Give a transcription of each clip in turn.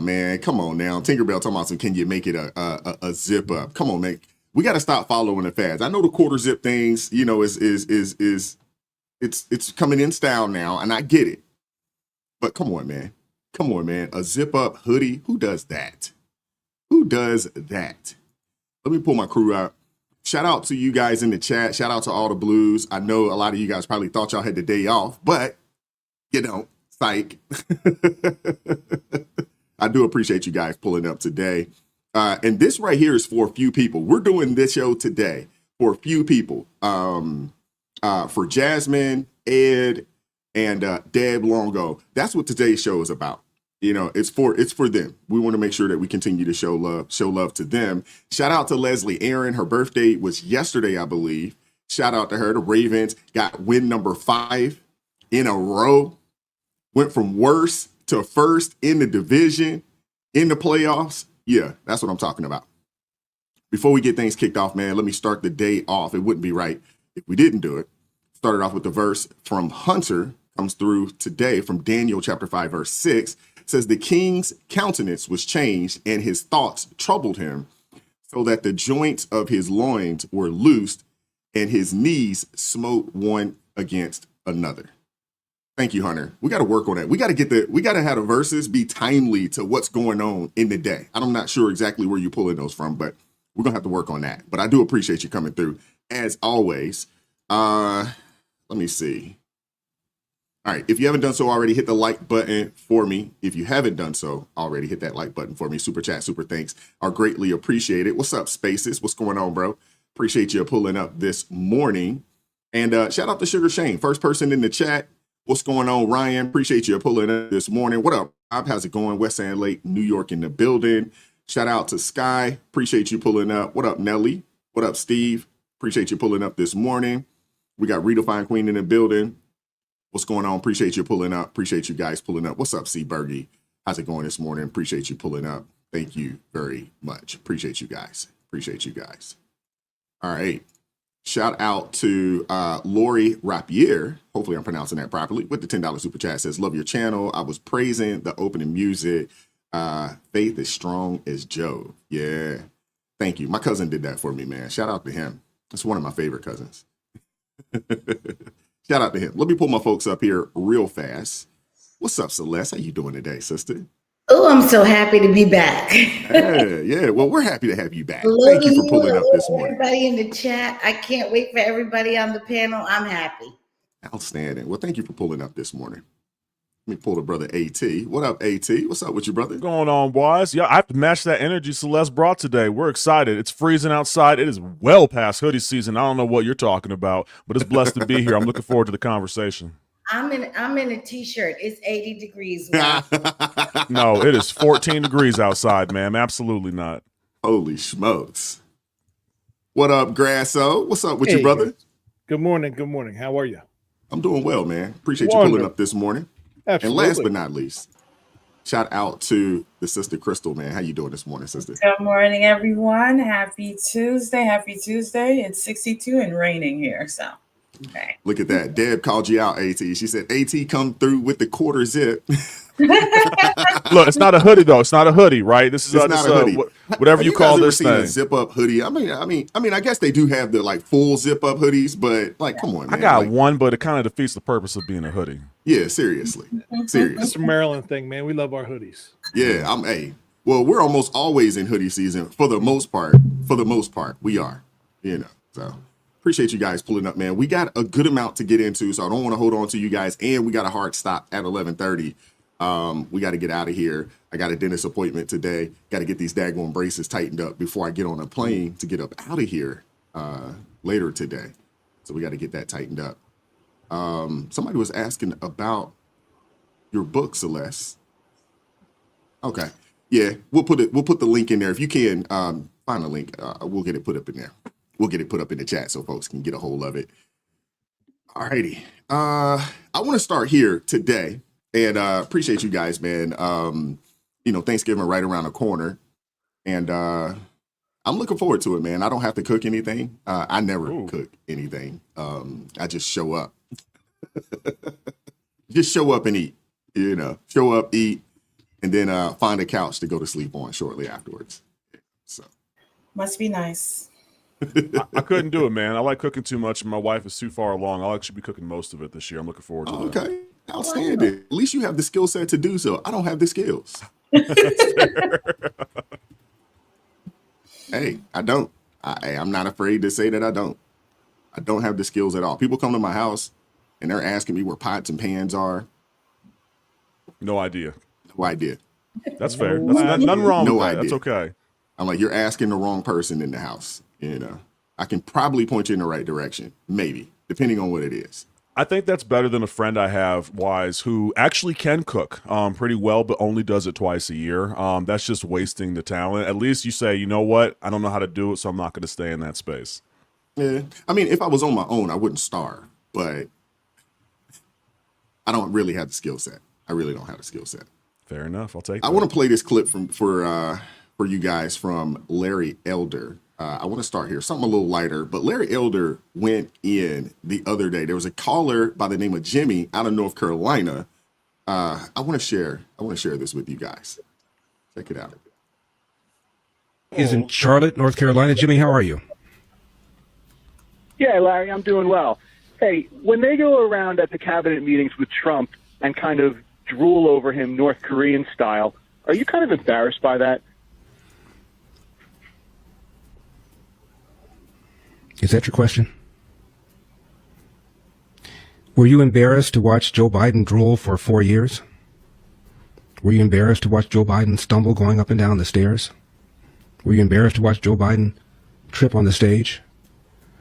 man. Come on now. Tinkerbell talking about some, can you make it a zip up? Come on, man. We got to stop following the fads. I know the quarter zip things, you know, it's coming in style now, and I get it. But come on, man. Come on, man. A zip up hoodie. Who does that? Who does that? Let me pull my crew out. Shout out to you guys in the chat. Shout out to all the blues. I know a lot of you guys probably thought y'all had the day off, but you don't. Psych. I do appreciate you guys pulling up today. And this right here is for a few people. We're doing this show today for a few people. For Jasmine, Ed, and Deb Longo. That's what today's show is about. You know, it's for them. We want to make sure that we continue to show love to them. Shout out to Leslie Aaron. Her birthday was yesterday, I believe. Shout out to her. The Ravens got win number 5 in a row. Went from worst to first in the division, in the playoffs. Yeah, that's what I'm talking about. Before we get things kicked off, man, let me start the day off. It wouldn't be right if we didn't do it. Started off with the verse from Hunter, comes through today from Daniel chapter 5, verse 6. It says, the king's countenance was changed and his thoughts troubled him, so that the joints of his loins were loosed and his knees smote one against another. Thank you, Hunter. We got to work on that. We got to have the verses be timely to what's going on in the day. I'm not sure exactly where you're pulling those from, but we're going to have to work on that. But I do appreciate you coming through as always. Let me see. All right. If you haven't done so already, hit the like button for me. If you haven't done so already, hit that like button for me. Super chat, super thanks are greatly appreciated. What's up, Spaces? What's going on, bro? Appreciate you pulling up this morning. And shout out to Sugar Shane, first person in the chat. What's going on, Ryan? Appreciate you pulling up this morning. What up, Rob? How's it going? West Sand Lake, New York in the building. Shout out to Sky. Appreciate you pulling up. What up, Nelly? What up, Steve? Appreciate you pulling up this morning. We got Redefine Queen in the building. What's going on? Appreciate you pulling up. Appreciate you guys pulling up. What's up, C. Bergie? How's it going this morning? Appreciate you pulling up. Thank you very much. Appreciate you guys. Appreciate you guys. All right. Shout out to Lori Rapier. Hopefully I'm pronouncing that properly. With the $10 super chat, says, love your channel. I was praising the opening music. Faith is strong as Joe. Yeah. Thank you. My cousin did that for me, man. Shout out to him. That's one of my favorite cousins. Shout out to him. Let me pull my folks up here real fast. What's up, Celeste? How you doing today, sister? Oh, I'm so happy to be back. Yeah. Well, we're happy to have you back. Thank you for pulling up this morning. Everybody in the chat. I can't wait for everybody on the panel. I'm happy. Outstanding. Well, thank you for pulling up this morning. Let me pull the brother AT. What up, AT? What's up with you, brother? What's going on, boys? Yeah, I have to match that energy Celeste brought today. We're excited. It's freezing outside. It is well past hoodie season. I don't know what you're talking about, but it's blessed to be here. I'm looking forward to the conversation. I'm in a t-shirt. It's 80 degrees. No, it is 14 degrees outside, ma'am. Absolutely not. Holy smokes. What up, Grasso? What's up with you, brother? Good morning. Good morning. How are you? I'm doing well, man. Appreciate you pulling up this morning. Absolutely. And last but not least, shout out to the sister Crystal, man. How you doing this morning, sister? Good morning, everyone. Happy Tuesday. Happy Tuesday. It's 62 and raining here, so. Okay. Look at that. Deb called you out, AT. She said, AT come through with the quarter zip. Look, it's not a hoodie though. It's not a hoodie, right? This is not a hoodie. Whatever you call this thing. A zip up hoodie. I mean, I guess they do have the like full zip up hoodies, but like, come on, man. I got one, but it kind of defeats the purpose of being a hoodie. Yeah, seriously. That's a Maryland thing, man. We love our hoodies. Yeah, well, we're almost always in hoodie season for the most part. For the most part, we are, so appreciate you guys pulling up, man. We got a good amount to get into, so I don't want to hold on to you guys, and we got a hard stop at 11:30. We got to get out of here. I got a dentist appointment today. Got to get these daggone braces tightened up before I get on a plane to get up out of here later today. So we got to get that tightened up. Somebody was asking about your book, Celeste. Okay. Yeah, we'll put the link in there. If you can find a link, we'll get it put up in there. We'll get it put up in the chat so folks can get a hold of it. All righty. I want to start here today. And appreciate you guys, man. Thanksgiving right around the corner. And I'm looking forward to it, man. I don't have to cook anything. I never cook anything. I just show up. Just show up and eat, show up, eat, and then find a couch to go to sleep on shortly afterwards. So Must be nice. I couldn't do it, man. I like cooking too much, and my wife is too far along. I'll actually be cooking most of it this year. I'm looking forward to that. okay, outstanding. At least you have the skill set to do so. I don't have the skills. Hey, I don't. I'm not afraid to say that I don't. I don't have the skills at all. People come to my house and they're asking me where pots and pans are. No idea. No idea. That's fair. That's nothing wrong No with that. idea. That's okay. I'm like, you're asking the wrong person in the house. You know, I can probably point you in the right direction, maybe, depending on what it is. I think that's better than a friend I have, Wise, who actually can cook pretty well, but only does it twice a year. That's just wasting the talent. At least you say, you know what? I don't know how to do it, so I'm not going to stay in that space. Yeah. I mean, if I was on my own, I wouldn't starve, but I don't really have the skill set. I really don't have the skill set. Fair enough. I'll take I that. want to play this clip for you guys from Larry Elder. I want to start here, something a little lighter, but Larry Elder went in the other day. There was a caller by the name of Jimmy out of North Carolina. I want to share this with you guys. Check it out. Is in Charlotte, North Carolina. Jimmy, how are you? Yeah, Larry, I'm doing well. Hey, when they go around at the cabinet meetings with Trump and kind of drool over him North Korean style, are you kind of embarrassed by that? Is that your question? Were you embarrassed to watch Joe Biden drool for 4 years? Were you embarrassed to watch Joe Biden stumble going up and down the stairs? Were you embarrassed to watch Joe Biden trip on the stage?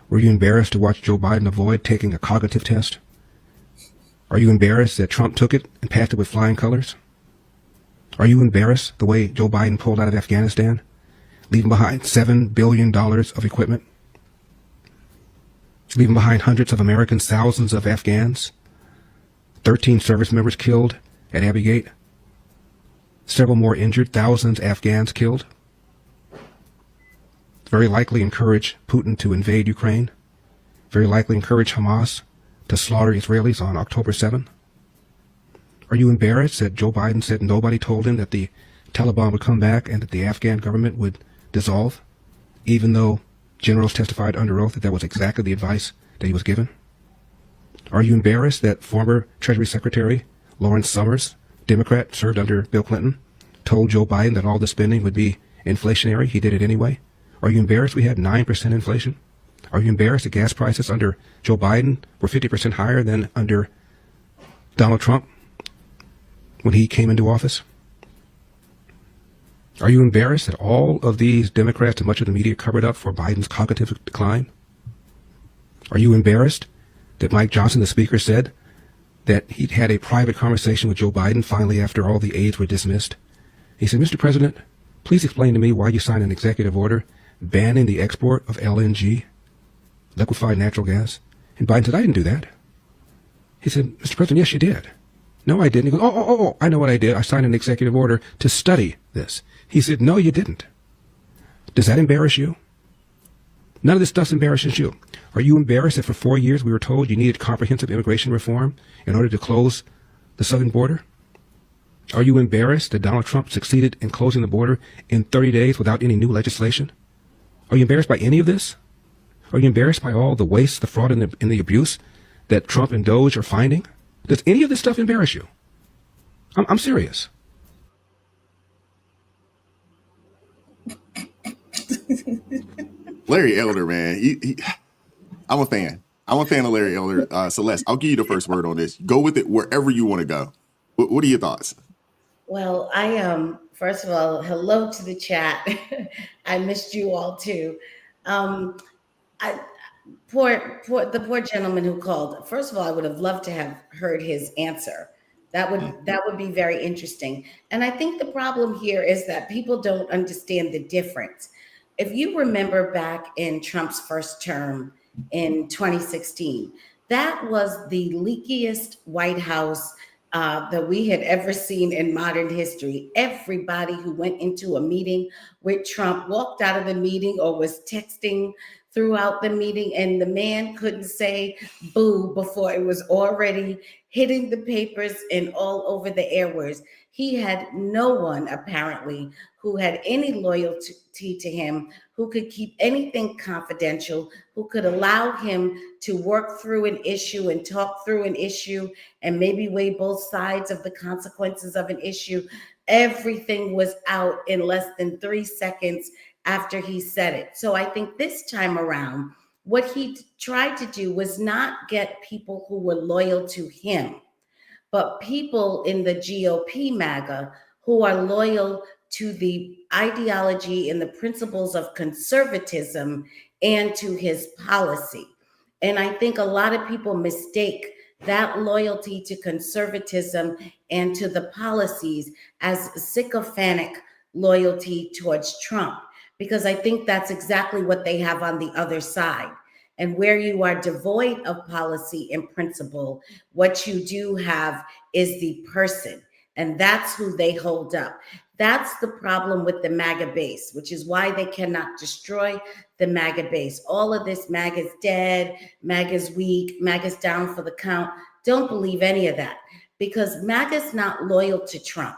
Were you embarrassed to watch Joe Biden avoid taking a cognitive test? Are you embarrassed that Trump took it and passed it with flying colors? Are you embarrassed the way Joe Biden pulled out of Afghanistan, leaving behind $7 billion of equipment? Leaving behind hundreds of Americans, thousands of Afghans, 13 service members killed at Abbey Gate, several more injured, thousands Afghans killed. Very likely encourage Putin to invade Ukraine. Very likely encourage Hamas to slaughter Israelis on October 7. Are you embarrassed that Joe Biden said nobody told him that the Taliban would come back and that the Afghan government would dissolve, even though generals testified under oath that that was exactly the advice that he was given? Are you embarrassed that former Treasury Secretary Lawrence Summers, Democrat, served under Bill Clinton, told Joe Biden that all the spending would be inflationary? He did it anyway. Are you embarrassed we had 9% inflation? Are you embarrassed that gas prices under Joe Biden were 50% higher than under Donald Trump when he came into office? Are you embarrassed that all of these Democrats and much of the media covered up for Biden's cognitive decline? Are you embarrassed that Mike Johnson, the speaker, said that he'd had a private conversation with Joe Biden finally after all the aides were dismissed? He said, Mr. President, please explain to me why you signed an executive order banning the export of LNG, liquefied natural gas. And Biden said, I didn't do that. He said, Mr. President, yes, you did. No, I didn't. He goes, oh, I know what I did. I signed an executive order to study this. He said, no, you didn't. Does that embarrass you? None of this stuff embarrasses you. Are you embarrassed that for 4 years we were told you needed comprehensive immigration reform in order to close the southern border? Are you embarrassed that Donald Trump succeeded in closing the border in 30 days without any new legislation? Are you embarrassed by any of this? Are you embarrassed by all the waste, the fraud, and the abuse that Trump and Doge are finding? Does any of this stuff embarrass you? I'm serious. Larry Elder, man. I'm a fan. I'm a fan of Larry Elder. Celeste, I'll give you the first word on this. Go with it wherever you want to go. What are your thoughts? Well, I first of all, hello to the chat. I missed you all too. The poor gentleman who called. First of all, I would have loved to have heard his answer. That would be very interesting. And I think the problem here is that people don't understand the difference. If you remember back in Trump's first term in 2016, that was the leakiest White House that we had ever seen in modern history. Everybody who went into a meeting with Trump walked out of the meeting or was texting throughout the meeting, and the man couldn't say boo before it was already hitting the papers and all over the airwaves. He had no one, apparently, who had any loyalty to him, who could keep anything confidential, who could allow him to work through an issue and talk through an issue and maybe weigh both sides of the consequences of an issue. Everything was out in less than 3 seconds after he said it. So I think this time around, what he tried to do was not get people who were loyal to him, but people in the GOP MAGA who are loyal to the ideology and the principles of conservatism and to his policy. And I think a lot of people mistake that loyalty to conservatism and to the policies as sycophantic loyalty towards Trump, because I think that's exactly what they have on the other side. And where you are devoid of policy and principle, what you do have is the person, and that's who they hold up. That's the problem with the MAGA base, which is why they cannot destroy the MAGA base. All of this, MAGA's dead, MAGA's weak, MAGA's down for the count. Don't believe any of that, because MAGA's not loyal to Trump.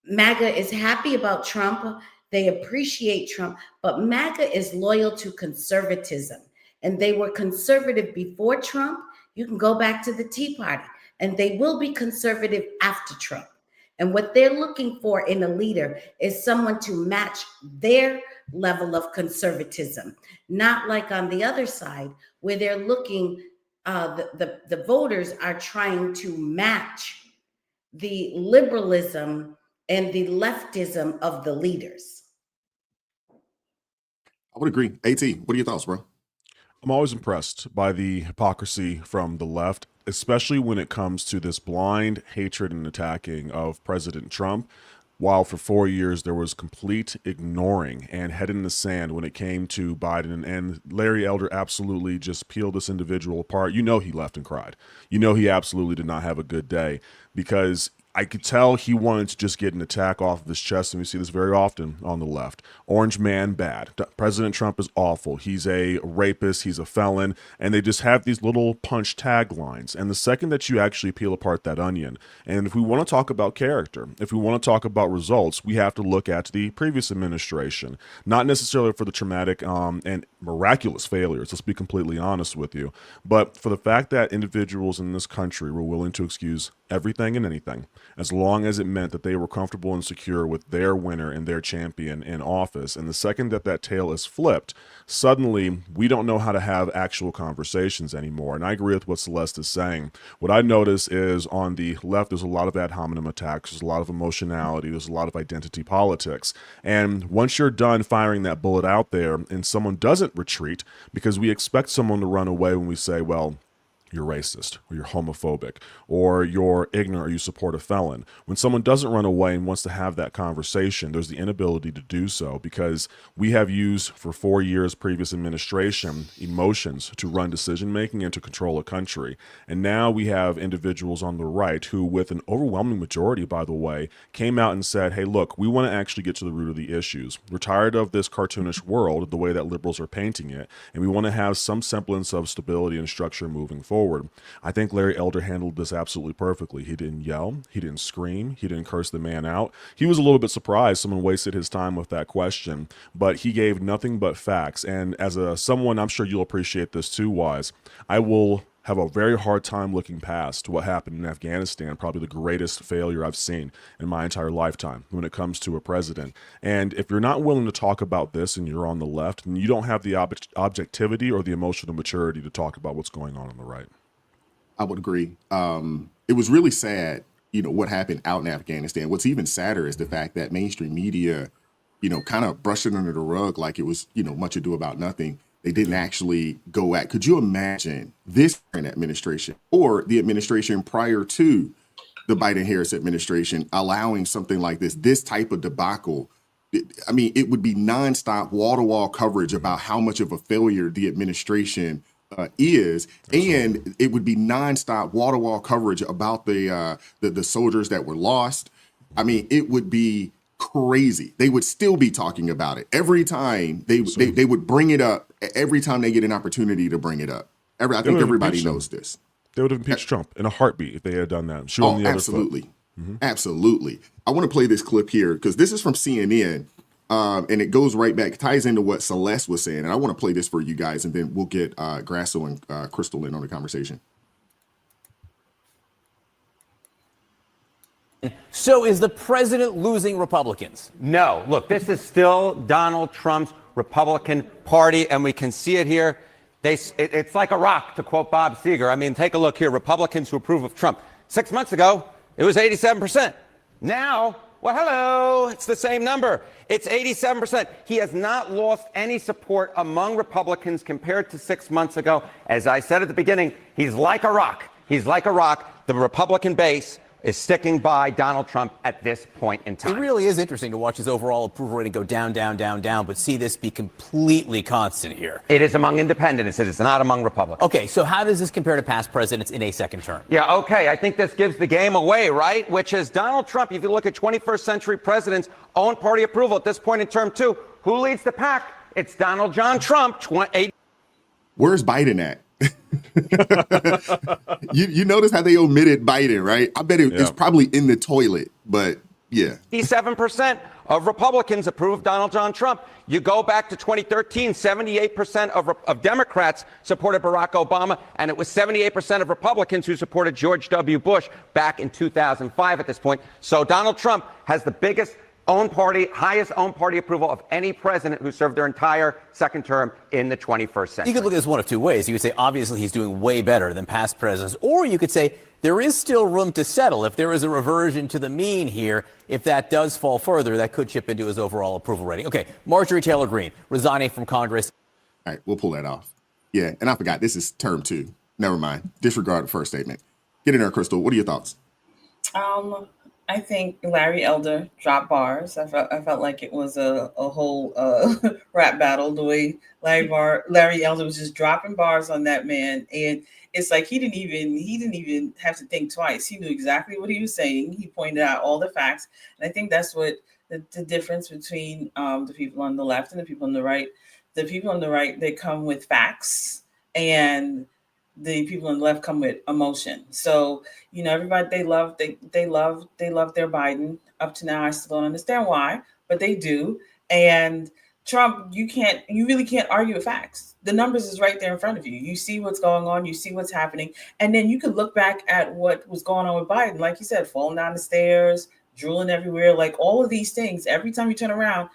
MAGA is happy about Trump. They appreciate Trump, but MAGA is loyal to conservatism. And they were conservative before Trump. You can go back to the Tea Party, and they will be conservative after Trump. And what they're looking for in a leader is someone to match their level of conservatism, not like on the other side where they're looking, the voters are trying to match the liberalism and the leftism of the leaders. I would agree. AT, what are your thoughts, bro? I'm always impressed by the hypocrisy from the left, especially when it comes to this blind hatred and attacking of President Trump, while for 4 years there was complete ignoring and head in the sand when it came to Biden. And Larry Elder absolutely just peeled this individual apart. You know he left and cried. You know he absolutely did not have a good day, because I could tell he wanted to just get an attack off of his chest, and we see this very often on the left. Orange man bad. President Trump is awful. He's a rapist. He's a felon. And they just have these little punch taglines. And the second that you actually peel apart that onion, and if we want to talk about character, if we want to talk about results, we have to look at the previous administration. Not necessarily for the traumatic and miraculous failures, let's be completely honest with you, but for the fact that individuals in this country were willing to excuse everything and anything, as long as it meant that they were comfortable and secure with their winner and their champion in office. And the second that that tail is flipped, suddenly we don't know how to have actual conversations anymore. And I agree with what Celeste is saying. What I notice is on the left, there's a lot of ad hominem attacks, there's a lot of emotionality, there's a lot of identity politics. And once you're done firing that bullet out there and someone doesn't retreat, because we expect someone to run away when we say, well, you're racist, or you're homophobic, or you're ignorant, or you support a felon. When someone doesn't run away and wants to have that conversation, there's the inability to do so, because we have used for 4 years previous administration emotions to run decision making and to control a country. And now we have individuals on the right who, with an overwhelming majority, by the way, came out and said, hey, look, we want to actually get to the root of the issues. We're tired of this cartoonish world, the way that liberals are painting it, and we want to have some semblance of stability and structure moving forward. I think Larry Elder handled this absolutely perfectly. He didn't yell, he didn't scream, he didn't curse the man out. He was a little bit surprised someone wasted his time with that question, but he gave nothing but facts. And as someone, I'm sure you'll appreciate this too, Wise, I will have a very hard time looking past what happened in Afghanistan, probably the greatest failure I've seen in my entire lifetime when it comes to a president. And if you're not willing to talk about this and you're on the left, and you don't have the objectivity or the emotional maturity to talk about what's going on the right. I would agree. It was really sad, what happened out in Afghanistan. What's even sadder is the fact that mainstream media, kind of brushed it under the rug like it was, much ado about nothing. They didn't actually go at. Could you imagine this current administration or the administration prior to the Biden-Harris administration allowing something like this type of debacle? I mean, it would be nonstop wall-to-wall coverage about how much of a failure the administration is, and it would be nonstop wall-to-wall coverage about the soldiers that were lost. I mean, it would be crazy. They would still be talking about it every time they would bring it up. every time they get an opportunity to bring it up. I think would've everybody impeached him. knows this. They would have impeached Trump in a heartbeat if they had done that. Shoot Oh, on the other absolutely. foot. Mm-hmm. Absolutely. I want to play this clip here because this is from CNN. And it goes right back, ties into what Celeste was saying. And I want to play this for you guys, and then we'll get Grasso and Crystal in on the conversation. So is the president losing Republicans? No. Look, this is still Donald Trump's Republican Party, and we can see it here. It's like a rock, to quote Bob Seger. I mean, take a look here. Republicans who approve of Trump. 6 months ago, it was 87%. Now, well, hello, it's the same number. It's 87%. He has not lost any support among Republicans compared to 6 months ago. As I said at the beginning, he's like a rock. He's like a rock. The Republican base is sticking by Donald Trump at this point in time. It really is interesting to watch his overall approval rating go down, down, down, down, but see this be completely constant here. It is among independents. It is not among Republicans. Okay, so how does this compare to past presidents in a second term? Yeah, okay. I think this gives the game away, right? Which is Donald Trump, if you look at 21st century presidents' own party approval at this point in term two, who leads the pack? It's Donald John Trump. Where's Biden at? you notice how they omitted Biden, right? I bet it's probably in the toilet, but yeah. 87% of Republicans approve Donald John Trump. You go back to 2013, 78% of Democrats supported Barack Obama, and it was 78% of Republicans who supported George W. Bush back in 2005 at this point. So Donald Trump has the biggest highest own party approval of any president who served their entire second term in the 21st century. You could look at this one of two ways. You could say, obviously, he's doing way better than past presidents. Or you could say, there is still room to settle. If there is a reversion to the mean here, if that does fall further, that could chip into his overall approval rating. Okay, Marjorie Taylor Greene, resigning from Congress. All right, we'll pull that off. Yeah, and I forgot, this is term two. Never mind. Disregard the first statement. Get in there, Crystal. What are your thoughts? I think Larry Elder dropped bars. I felt like it was a whole rap battle. The way Larry Elder was just dropping bars on that man, and it's like he didn't even have to think twice. He knew exactly what he was saying. He pointed out all the facts, and I think that's what the difference between the people on the left and the people on the right. The people on the right, they come with facts, and the people on the left come with emotion. So, everybody, they love their Biden. Up to now, I still don't understand why, but they do. And Trump, you really can't argue with facts. The numbers is right there in front of you. You see what's going on, you see what's happening. And then you could look back at what was going on with Biden. Like you said, falling down the stairs, drooling everywhere, like all of these things. Every time you turn around,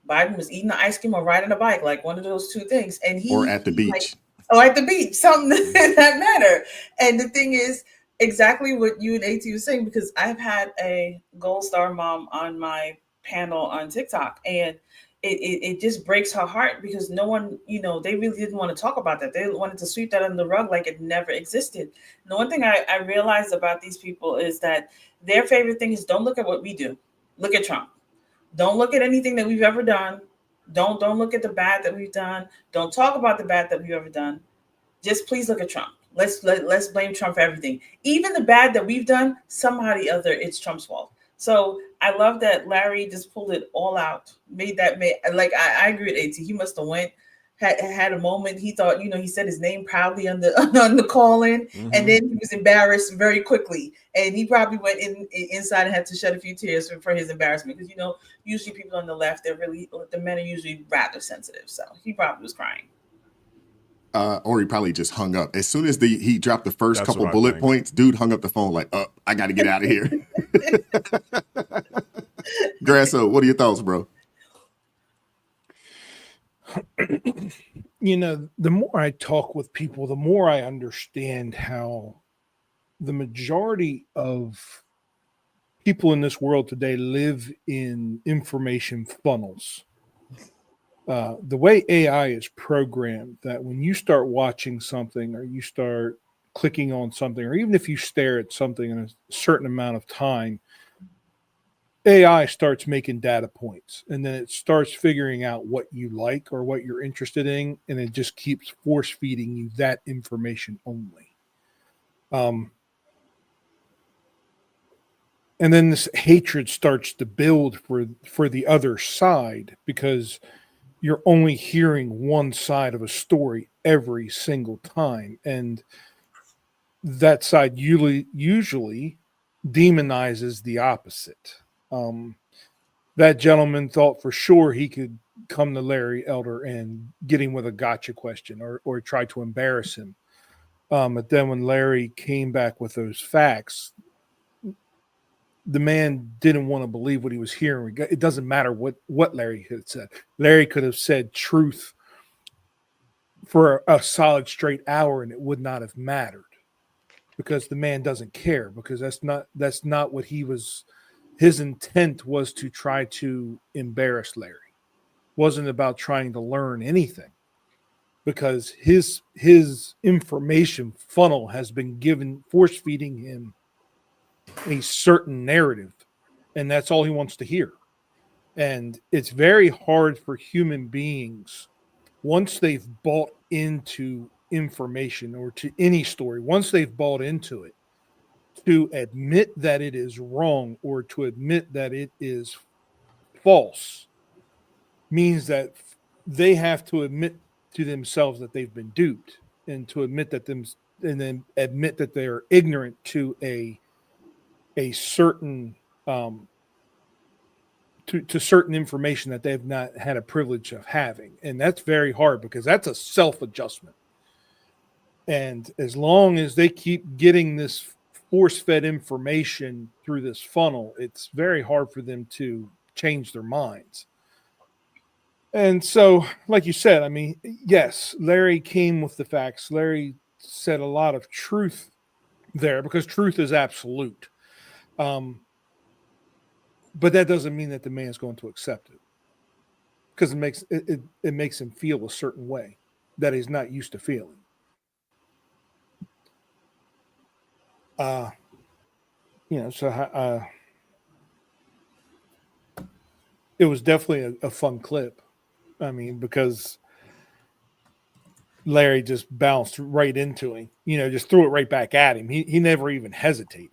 Biden was eating the ice cream or riding a bike, like one of those two things. And or at the beach. At the beach, something that matter. And the thing is exactly what you and AT was saying, because I've had a Gold Star mom on my panel on TikTok, and it just breaks her heart because no one, they really didn't want to talk about that. They wanted to sweep that under the rug like it never existed. And the one thing I realized about these people is that their favorite thing is don't look at what we do. Look at Trump. Don't look at anything that we've ever done. Don't look at the bad that we've done. Don't talk about the bad that we've ever done. Just please look at Trump. Let's blame Trump for everything. Even the bad that we've done, somehow or the other, it's Trump's fault. So I love that Larry just pulled it all out. I agree with AT. He must have had a moment. He thought, he said his name proudly on the call-in, and then he was embarrassed very quickly. And he probably went inside and had to shed a few tears for his embarrassment. Because, usually people on the left, the men are usually rather sensitive. So he probably was crying. Or he probably just hung up. As soon as he dropped the first couple bullet points, dude hung up the phone like, I got to get out of here. Grasso, what are your thoughts, bro? The more I talk with people, the more I understand how the majority of people in this world today live in information funnels. The way AI is programmed, that when you start watching something or you start clicking on something, or even if you stare at something in a certain amount of time, AI starts making data points, and then it starts figuring out what you like or what you're interested in, and it just keeps force feeding you that information only. And then this hatred starts to build for the other side, because you're only hearing one side of a story every single time, and that side usually demonizes the opposite. That gentleman thought for sure he could come to Larry Elder and get him with a gotcha question or try to embarrass him. But then when Larry came back with those facts, the man didn't want to believe what he was hearing. It doesn't matter what Larry had said. Larry could have said truth for a solid straight hour and it would not have mattered, because the man doesn't care, because that's not what he was. His intent was to try to embarrass Larry. It wasn't about trying to learn anything, because his information funnel has been force feeding him a certain narrative, and that's all he wants to hear. And it's very hard for human beings, once they've bought into information or to any story, once they've bought into it, to admit that it is wrong or to admit that it is false means that they have to admit to themselves that they've been duped, and to admit that and then admit that they are ignorant to a certain to certain information that they've not had a privilege of having. And that's very hard, because that's a self-adjustment. And as long as they keep getting this force-fed information through this funnel, it's very hard for them to change their minds. And so, like you said, I mean, yes, Larry came with the facts. Larry said a lot of truth there, because truth is absolute. But that doesn't mean that the man's going to accept it, because it makes him feel a certain way that he's not used to feeling. So it was definitely a fun clip. I mean, because Larry just bounced right into him, just threw it right back at him. He never even hesitated.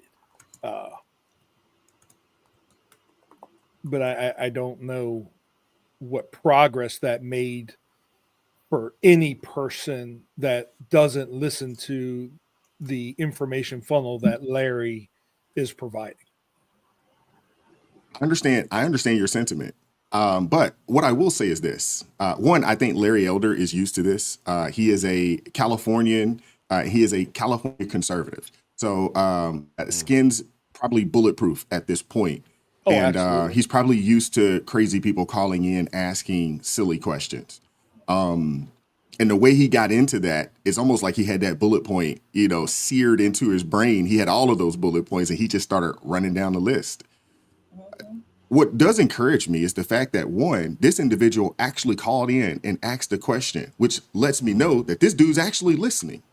But I don't know what progress that made for any person that doesn't listen to the information funnel that Larry is providing. I understand your sentiment. But what I will say is this. One, I think Larry Elder is used to this. He is a Californian. He is a California conservative. So skin's probably bulletproof at this point. Oh, and he's probably used to crazy people calling in, asking silly questions. And the way he got into that, it's almost like he had that bullet point, seared into his brain. He had all of those bullet points, and he just started running down the list. What does encourage me is the fact that, one, this individual actually called in and asked a question, which lets me know that this dude's actually listening.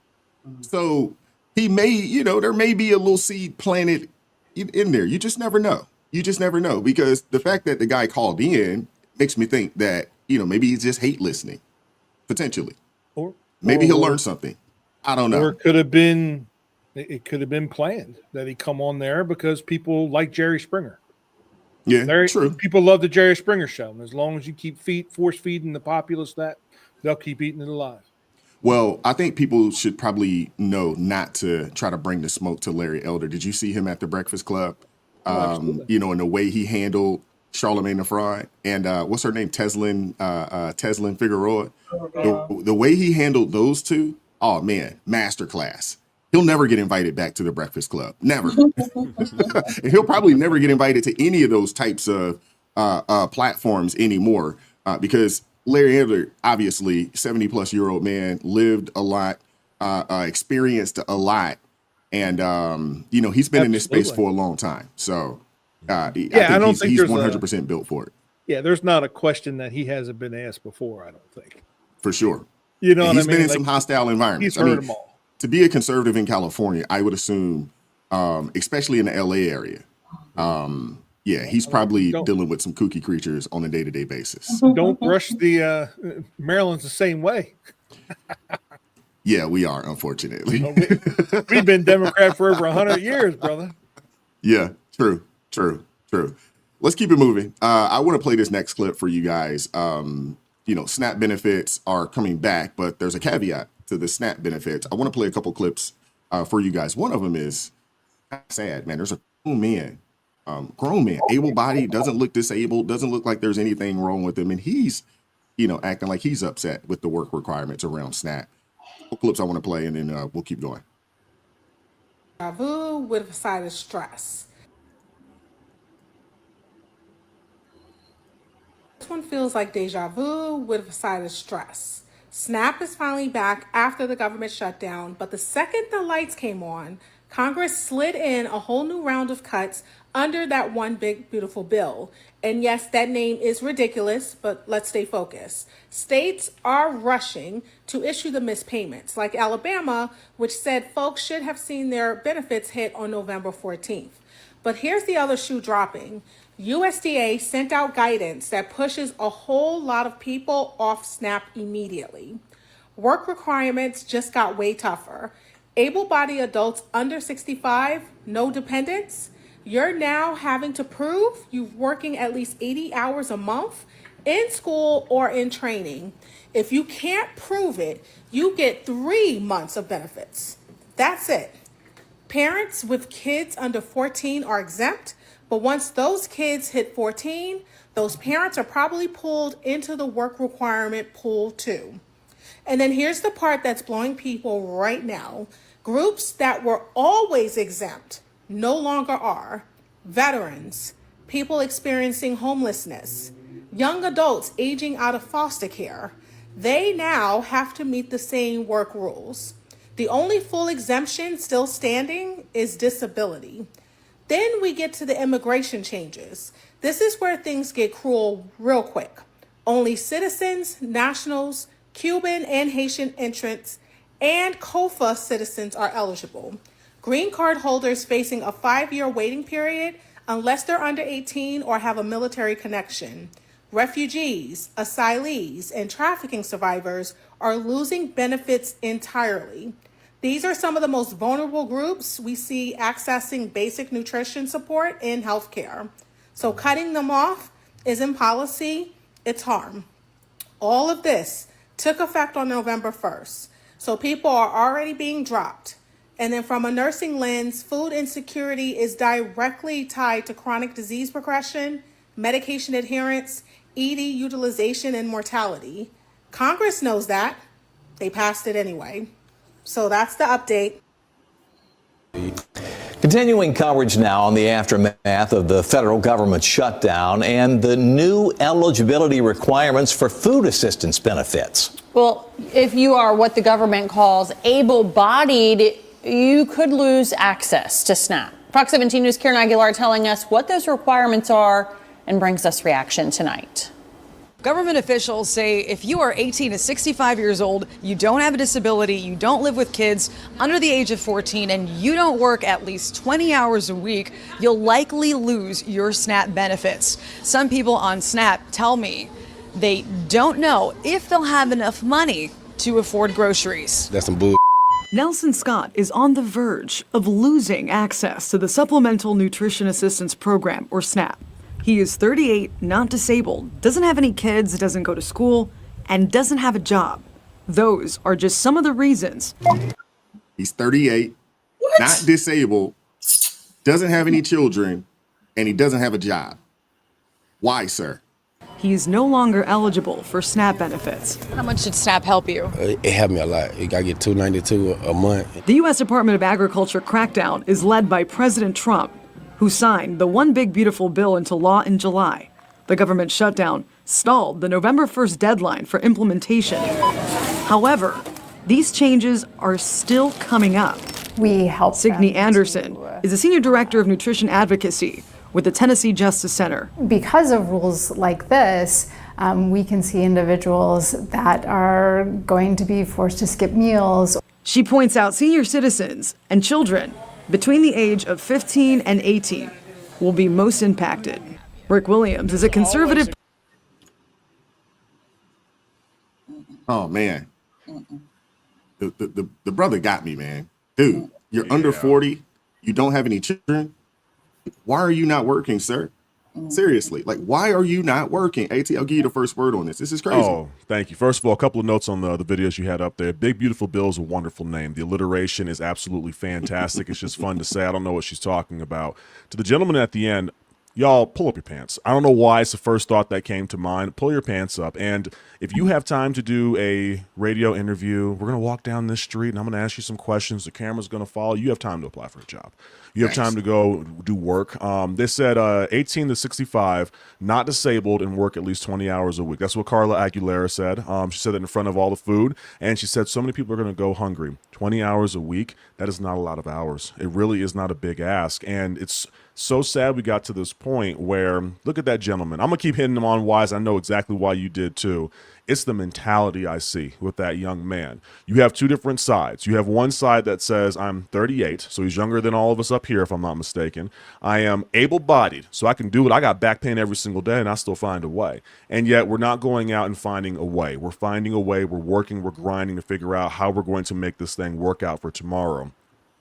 So he may, there may be a little seed planted in there. You just never know. Because the fact that the guy called in makes me think that, maybe he just hate listening, potentially. Or maybe he'll learn something. I don't know. Or it could have been planned that he come on there because people like Jerry Springer. Yeah, true. People love the Jerry Springer show. And as long as you keep force feeding the populace that, they'll keep eating it alive. Well, I think people should probably know not to try to bring the smoke to Larry Elder. Did you see him at the Breakfast Club? And the way he handled Charlamagne the Fraud and what's her name? Teslin Figueroa. The way he handled those two, oh man, masterclass. He'll never get invited back to the Breakfast Club. Never. And he'll probably never get invited to any of those types of platforms anymore because Larry Elder, obviously 70-plus-year-old man, lived a lot, experienced a lot. And, he's been in this space for a long time. So I think he's 100% built for it. Yeah, there's not a question that he hasn't been asked before, I don't think. For sure. You know, he's been in some hostile environments. He's heard them all. To be a conservative in California, I would assume, especially in the LA area, he's probably dealing with some kooky creatures on a day-to-day basis. Don't rush the Maryland's the same way. Yeah, we are, unfortunately. We've been Democrat for over 100 years, brother. Yeah, true. Let's keep it moving. I want to play this next clip for you guys. SNAP benefits are coming back, but there's a caveat to the SNAP benefits. I want to play a couple clips for you guys. One of them is sad, man. There's a grown man, able-bodied, doesn't look disabled, doesn't look like there's anything wrong with him, and he's, acting like he's upset with the work requirements around SNAP. Couple clips I want to play, and then we'll keep going. With a side of stress. This one feels like deja vu with a side of stress. SNAP is finally back after the government shutdown, but the second the lights came on, Congress slid in a whole new round of cuts under that one big, beautiful bill. And yes, that name is ridiculous, but let's stay focused. States are rushing to issue the missed payments, like Alabama, which said folks should have seen their benefits hit on November 14th. But here's the other shoe dropping. USDA sent out guidance that pushes a whole lot of people off SNAP immediately. Work requirements just got way tougher. Able-bodied adults under 65, no dependents, you're now having to prove you're working at least 80 hours a month in school or in training. If you can't prove it, you get 3 months of benefits. That's it. Parents with kids under 14 are exempt, but once those kids hit 14, those parents are probably pulled into the work requirement pool too. And then here's the part that's blowing people right now. Groups that were always exempt no longer are. Veterans, people experiencing homelessness, young adults aging out of foster care. They now have to meet the same work rules. The only full exemption still standing is disability. Then we get to the immigration changes. This is where things get cruel real quick. Only citizens, nationals, Cuban and Haitian entrants, and COFA citizens are eligible. Green card holders facing a 5-year waiting period unless they're under 18 or have a military connection. Refugees, asylees, and trafficking survivors are losing benefits entirely. These are some of the most vulnerable groups we see accessing basic nutrition support in healthcare. So cutting them off isn't policy, it's harm. All of this took effect on November 1st. So people are already being dropped. And then from a nursing lens, food insecurity is directly tied to chronic disease progression, medication adherence, ED utilization, and mortality. Congress knows that. They passed it anyway. So that's the update. Continuing coverage now on the aftermath of the federal government shutdown and the new eligibility requirements for food assistance benefits. Well, if you are what the government calls able-bodied, you could lose access to SNAP. Fox 17 News' Karen Aguilar telling us what those requirements are and brings us reaction tonight. Government officials say if you are 18 to 65 years old, you don't have a disability, you don't live with kids under the age of 14, and you don't work at least 20 hours a week, you'll likely lose your SNAP benefits. Some people on SNAP tell me they don't know if they'll have enough money to afford groceries. That's some bull. Nelson Scott is on the verge of losing access to the Supplemental Nutrition Assistance Program, or SNAP. He is 38, not disabled, doesn't have any kids, doesn't go to school, and doesn't have a job. Those are just some of the reasons. He's 38, not disabled, doesn't have any children, and he doesn't have a job. Why, sir? He is no longer eligible for SNAP benefits. How much did SNAP help you? It helped me a lot. I get $292 a month. The U.S. Department of Agriculture crackdown is led by President Trump, who signed the One Big Beautiful Bill into law in July. The government shutdown stalled the November 1st deadline for implementation. However, these changes are still coming up. We help. Signe Anderson is a senior director of nutrition advocacy with the Tennessee Justice Center. Because of rules like this, we can see individuals that are going to be forced to skip meals. She points out senior citizens and children between the age of 15 and 18 will be most impacted. Rick Williams is a conservative. Oh, man. The brother got me, man. Dude, you're under 40. You don't have any children. Why are you not working, sir? Seriously, like, why are you not working? AT, I'll give you the first word on this. This is crazy. Oh, thank you. First of all, a couple of notes on the videos you had up there. Big Beautiful Bill is a wonderful name. The alliteration is absolutely fantastic. It's just fun to say. I don't know what she's talking about. To the gentleman at the end, y'all, pull up your pants. I don't know why it's the first thought that came to mind. Pull your pants up. And if you have time to do a radio interview, we're going to walk down this street and I'm going to ask you some questions. The camera's going to follow. You have time to apply for a job. You have time to go do work. They said 18 to 65, not disabled, and work at least 20 hours a week. That's what Carla Aguilera said. She said it in front of all the food, and she said so many people are going to go hungry. 20 hours a week, that is not a lot of hours. It really is not a big ask, and it's so sad we got to this point where, look at that gentleman. I'm going to keep hitting him on whys. I know exactly why you did too. It's the mentality I see with that young man. You have two different sides. You have one side that says, I'm 38, so he's younger than all of us up here, if I'm not mistaken. I am able-bodied, so I can do it. I got back pain every single day, and I still find a way. And yet we're not going out and finding a way. We're finding a way. We're working. We're grinding to figure out how we're going to make this thing work out for tomorrow.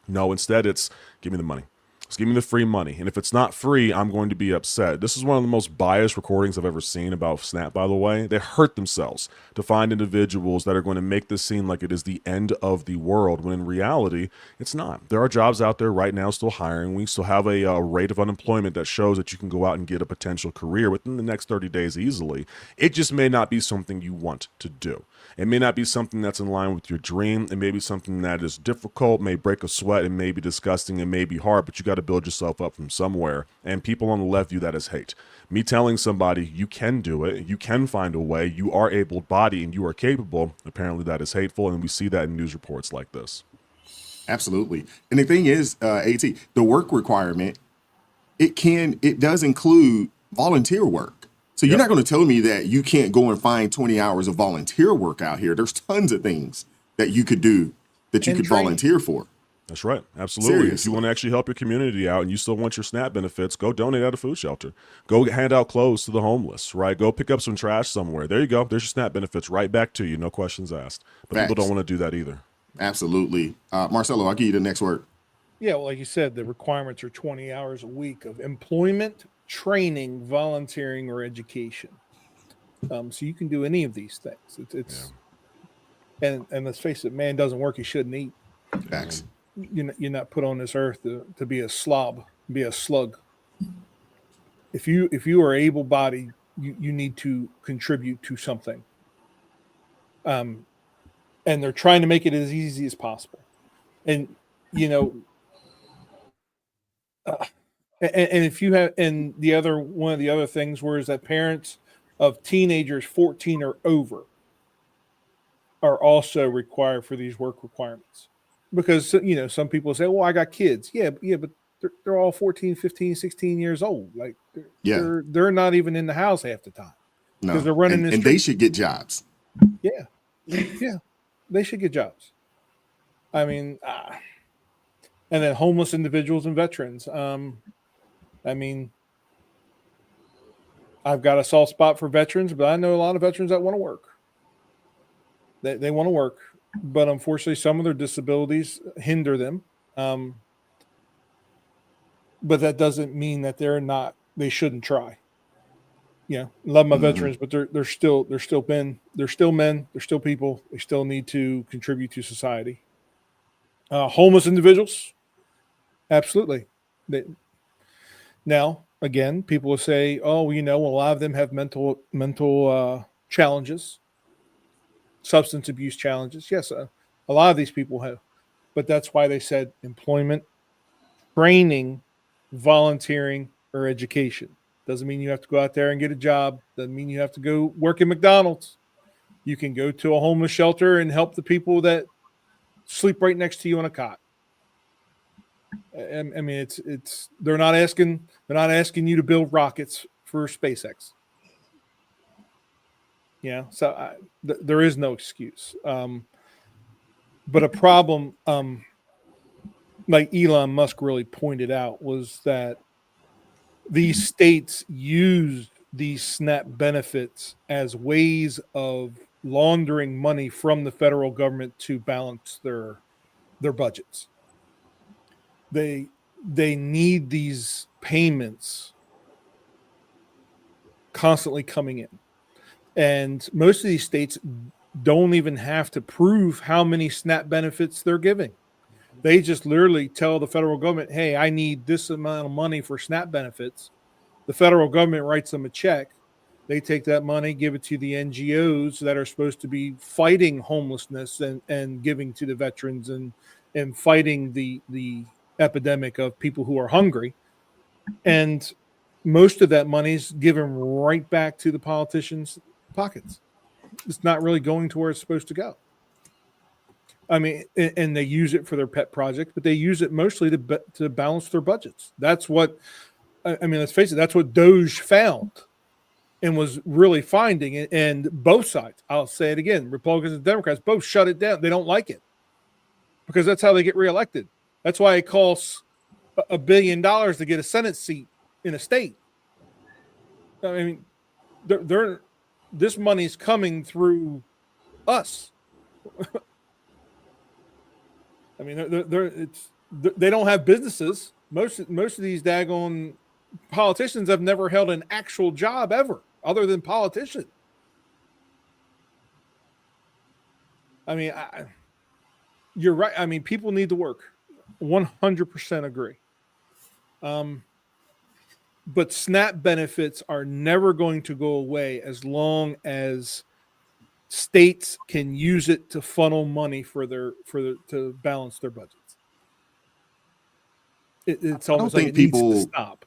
No, instead it's, give me the money. Just give me the free money. And if it's not free, I'm going to be upset. This is one of the most biased recordings I've ever seen about Snap, by the way. They hurt themselves to find individuals that are going to make this seem like it is the end of the world, when in reality, it's not. There are jobs out there right now still hiring. We still have a rate of unemployment that shows that you can go out and get a potential career within the next 30 days easily. It just may not be something you want to do. It may not be something that's in line with your dream. It may be something that is difficult, may break a sweat, and may be disgusting, and may be hard, but you got to build yourself up from somewhere. And people on the left view that as hate. Me telling somebody you can do it, you can find a way, you are able-bodied, and you are capable, apparently that is hateful, and we see that in news reports like this. Absolutely. And the thing is, AT, the work requirement, it does include volunteer work. So you're not going to tell me that you can't go and find 20 hours of volunteer work out here. There's tons of things that you could do that you could volunteer for. That's right. Absolutely. Seriously. If you want to actually help your community out and you still want your SNAP benefits, go donate at a food shelter. Go hand out clothes to the homeless, right? Go pick up some trash somewhere. There you go. There's your SNAP benefits right back to you. No questions asked. But people don't want to do that either. Absolutely. Marcelo, I'll give you the next word. Yeah, well, like you said, the requirements are 20 hours a week of employment, training, volunteering, or education. So you can do any of these things. And let's face it, man doesn't work, he shouldn't eat. Facts. You're not put on this earth to be a slob, be a slug. If you are able-bodied, you need to contribute to something. And they're trying to make it as easy as possible. And and if you have, and one of the other things is that parents of teenagers 14 or over are also required for these work requirements, because some people say, well, I got kids. Yeah, but they're all 14, 15, 16 years old. Like they're not even in the house half the time. No, because they're running and they should get jobs. Yeah, they should get jobs. I mean, and then homeless individuals and veterans. I mean, I've got a soft spot for veterans, but I know a lot of veterans that want to work. They want to work, but unfortunately, some of their disabilities hinder them. But that doesn't mean that they shouldn't try. Love my veterans, but they're still men, they're still people. They still need to contribute to society. Homeless individuals, absolutely. Now, again, people will say, "Oh, a lot of them have mental challenges, substance abuse challenges." Yes, a lot of these people have, but that's why they said employment, training, volunteering, or education. Doesn't mean you have to go out there and get a job. Doesn't mean you have to go work at McDonald's. You can go to a homeless shelter and help the people that sleep right next to you on a cot. I mean, it's they're not asking you to build rockets for SpaceX. So there is no excuse. But a problem, like Elon Musk really pointed out, was that these states used these SNAP benefits as ways of laundering money from the federal government to balance their budgets. They need these payments constantly coming in. And most of these states don't even have to prove how many SNAP benefits they're giving. They just literally tell the federal government, hey, I need this amount of money for SNAP benefits. The federal government writes them a check. They take that money, give it to the NGOs that are supposed to be fighting homelessness and giving to the veterans and fighting the epidemic of people who are hungry. And most of that money is given right back to the politicians' pockets. It's not really going to where it's supposed to go. I mean, and they use it for their pet project, but they use it mostly to balance their budgets. That's what, I mean, let's face it, that's what Doge found and was really finding. And both sides, I'll say it again, Republicans and Democrats both shut it down. They don't like it because that's how they get reelected. That's why it costs $1 billion to get a Senate seat in a state. I mean, this money's coming through us. I mean, they don't have businesses. Most of these daggone politicians have never held an actual job ever, other than politician. I mean, you're right. I mean, people need to work. 100% agree. But SNAP benefits are never going to go away as long as states can use it to funnel money to balance their budgets. It's almost like it needs to stop.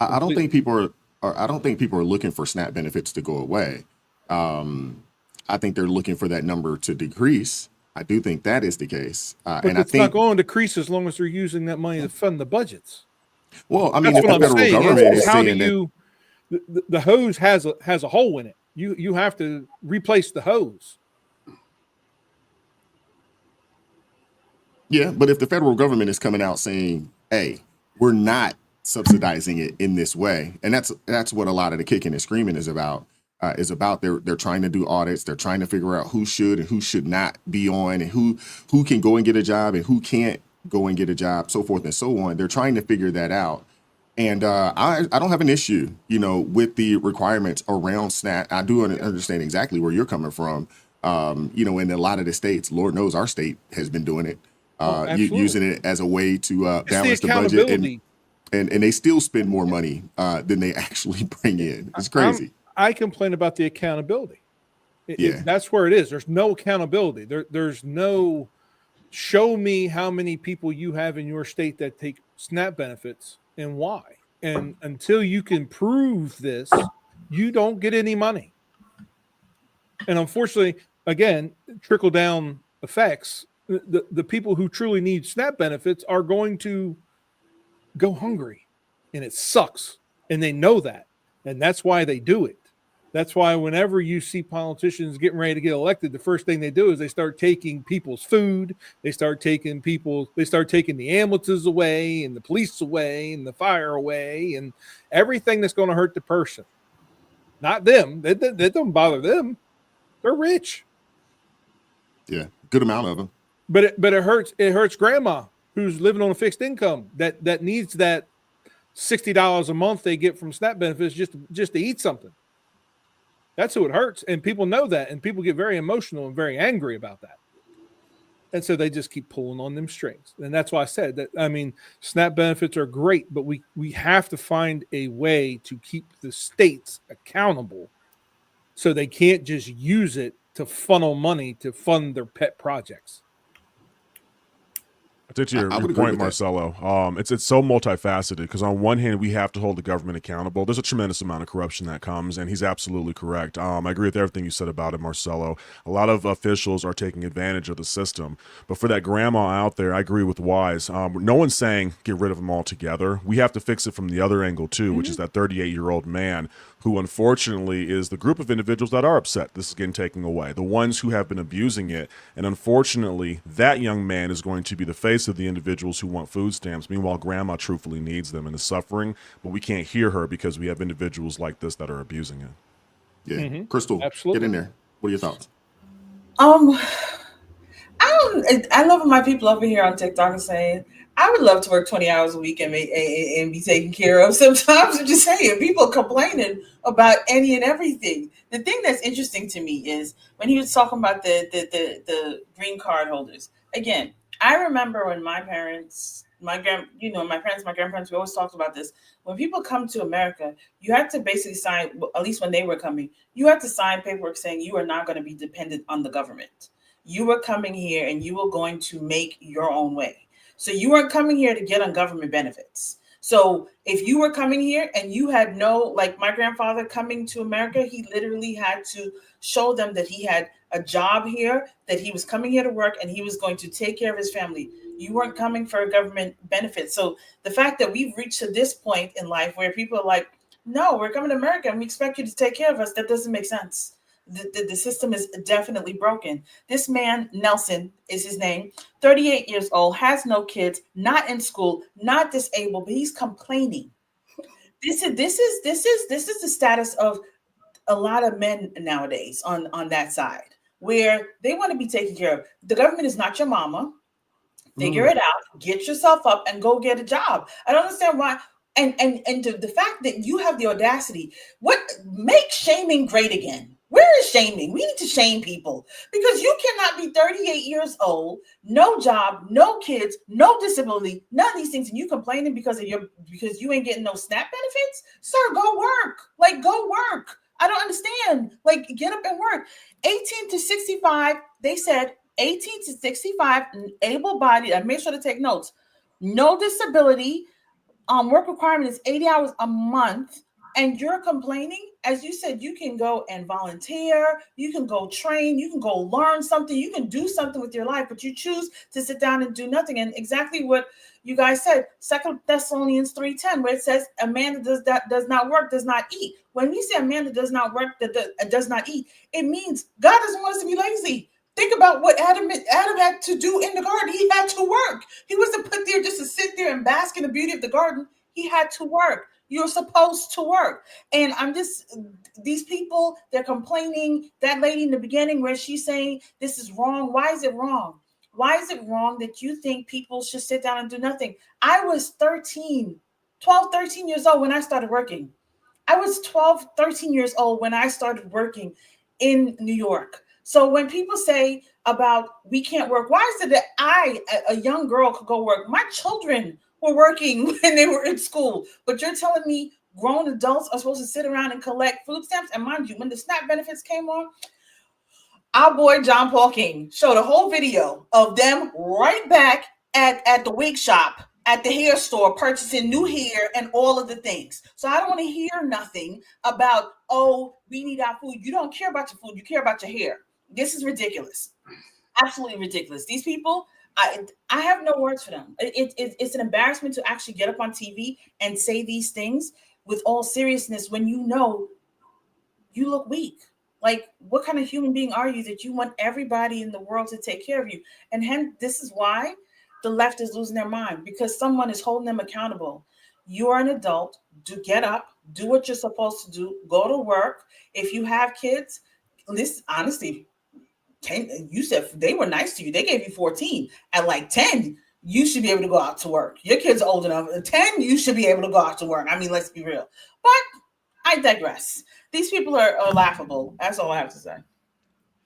I don't think people are looking for SNAP benefits to go away. I think they're looking for that number to decrease. I do think that is the case. But it's not going to decrease as long as they're using that money to fund the budgets. Well, I mean, if the federal government is saying that the hose has a hole in it, you have to replace the hose. Yeah, but if the federal government is coming out saying, "Hey, we're not subsidizing it in this way," and that's what a lot of the kicking and screaming is about. They're trying to do audits. They're trying to figure out who should and who should not be on, and who can go and get a job and who can't go and get a job, so forth and so on. They're trying to figure that out. And I don't have an issue, with the requirements around SNAP. I do understand exactly where you're coming from. In a lot of the states, Lord knows our state has been doing it, using it as a way to balance the budget, and they still spend more money than they actually bring in. It's crazy. I complain about the accountability. That's where it is. There's no accountability. There's no show me how many people you have in your state that take SNAP benefits and why. And until you can prove this, you don't get any money. And unfortunately, again, trickle down effects. The people who truly need SNAP benefits are going to go hungry, and it sucks. And they know that. And that's why they do it. That's why whenever you see politicians getting ready to get elected, the first thing they do is they start taking people's food. They start taking the ambulances away and the police away and the fire away and everything that's going to hurt the person. Not them. That don't bother them. They're rich. Yeah, good amount of them. But it hurts. It hurts grandma who's living on a fixed income that needs that $60 a month they get from SNAP benefits just to eat something. That's who it hurts. And people know that. And people get very emotional and very angry about that. And so they just keep pulling on them strings. And that's why I said that, I mean, SNAP benefits are great, but we have to find a way to keep the states accountable so they can't just use it to funnel money to fund their pet projects. I think to your point, Marcelo, it's so multifaceted because on one hand, we have to hold the government accountable. There's a tremendous amount of corruption that comes, and he's absolutely correct. I agree with everything you said about it, Marcelo. A lot of officials are taking advantage of the system. But for that grandma out there, I agree with Wise. No one's saying get rid of them altogether. We have to fix it from the other angle, too, which is that 38-year-old man who unfortunately is the group of individuals that are upset this is getting taken away, the ones who have been abusing it. And unfortunately, that young man is going to be the face of the individuals who want food stamps. Meanwhile, grandma truthfully needs them and is suffering, but we can't hear her because we have individuals like this that are abusing it. Yeah. Crystal, absolutely. Get in there. What are your thoughts? I love my people over here on TikTok are saying, I would love to work 20 hours a week and be taken care of. Sometimes I'm just saying, people complaining about any and everything. The thing that's interesting to me is when he was talking about the green card holders. Again, I remember when my parents, my grandparents, we always talked about this. When people come to America, you have to basically sign, at least when they were coming, you have to sign paperwork saying you are not going to be dependent on the government. You were coming here and you were going to make your own way. So you weren't coming here to get on government benefits. So if you were coming here and you had like my grandfather coming to America, he literally had to show them that he had a job here, that he was coming here to work, and he was going to take care of his family. You weren't coming for a government benefit. So the fact that we've reached to this point in life where people are like, no, we're coming to America and we expect you to take care of us, that doesn't make sense. The system is definitely broken. This man, Nelson is his name, 38 years old, has no kids, not in school, not disabled, but he's complaining. This is the status of a lot of men nowadays on that side, where they want to be taken care of. The government is not your mama. Figure it out, get yourself up and go get a job. I don't understand why. And the fact that you have the audacity, make shaming great again. Where is shaming? We need to shame people because you cannot be 38 years old, no job, no kids, no disability, none of these things, and you complaining because you ain't getting no SNAP benefits. Sir, go work. Like, go work. I don't understand. Like, get up and work. 18 to 65, they said 18 to 65, able-bodied, I made sure to take notes, no disability, work requirement is 80 hours a month, and you're complaining. As you said, you can go and volunteer, you can go train, you can go learn something, you can do something with your life, but you choose to sit down and do nothing. And exactly what you guys said, 2 Thessalonians 3:10, where it says a man that does not work does not eat. When we say a man that does not work that does not eat, it means God doesn't want us to be lazy. Think about what Adam had to do in the garden. He had to work. He wasn't put there just to sit there and bask in the beauty of the garden. He had to work. You're supposed to work. And these people, they're complaining. That lady in the beginning where she's saying this is wrong. Why is it wrong? Why is it wrong that you think people should sit down and do nothing? I was 13 years old when I started working. I was 12, 13 years old when I started working in New York. So when people say about we can't work, why is it that a young girl, could go work? My children were working when they were in school, but you're telling me grown adults are supposed to sit around and collect food stamps? And mind you, when the SNAP benefits came on, our boy John Paul King showed a whole video of them right back at the wig shop, at the hair store, purchasing new hair and all of the things. So I don't want to hear nothing about, oh, we need our food. You don't care about your food. You care about your hair. This is ridiculous. Absolutely ridiculous. These people, I have no words for them. It's an embarrassment to actually get up on TV and say these things with all seriousness when you know you look weak. Like, what kind of human being are you that you want everybody in the world to take care of you? And hence, this is why the left is losing their mind, because someone is holding them accountable. You're an adult. Get up, do what you're supposed to do, go to work. If you have kids, listen, honestly, 10, you said they were nice to you. They gave you 14. At like 10, you should be able to go out to work. Your kids are old enough. At 10, you should be able to go out to work. I mean, let's be real. But I digress. These people are laughable. That's all I have to say.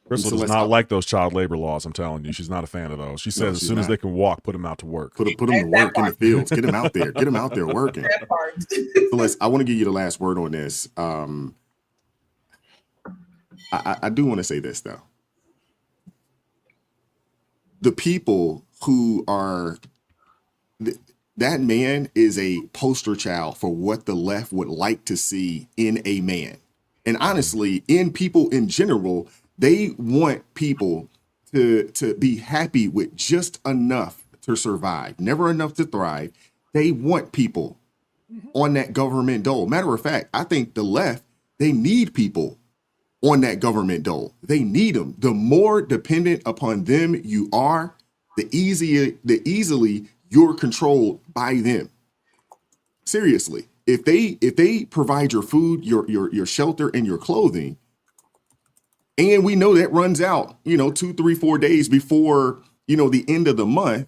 Crystal does not like those child labor laws. I'm telling you, she's not a fan of those. She says as soon as they can walk, put them out to work. Put them to work in the fields. Get them out there. Get them out there working. That part. So I want to give you the last word on this. I do want to say this though. The people who are that man is a poster child for what the left would like to see in a man. And honestly, in people in general, they want people to be happy with just enough to survive, never enough to thrive. They want people on that government dole. Matter of fact, I think the left, they need people on that government dole. They need them. The more dependent upon them you are, the easily you're controlled by them. Seriously, if they provide your food, your shelter, and your clothing, and we know that runs out, 2, 3, 4 days before, the end of the month,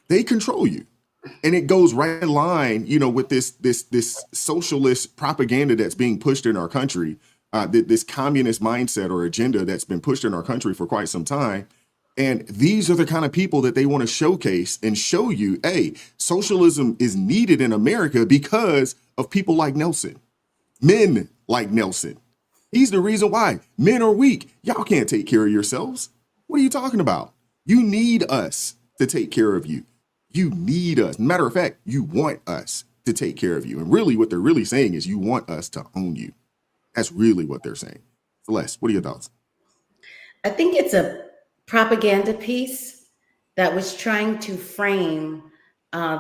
They control you. And it goes right in line, you know, with this socialist propaganda that's being pushed in our country, this communist mindset or agenda that's been pushed in our country for quite some time. And these are the kind of people that they want to showcase and show you, hey, socialism is needed in America because of people like Nelson, men like Nelson. He's the reason why men are weak. Y'all can't take care of yourselves. What are you talking about? You need us to take care of you. You need us. Matter of fact, you want us to take care of you. And really what they're really saying is you want us to own you. That's really what they're saying. Celeste, what are your thoughts? I think it's a propaganda piece that was trying to frame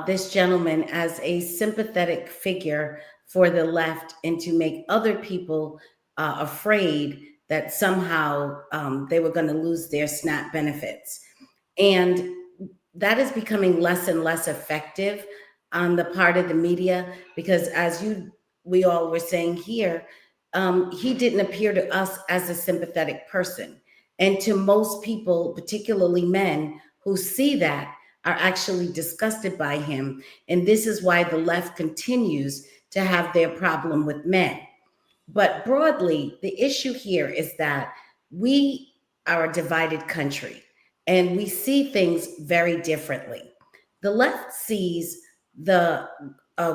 this gentleman as a sympathetic figure for the left and to make other people afraid that somehow they were going to lose their SNAP benefits. And that is becoming less and less effective on the part of the media, because as we all were saying here, he didn't appear to us as a sympathetic person. And to most people, particularly men who see that, are actually disgusted by him. And this is why the left continues to have their problem with men. But broadly, the issue here is that we are a divided country and we see things very differently. The left sees the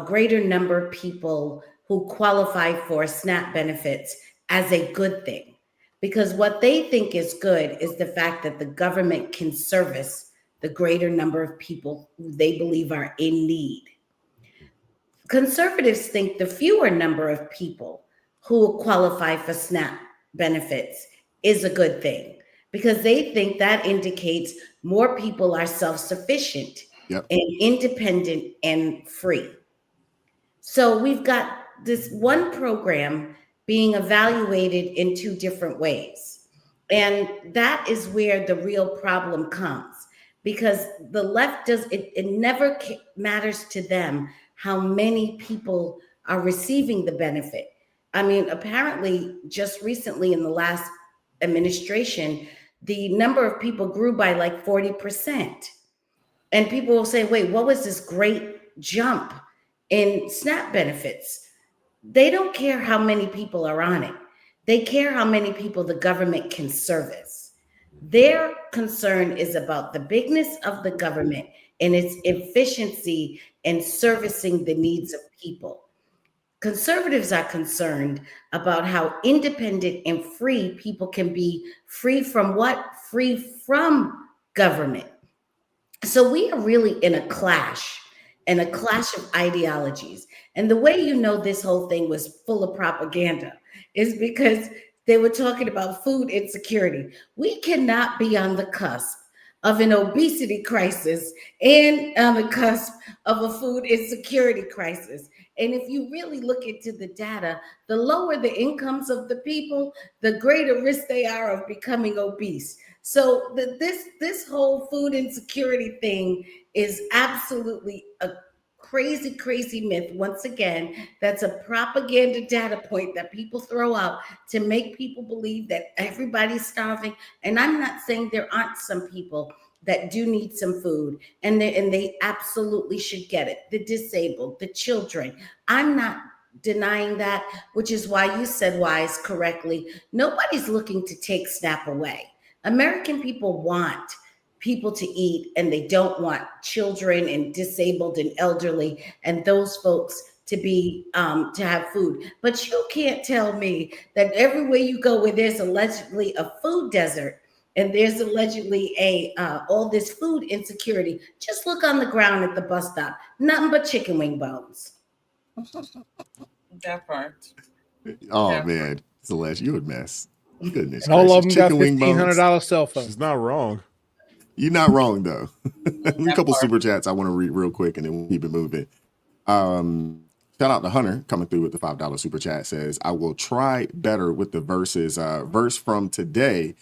greater number of people who qualify for SNAP benefits as a good thing, because what they think is good is the fact that the government can service the greater number of people who they believe are in need. Conservatives think the fewer number of people who qualify for SNAP benefits is a good thing, because they think that indicates more people are self-sufficient and independent and free. So we've got this one program being evaluated in two different ways. And that is where the real problem comes, because the left it never matters to them how many people are receiving the benefit. I mean, apparently just recently in the last administration, the number of people grew by like 40%. And people will say, wait, what was this great jump in SNAP benefits? They don't care how many people are on it. They care how many people the government can service. Their concern is about the bigness of the government and its efficiency in servicing the needs of people. Conservatives are concerned about how independent and free people can be. Free from what? Free from government. So we are really in a clash of ideologies. And the way you know this whole thing was full of propaganda is because they were talking about food insecurity. We cannot be on the cusp of an obesity crisis and on the cusp of a food insecurity crisis. And if you really look into the data, the lower the incomes of the people, the greater risk they are of becoming obese. So this whole food insecurity thing is absolutely a crazy, crazy myth. Once again, that's a propaganda data point that people throw out to make people believe that everybody's starving. And I'm not saying there aren't some people that do need some food, and they absolutely should get it. The disabled, the children. I'm not denying that, which is why you said, Wise, correctly, nobody's looking to take SNAP away. American people want people to eat, and they don't want children and disabled and elderly and those folks to be to have food. But you can't tell me that everywhere you go where there's allegedly a food desert and there's allegedly all this food insecurity, just look on the ground at the bus stop, nothing but chicken wing bones. That part. Oh man, Celeste, you a mess. Goodness and all gracious. of them got Chicken wing $1,500 cell phones. She's not wrong. You're not wrong though. A couple super chats I want to read real quick and then we'll keep it moving. Shout out to Hunter coming through with the $5 super chat. Says, I will try better with the verses. Verse from today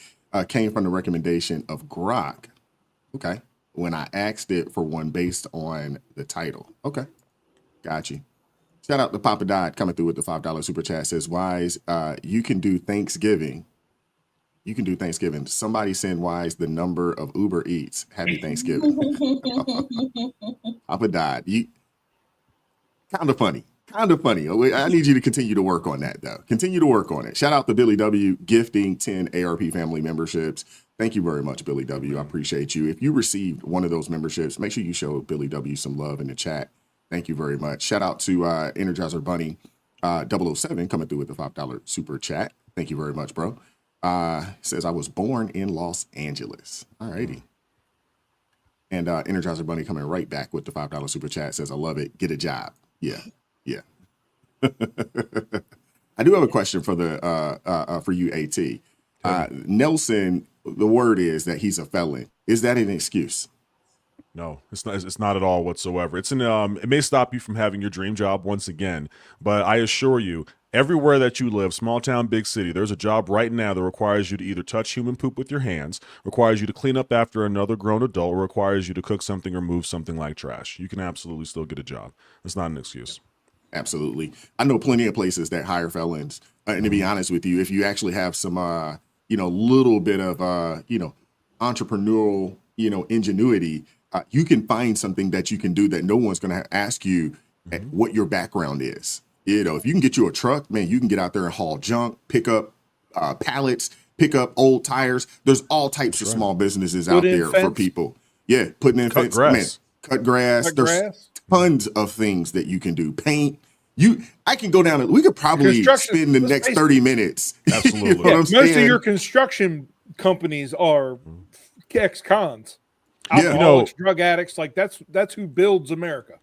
came from the recommendation of Grok. Okay. When I asked it for one based on the title. Okay. Got you. Shout out to Papa Dot coming through with the $5 super chat. Says, Wise, you can do Thanksgiving. You can do Thanksgiving. Somebody send Wise the number of Uber Eats. Happy Thanksgiving. Papa died. You kind of funny. Kind of funny. I need you to continue to work on that, though. Continue to work on it. Shout out to Billy W. gifting 10 ARP family memberships. Thank you very much, Billy W. I appreciate you. If you received one of those memberships, make sure you show Billy W. some love in the chat. Thank you very much. Shout out to Energizer Bunny 007 coming through with the $5 super chat. Thank you very much, bro. Says, I was born in Los Angeles. All righty. And Energizer Bunny coming right back with the $5 super chat says, I love it. Get a job. Yeah. Yeah. I do have a question for for you, AT. Nelson, the word is that he's a felon. Is that an excuse? No, it's not. It's not at all whatsoever. It's it may stop you from having your dream job once again, but I assure you, everywhere that you live, small town, big city, there's a job right now that requires you to either touch human poop with your hands, requires you to clean up after another grown adult, or requires you to cook something or move something like trash. You can absolutely still get a job. It's not an excuse. Absolutely. I know plenty of places that hire felons. And to be honest with you, if you actually have some, little bit of, entrepreneurial, ingenuity, you can find something that you can do that no one's going to ask you what your background is. If you can get you a truck, man, you can get out there and haul junk, pick up pallets, pick up old tires. There's all types of small businesses out there for people. Yeah, putting in fence, man, cut grass. There's tons of things that you can do. Paint. I can go down. We could probably spend the next 30 minutes. Absolutely. Most of your construction companies are ex-cons, alcoholics, drug addicts. Like that's who builds America.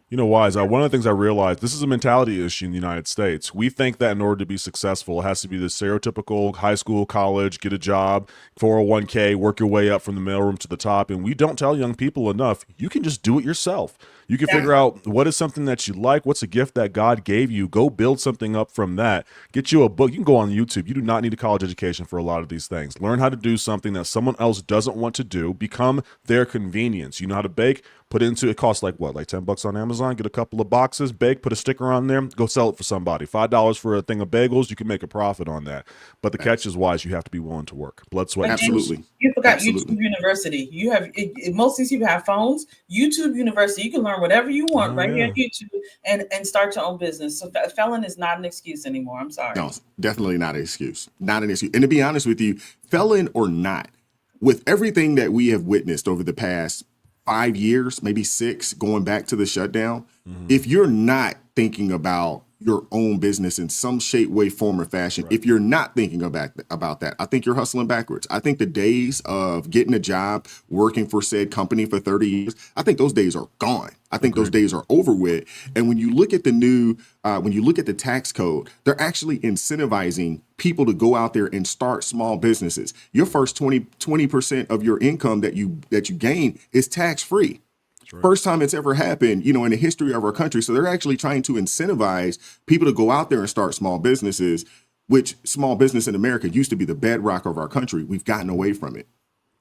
You know, Wise, one of the things I realized, this is a mentality issue in the United States. We think that in order to be successful, it has to be the stereotypical high school, college, get a job, 401k, work your way up from the mailroom to the top. And we don't tell young people enough, you can just do it yourself. You can figure out what is something that you like, what's a gift that God gave you, go build something up from that. Get you a book. You can go on YouTube. You do not need a college education for a lot of these things. Learn how to do something that someone else doesn't want to do. Become their convenience. You know how to bake? Put it into, it costs like $10 on Amazon, get a couple of boxes, bake, put a sticker on there, go sell it for somebody. $5 for a thing of bagels, you can make a profit on that. But the catch is, Wise, you have to be willing to work. Blood, sweat, absolutely. You forgot YouTube University. You have most of these people have phones. YouTube University, you can learn whatever you want here on YouTube and start your own business. So felon is not an excuse anymore. I'm sorry. No, definitely not an excuse. Not an excuse. And to be honest with you, felon or not, with everything that we have witnessed over the past 5 years, maybe 6, going back to the shutdown, if you're not thinking about your own business in some shape, way, form, or fashion, if you're not thinking about that, I think you're hustling backwards. I think the days of getting a job, working for said company for 30 years, I think those days are gone. I think those days are over with. And when you look at the new, when you look at the tax code, they're actually incentivizing people to go out there and start small businesses. Your first 20% of your income that you gain is tax free. Right. First time it's ever happened, in the history of our country. So they're actually trying to incentivize people to go out there and start small businesses, which small business in America used to be the bedrock of our country. We've gotten away from it.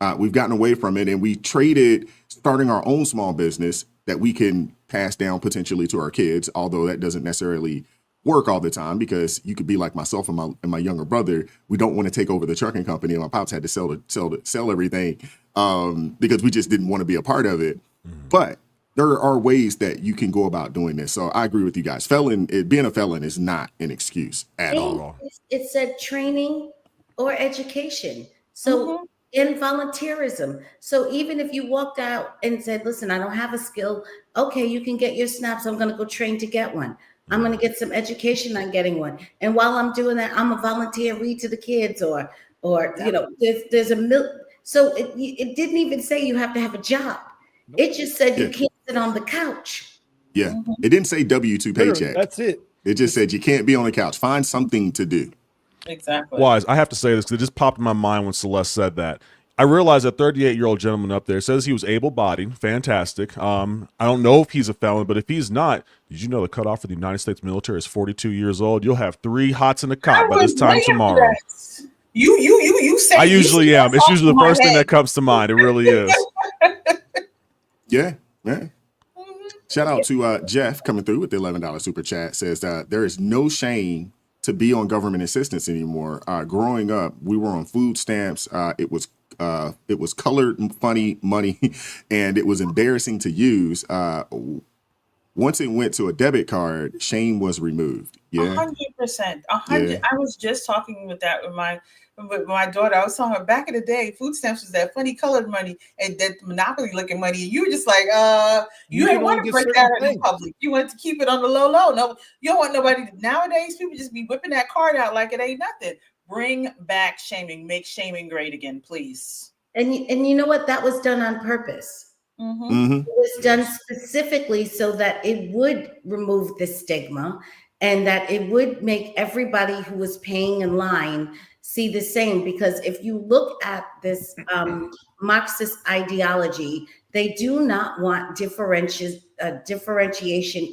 And we traded starting our own small business that we can pass down potentially to our kids, although that doesn't necessarily work all the time, because you could be like myself and my younger brother. We don't want to take over the trucking company, and my pops had to sell everything because we just didn't want to be a part of it. But there are ways that you can go about doing this. So I agree with you guys. Being a felon is not an excuse at all. It said training or education. So in volunteerism. So even if you walked out and said, listen, I don't have a skill. Okay, you can get your snaps. I'm going to go train to get one. I'm going to get some education on getting one. And while I'm doing that, I'm a volunteer, read to the kids or there's a so it didn't even say you have to have a job. It just said you can't sit on the couch. Yeah. It didn't say W-2 paycheck. That's it. It just said you can't be on the couch. Find something to do. Exactly. Wise, I have to say this because it just popped in my mind when Celeste said that. I realized that 38-year-old gentleman up there says he was able-bodied, fantastic. I don't know if he's a felon, but if he's not, did you know the cutoff for the United States military is 42 years old? You'll have 3 hots in the cot by this time tomorrow. You say I usually am. It's usually the first thing that comes to mind. It really is. Yeah. Shout out to Jeff coming through with the $11 super chat. Says there is no shame to be on government assistance anymore. Growing up, we were on food stamps. It was colored and funny money, and it was embarrassing to use. Once it went to a debit card, shame was removed. Yeah, 100%. 100. Yeah. I was just talking with my daughter. I was telling her back in the day, food stamps was that funny colored money and that Monopoly looking money. You were just like, you You didn't can want only to get break that certain in public. You wanted to keep it on the low. No, you don't want nobody. Nowadays, people just be whipping that card out like it ain't nothing. Bring back shaming. Make shaming great again, please. And you know what? That was done on purpose. It was done specifically so that it would remove the stigma and that it would make everybody who was paying in line see the same. Because if you look at this Marxist ideology, they do not want differentiation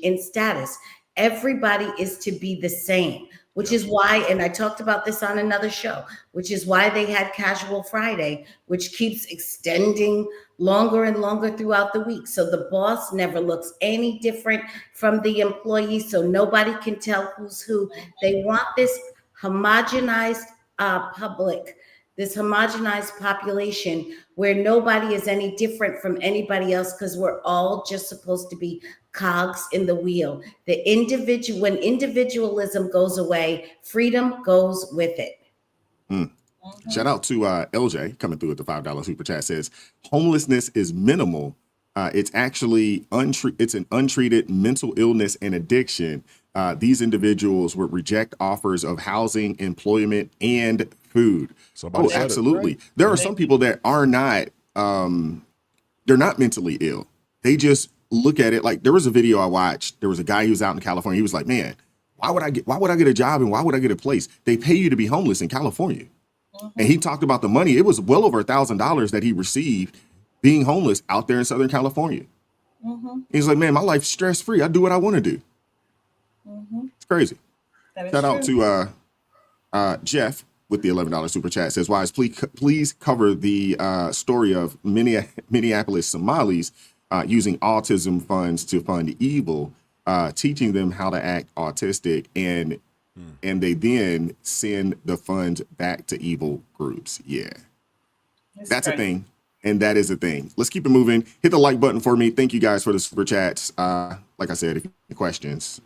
in status. Everybody is to be the same, which is why, and I talked about this on another show, which is why they had Casual Friday, which keeps extending longer and longer throughout the week. So the boss never looks any different from the employee, so nobody can tell who's who. They want this homogenized public, this homogenized population where nobody is any different from anybody else, because we're all just supposed to be cogs in the wheel. When individualism goes away, freedom goes with it. Shout out to LJ coming through with the $5 super chat. Says homelessness is minimal. It's actually it's an untreated mental illness and addiction. These individuals would reject offers of housing, employment, and food. Somebody said it, absolutely. right? There are some people that are not they're not mentally ill. They just look at it like, there was a video I watched. There was a guy who was out in California. He was like, man, why would I get a job and why would I get a place? They pay you to be homeless in California. And he talked about the money. It was well over $1,000 that he received being homeless out there in Southern California. He's like, man, my life's stress-free. I do what I want to do. It's crazy. Shout out to Jeff with the $11 super chat. Says, Wise, please cover the story of Minneapolis Somalis using autism funds to fund evil, teaching them how to act autistic, and they then send the funds back to evil groups. Yeah, that's a thing. And that is a thing. Let's keep it moving. Hit the like button for me. Thank you guys for the super chats. Like I said, if you have questions,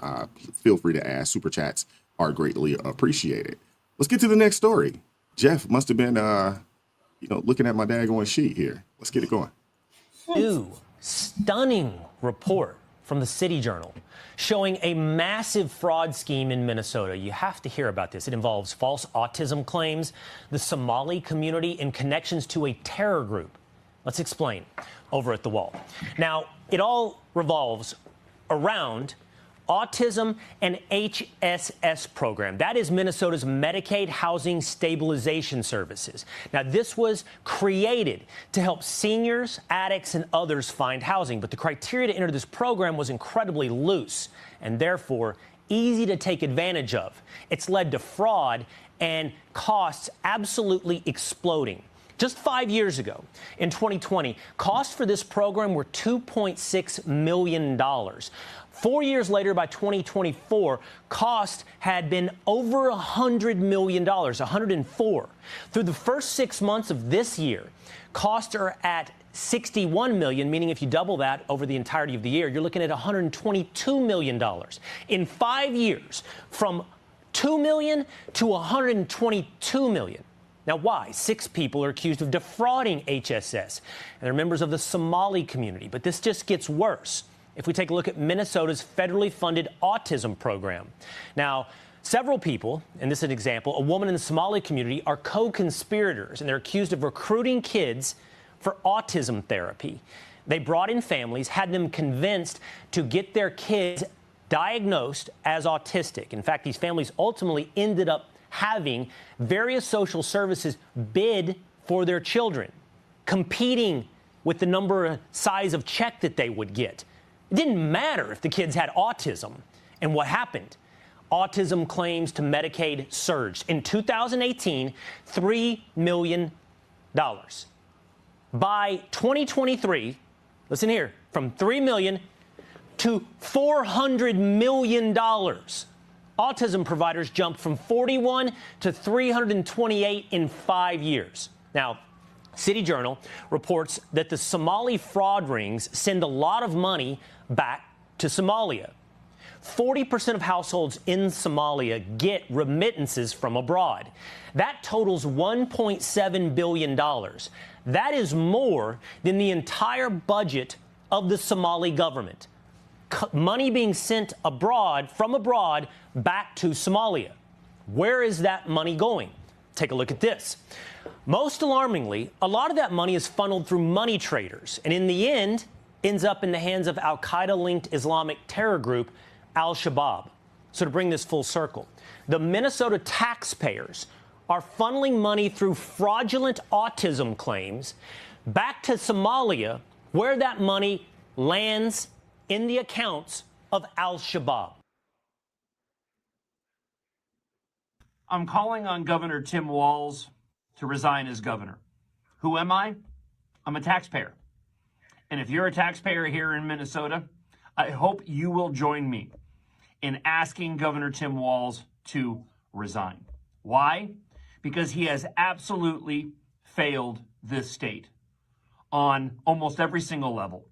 feel free to ask. Super chats are greatly appreciated. Let's get to the next story. Jeff must have been, looking at my daggone sheet here. Let's get it going. New, stunning report from the City Journal showing a massive fraud scheme in Minnesota. You have to hear about this. It involves false autism claims, the Somali community, and connections to a terror group. Let's explain over at The Wall. Now, it all revolves around autism and HSS program. That is Minnesota's Medicaid Housing Stabilization Services. Now, this was created to help seniors, addicts, and others find housing. But the criteria to enter this program was incredibly loose and therefore easy to take advantage of. It's led to fraud and costs absolutely exploding. Just 5 years ago, in 2020, costs for this program were $2.6 million. 4 years later, by 2024, cost had been over $100 million, 104. Through the first 6 months of this year, costs are at $61 million, meaning if you double that over the entirety of the year, you're looking at $122 million. In 5 years, from $2 million to $122 million. Now, why? 6 people are accused of defrauding HSS, and they're members of the Somali community. But this just gets worse if we take a look at Minnesota's federally funded autism program. Now, several people, and this is an example, a woman in the Somali community, are co-conspirators, and they're accused of recruiting kids for autism therapy. They brought in families, had them convinced to get their kids diagnosed as autistic. In fact, these families ultimately ended up having various social services bid for their children, competing with the size of check that they would get. It didn't matter if the kids had autism. And what happened? Autism claims to Medicaid surged. In 2018, $3 million. By 2023, listen here, from $3 million to $400 million autism providers jumped from 41 to 328 in 5 years. Now, City Journal reports that the Somali fraud rings send a lot of money back to Somalia. 40% of households in Somalia get remittances from abroad. That totals $1.7 billion. That is more than the entire budget of the Somali government. Money being sent abroad, from abroad, back to Somalia. Where is that money going? Take a look at this. Most alarmingly, a lot of that money is funneled through money traders, and in the end, ends up in the hands of al-Qaeda-linked Islamic terror group Al-Shabaab. So to bring this full circle, the Minnesota taxpayers are funneling money through fraudulent autism claims back to Somalia, where that money lands in the accounts of Al-Shabaab. I'm calling on Governor Tim Walz to resign as governor. Who am I? I'm a taxpayer. And if you're a taxpayer here in Minnesota, I hope you will join me in asking Governor Tim Walz to resign. Why? Because he has absolutely failed this state on almost every single level.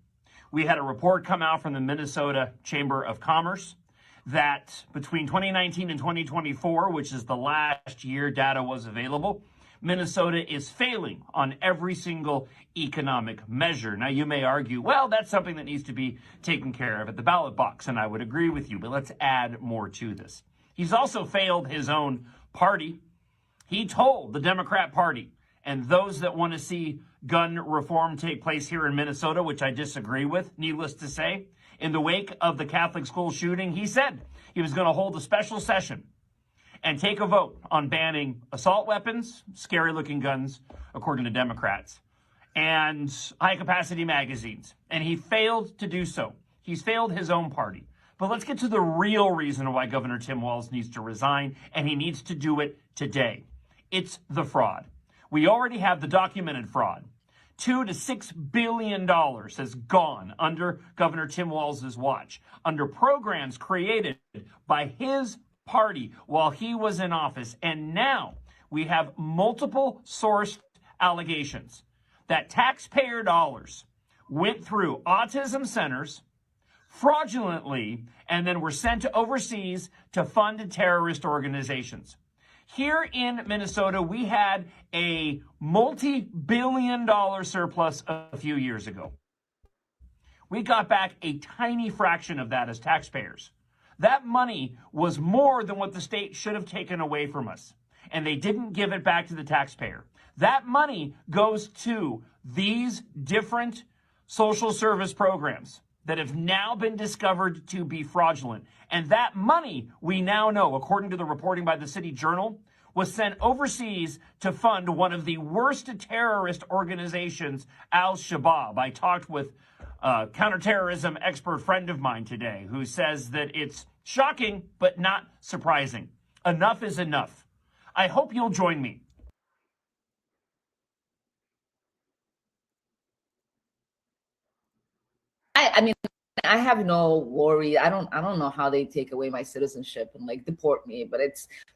We had a report come out from the Minnesota Chamber of Commerce that between 2019 and 2024, which is the last year data was available, Minnesota is failing on every single economic measure. Now, you may argue, well, that's something that needs to be taken care of at the ballot box, and I would agree with you, but let's add more to this. He's also failed his own party. He told the Democrat Party and those that want to see gun reform take place here in Minnesota, which I disagree with, needless to say, in the wake of the Catholic school shooting, he said he was going to hold a special session and take a vote on banning assault weapons, scary-looking guns, according to Democrats, and high-capacity magazines. And he failed to do so. He's failed his own party. But let's get to the real reason why Governor Tim Walz needs to resign, and he needs to do it today. It's the fraud. We already have the documented fraud. $2 to $6 billion has gone under Governor Tim Walz's watch, under programs created by his party while he was in office. And now we have multiple sourced allegations that taxpayer dollars went through autism centers fraudulently and then were sent overseas to fund terrorist organizations. Here in Minnesota, we had a multi-billion-dollar surplus a few years ago. We got back a tiny fraction of that as taxpayers. That money was more than what the state should have taken away from us, and they didn't give it back to the taxpayer. That money goes to these different social service programs that have now been discovered to be fraudulent. And that money, we now know, according to the reporting by the City Journal, was sent overseas to fund one of the worst terrorist organizations, Al-Shabaab. I talked with a counterterrorism expert friend of mine today who says that it's shocking, but not surprising. Enough is enough. I hope you'll join me. I mean, I have no worry. I don't know how they take away my citizenship and like deport me, but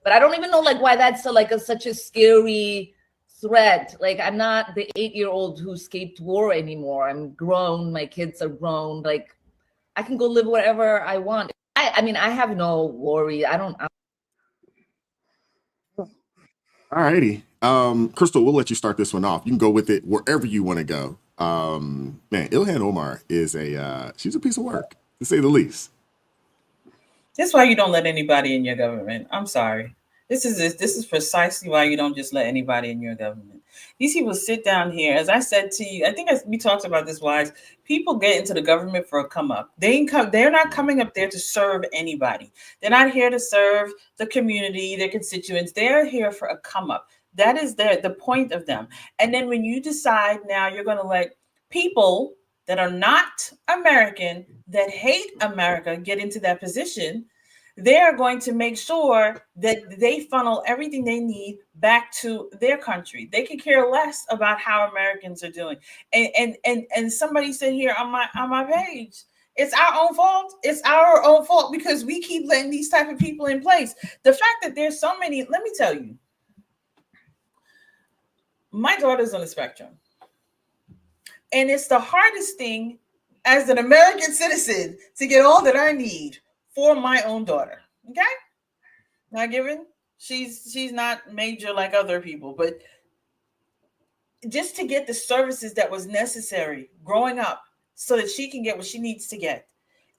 I don't even know like why that's such a scary threat. Like, I'm not the 8-year-old who escaped war anymore. I'm grown. My kids are grown. Like, I can go live wherever I want. I mean, I have no worry. All righty. Crystal, we'll let you start this one off. You can go with it wherever you want to go. Man, Ilhan Omar is she's a piece of work, to say the least. That's why you don't let anybody in your government. I'm sorry. This is precisely why you don't just let anybody in your government. These people sit down here. As I said to you, I think we talked about this, Wise. People get into the government for a come up. They're not coming up there to serve anybody. They're not here to serve the community, their constituents. They're here for a come up. That is the point of them. And then when you decide now you're going to let people that are not American, that hate America, get into that position, they're going to make sure that they funnel everything they need back to their country. They could care less about how Americans are doing. And somebody said here on my page, It's our own fault. It's our own fault because we keep letting these type of people in place. The fact that there's so many, let me tell you, my daughter's on the spectrum. And it's the hardest thing as an American citizen to get all that I need for my own daughter. Okay? Not given. She's not major like other people, but just to get the services that was necessary growing up so that she can get what she needs to get.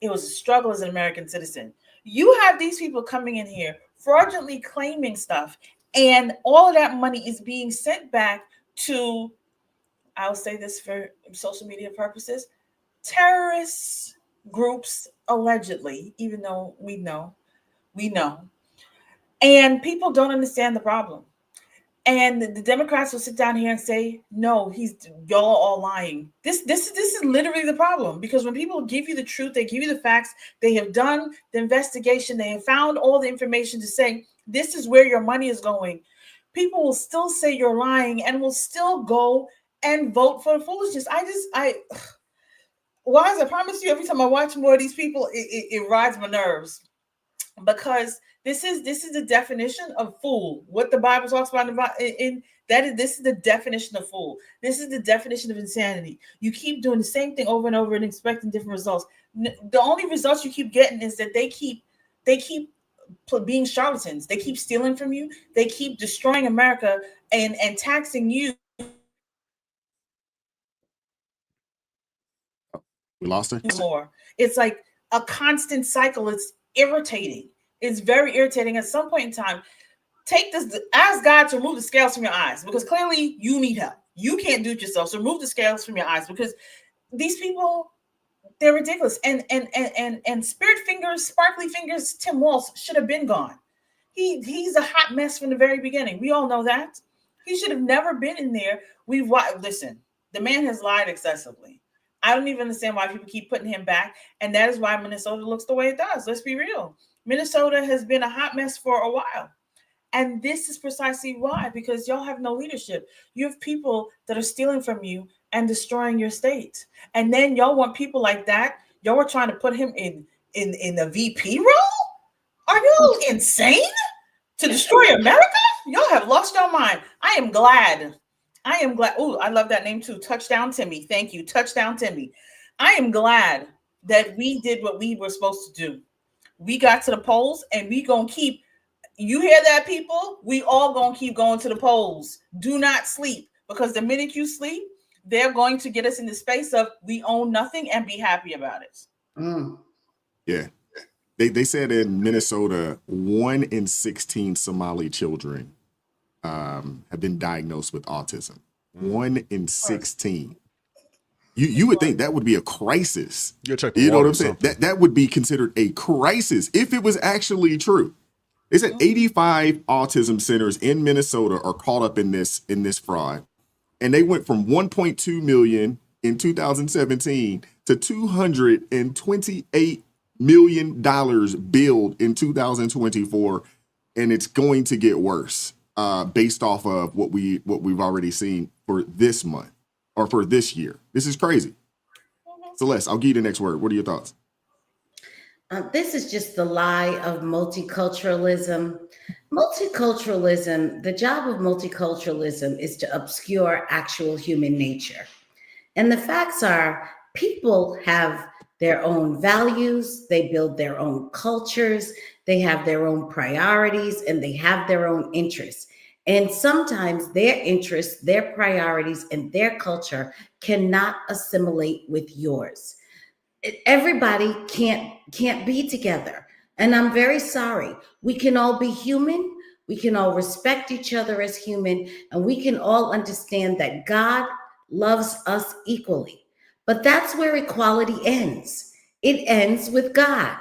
It was a struggle as an American citizen. You have these people coming in here fraudulently claiming stuff, and all of that money is being sent back to, I'll say this for social media purposes, terrorist groups, allegedly, even though we know. And people don't understand the problem. And the Democrats will sit down here and say, no, y'all all lying. This is literally the problem, because when people give you the truth, they give you the facts, they have done the investigation, they have found all the information to say, this is where your money is going. People will still say you're lying and will still go and vote for foolishness. I promise you, every time I watch more of these people, it rides my nerves, because this is the definition of fool. What the Bible talks about this is the definition of fool. This is the definition of insanity. You keep doing the same thing over and over and expecting different results. The only results you keep getting is that they keep being charlatans. They keep stealing from you. They keep destroying America and taxing you. We lost her. More. It's like a constant cycle. It's irritating. It's very irritating. At some point in time, ask God to remove the scales from your eyes, because clearly you need help. You can't do it yourself. So remove the scales from your eyes, because these people, they're ridiculous. And spirit fingers, sparkly fingers, Tim Walz should have been gone. He's a hot mess from the very beginning. We all know that. He should have never been in there. Listen, the man has lied excessively. I don't even understand why people keep putting him back. And that is why Minnesota looks the way it does. Let's be real. Minnesota has been a hot mess for a while. And this is precisely why, because y'all have no leadership. You have people that are stealing from you and destroying your state. And then y'all want people like that. Y'all were trying to put him in the VP role? Are you insane? To destroy America? Y'all have lost your mind. I am glad. Oh, I love that name too. Touchdown Timmy. Thank you. Touchdown Timmy. I am glad that we did what we were supposed to do. We got to the polls, and we gonna keep, you hear that, people? We all gonna keep going to the polls. Do not sleep, because the minute you sleep, they're going to get us in the space of we own nothing and be happy about it. Yeah. They said in Minnesota, 1 in 16 Somali children have been diagnosed with autism. 1 in 16. You would think that would be a crisis. You know what I'm saying? That would be considered a crisis if it was actually true. They said 85 autism centers in Minnesota are caught up in this fraud, and they went from 1.2 million in 2017 to $228 million billed in 2024, and it's going to get worse based off of what we've already seen for this month or for this year. This is crazy. Celeste, I'll give you the next word. What are your thoughts? This is just the lie of multiculturalism. Multiculturalism, the job of multiculturalism is to obscure actual human nature. And the facts are, people have their own values, they build their own cultures, they have their own priorities, and they have their own interests. And sometimes their interests, their priorities, and their culture cannot assimilate with yours. Everybody can't be together. And I'm very sorry. We can all be human. We can all respect each other as human. And we can all understand that God loves us equally. But that's where equality ends. It ends with God.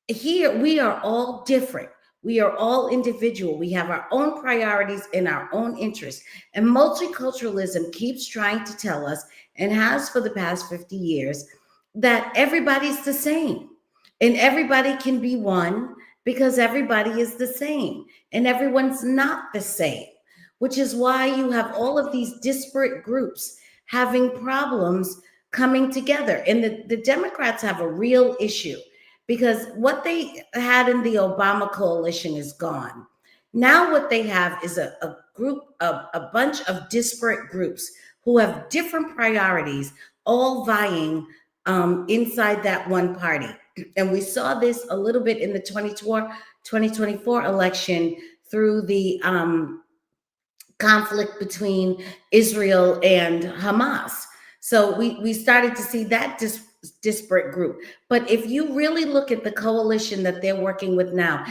Here, we are all different. We are all individual. We have our own priorities and our own interests. And multiculturalism keeps trying to tell us, and has for the past 50 years, that everybody's the same and everybody can be one because everybody is the same and everyone's not the same, which is why you have all of these disparate groups having problems coming together. And the Democrats have a real issue because what they had in the Obama coalition is gone. Now what they have is a group of a bunch of disparate groups who have different priorities, all vying inside that one party. And we saw this a little bit in the 2024 election through the conflict between Israel and Hamas. So we started to see that disparate group. But if you really look at the coalition that they're working with now,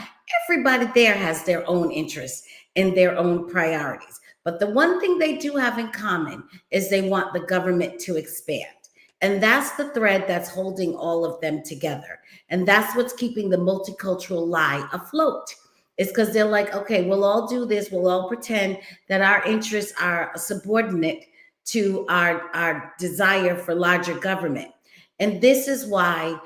everybody there has their own interests and their own priorities. But the one thing they do have in common is they want the government to expand. And that's the thread that's holding all of them together. And that's what's keeping the multicultural lie afloat. It's because they're like, okay, we'll all do this. We'll all pretend that our interests are subordinate to our desire for larger government. And this is why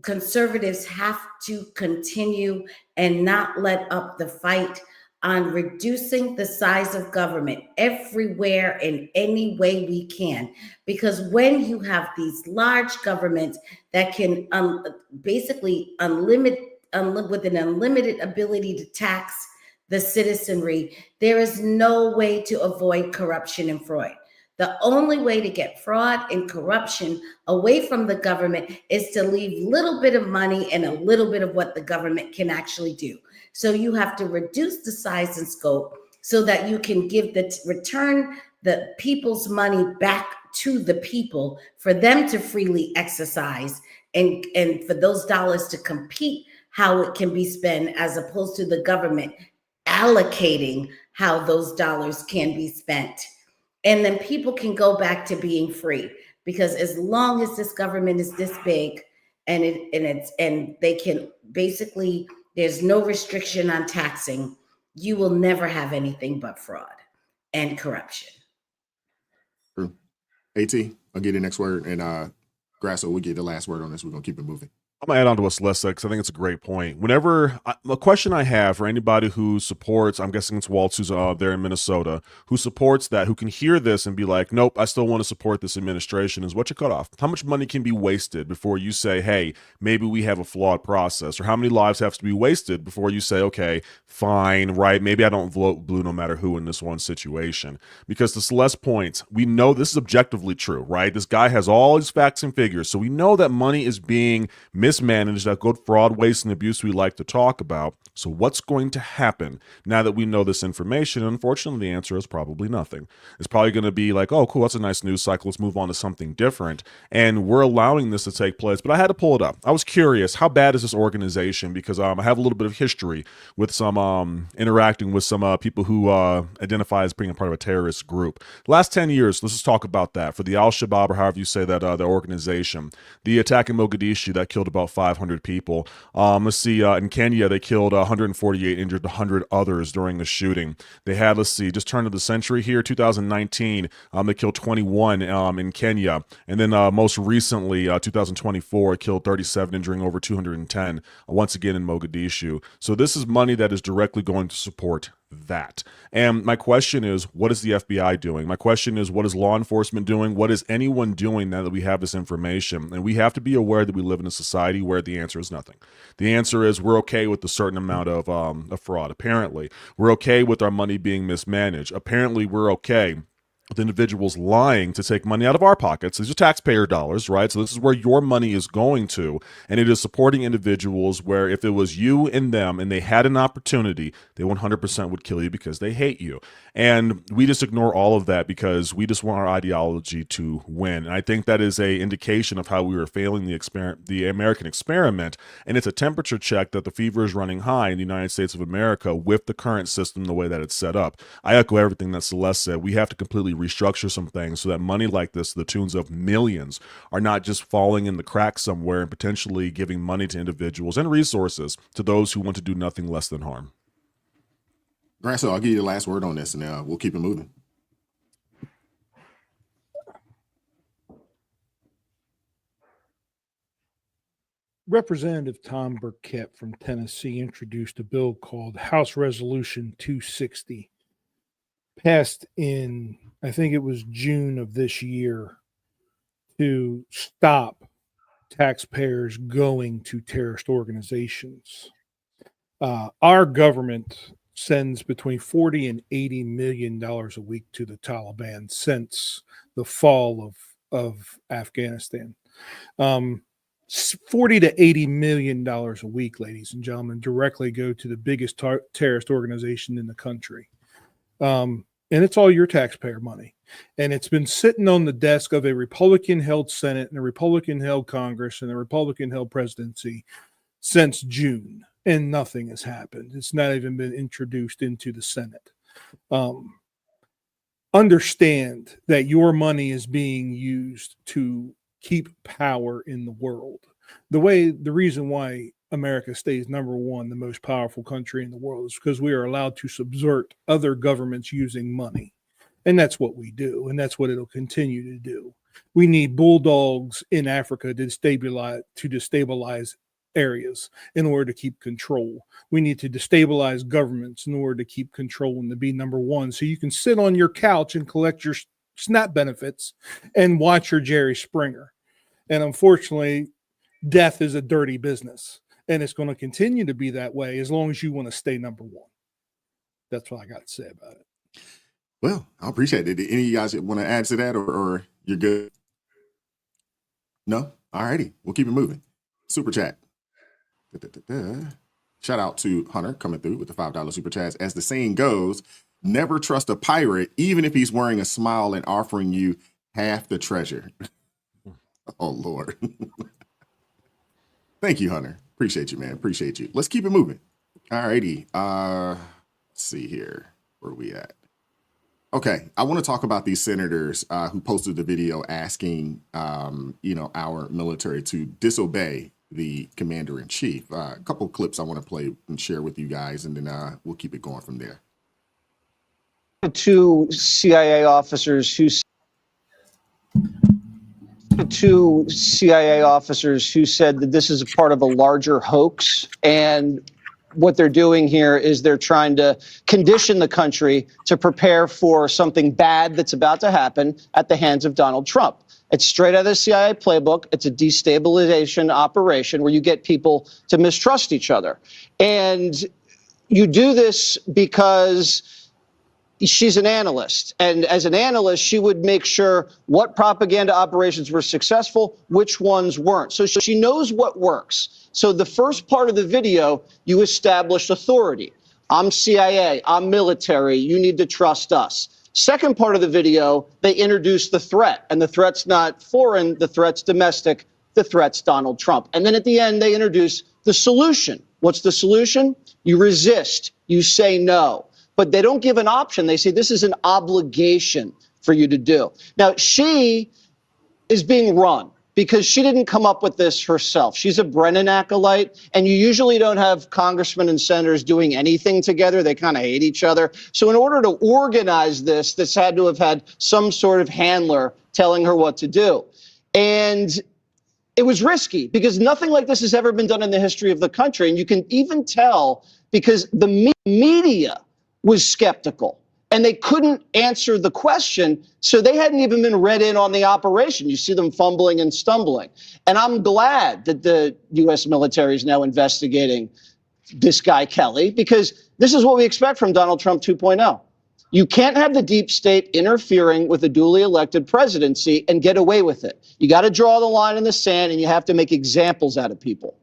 conservatives have to continue and not let up the fight on reducing the size of government everywhere in any way we can. Because when you have these large governments that can basically with an unlimited ability to tax the citizenry, there is no way to avoid corruption and fraud. The only way to get fraud and corruption away from the government is to leave a little bit of money and a little bit of what the government can actually do. So you have to reduce the size and scope so that you can return the people's money back to the people for them to freely exercise and for those dollars to compete how it can be spent, as opposed to the government allocating how those dollars can be spent. And then people can go back to being free, because as long as this government is this big and they can basically, there's no restriction on taxing, you will never have anything but fraud and corruption. True. AT, I'll get the next word, and Grasso, we'll get the last word on this. We're gonna keep it moving. I'm gonna add on to what Celeste said because I think it's a great point. A question I have for anybody who supports, I'm guessing it's Waltz who's there in Minnesota, who supports that, who can hear this and be like, nope, I still want to support this administration, is what's your cutoff? How much money can be wasted before you say, hey, maybe we have a flawed process? Or how many lives have to be wasted before you say, okay, fine, right, maybe I don't vote blue no matter who in this one situation? Because to Celeste's point, we know this is objectively true, right? This guy has all his facts and figures, so we know that money is being mismanaged, that good fraud, waste, and abuse we like to talk about. So what's going to happen now that we know this information? Unfortunately, the answer is probably nothing. It's probably going to be like, oh, cool, that's a nice news cycle. Let's move on to something different. And we're allowing this to take place. But I had to pull it up. I was curious, how bad is this organization? Because I have a little bit of history with some interacting with some people who identify as being a part of a terrorist group. Last 10 years, let's just talk about that. For the Al-Shabaab, or however you say that, the organization, the attack in Mogadishu that killed about 500 people. Let's see, in Kenya, they killed 148, injured 100 others during the shooting. They had, let's see, just turn of the century here, 2019, they killed 21 in Kenya. And then most recently, 2024, killed 37, injuring over 210, once again in Mogadishu. So this is money that is directly going to support that. And my question is, what is the FBI doing? My question is, what is law enforcement doing? What is anyone doing now that we have this information? And we have to be aware that we live in a society where the answer is nothing. The answer is we're okay with a certain amount of fraud. Apparently, we're okay with our money being mismanaged. Apparently, we're okay with individuals lying to take money out of our pockets. These are taxpayer dollars, right? So this is where your money is going to, and it is supporting individuals where if it was you and them and they had an opportunity, they 100% would kill you because they hate you. And we just ignore all of that because we just want our ideology to win. And I think that is a indication of how we are failing the American experiment, and it's a temperature check that the fever is running high in the United States of America with the current system the way that it's set up. I echo everything that Celeste said. We have to completely restructure some things so that money like this, the tunes of millions, are not just falling in the cracks somewhere and potentially giving money to individuals and resources to those who want to do nothing less than harm. Grasso, I'll give you the last word on this, and we'll keep it moving. Representative Tom Burkett from Tennessee introduced a bill called House Resolution 260, passed in, I think it was June of this year, to stop taxpayers going to terrorist organizations. Our government sends between $40 and $80 million a week to the Taliban since the fall of Afghanistan. 40 to $80 million a week, ladies and gentlemen, directly go to the biggest terrorist organization in the country. And it's all your taxpayer money. And it's been sitting on the desk of a Republican-held Senate and a Republican-held Congress and a Republican-held presidency since June, and nothing has happened. It's not even been introduced into the Senate. Understand that your money is being used to keep power in the world. The reason why America stays number one, the most powerful country in the world, is because we are allowed to subvert other governments using money. And that's what we do. And that's what it'll continue to do. We need bulldogs in Africa to destabilize areas in order to keep control. We need to destabilize governments in order to keep control and to be number one. So you can sit on your couch and collect your SNAP benefits and watch your Jerry Springer. And unfortunately, death is a dirty business. And it's going to continue to be that way as long as you want to stay number one. That's what I got to say about it. Well, I appreciate it. Did any of you guys want to add to that, or you're good? No? All righty. We'll keep it moving. Super chat. Shout out to Hunter coming through with the $5 super chats. As the saying goes, never trust a pirate, even if he's wearing a smile and offering you half the treasure. Oh, Lord. Thank you, Hunter. Appreciate you, man. Appreciate you. Let's keep it moving. All righty. Let's see here. Where are we at? Okay. I want to talk about these senators who posted the video asking, our military to disobey the commander-in-chief. A couple of clips I want to play and share with you guys, and then we'll keep it going from there. Two CIA officers who said that this is a part of a larger hoax, and what they're doing here is they're trying to condition the country to prepare for something bad that's about to happen at the hands of Donald Trump. It's straight out of the CIA playbook. It's a destabilization operation where you get people to mistrust each other. And you do this because she's an analyst. And as an analyst, she would make sure what propaganda operations were successful, which ones weren't. So she knows what works. So the first part of the video, you establish authority. I'm CIA, I'm military, you need to trust us. Second part of the video, they introduce the threat. And the threat's not foreign, the threat's domestic, the threat's Donald Trump. And then at the end, they introduce the solution. What's the solution? You resist, you say no. But they don't give an option. They say this is an obligation for you to do. Now, she is being run because she didn't come up with this herself. She's a Brennan acolyte, and you usually don't have congressmen and senators doing anything together. They kind of hate each other. So in order to organize this had to have had some sort of handler telling her what to do. And it was risky because nothing like this has ever been done in the history of the country. And you can even tell because the media was skeptical and they couldn't answer the question. So they hadn't even been read in on the operation. You see them fumbling and stumbling. And I'm glad that the U.S. military is now investigating this guy, Kelly, because this is what we expect from Donald Trump 2.0. You can't have the deep state interfering with a duly elected presidency and get away with it. You got to draw the line in the sand and you have to make examples out of people.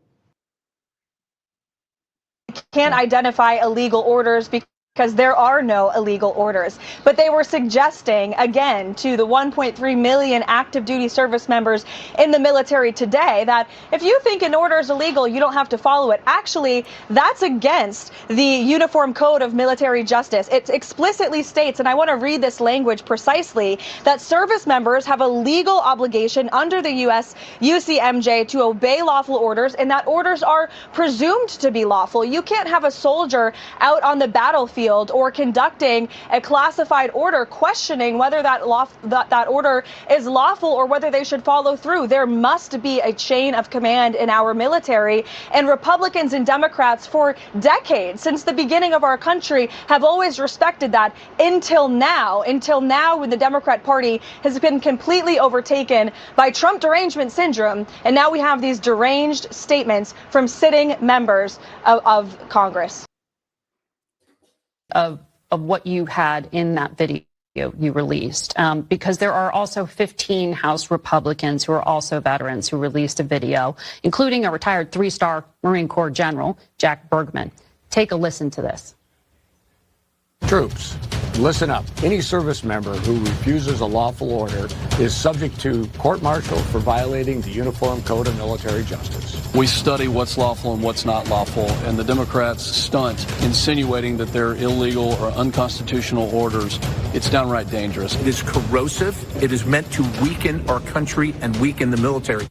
Can't identify illegal orders because there are no illegal orders. But they were suggesting, again, to the 1.3 million active duty service members in the military today that if you think an order is illegal, you don't have to follow it. Actually, that's against the Uniform Code of Military Justice. It explicitly states, and I want to read this language precisely, that service members have a legal obligation under the U.S. UCMJ to obey lawful orders, and that orders are presumed to be lawful. You can't have a soldier out on the battlefield battlefield or conducting a classified order, questioning whether that order is lawful or whether they should follow through. There must be a chain of command in our military, and Republicans and Democrats for decades, since the beginning of our country, have always respected that until now when the Democrat Party has been completely overtaken by Trump derangement syndrome, and now we have these deranged statements from sitting members of Congress. Of what you had in that video you released, because there are also 15 House Republicans who are also veterans who released a video, including a retired 3-star Marine Corps General, Jack Bergman. Take a listen to this. Troops, listen up. Any service member who refuses a lawful order is subject to court-martial for violating the Uniform Code of Military Justice. We study what's lawful and what's not lawful, and the Democrats stunt insinuating that they're illegal or unconstitutional orders. It's downright dangerous. It is corrosive. It is meant to weaken our country and weaken the military.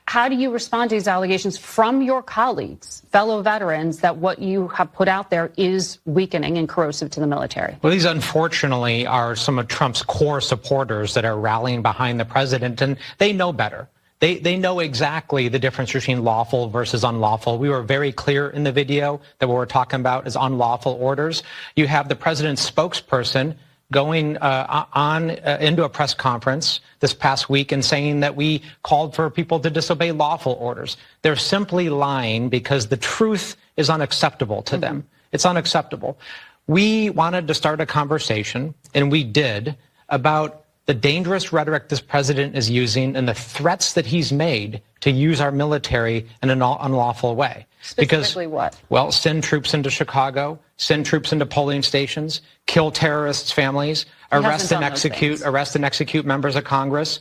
How do you respond to these allegations from your colleagues, fellow veterans, that what you have put out there is weakening and corrosive to the military? Well, these unfortunately are some of Trump's core supporters that are rallying behind the president, and they know better. They know exactly the difference between lawful versus unlawful. We were very clear in the video that what we're talking about is unlawful orders. You have the president's spokesperson going into a press conference this past week and saying that we called for people to disobey lawful orders. They're simply lying because the truth is unacceptable to them. It's unacceptable. We wanted to start a conversation, and we did, about the dangerous rhetoric this president is using and the threats that he's made to use our military in an unlawful way. Specifically what? Well, send troops into Chicago, send troops into polling stations, kill terrorists' families, arrest and execute members of Congress.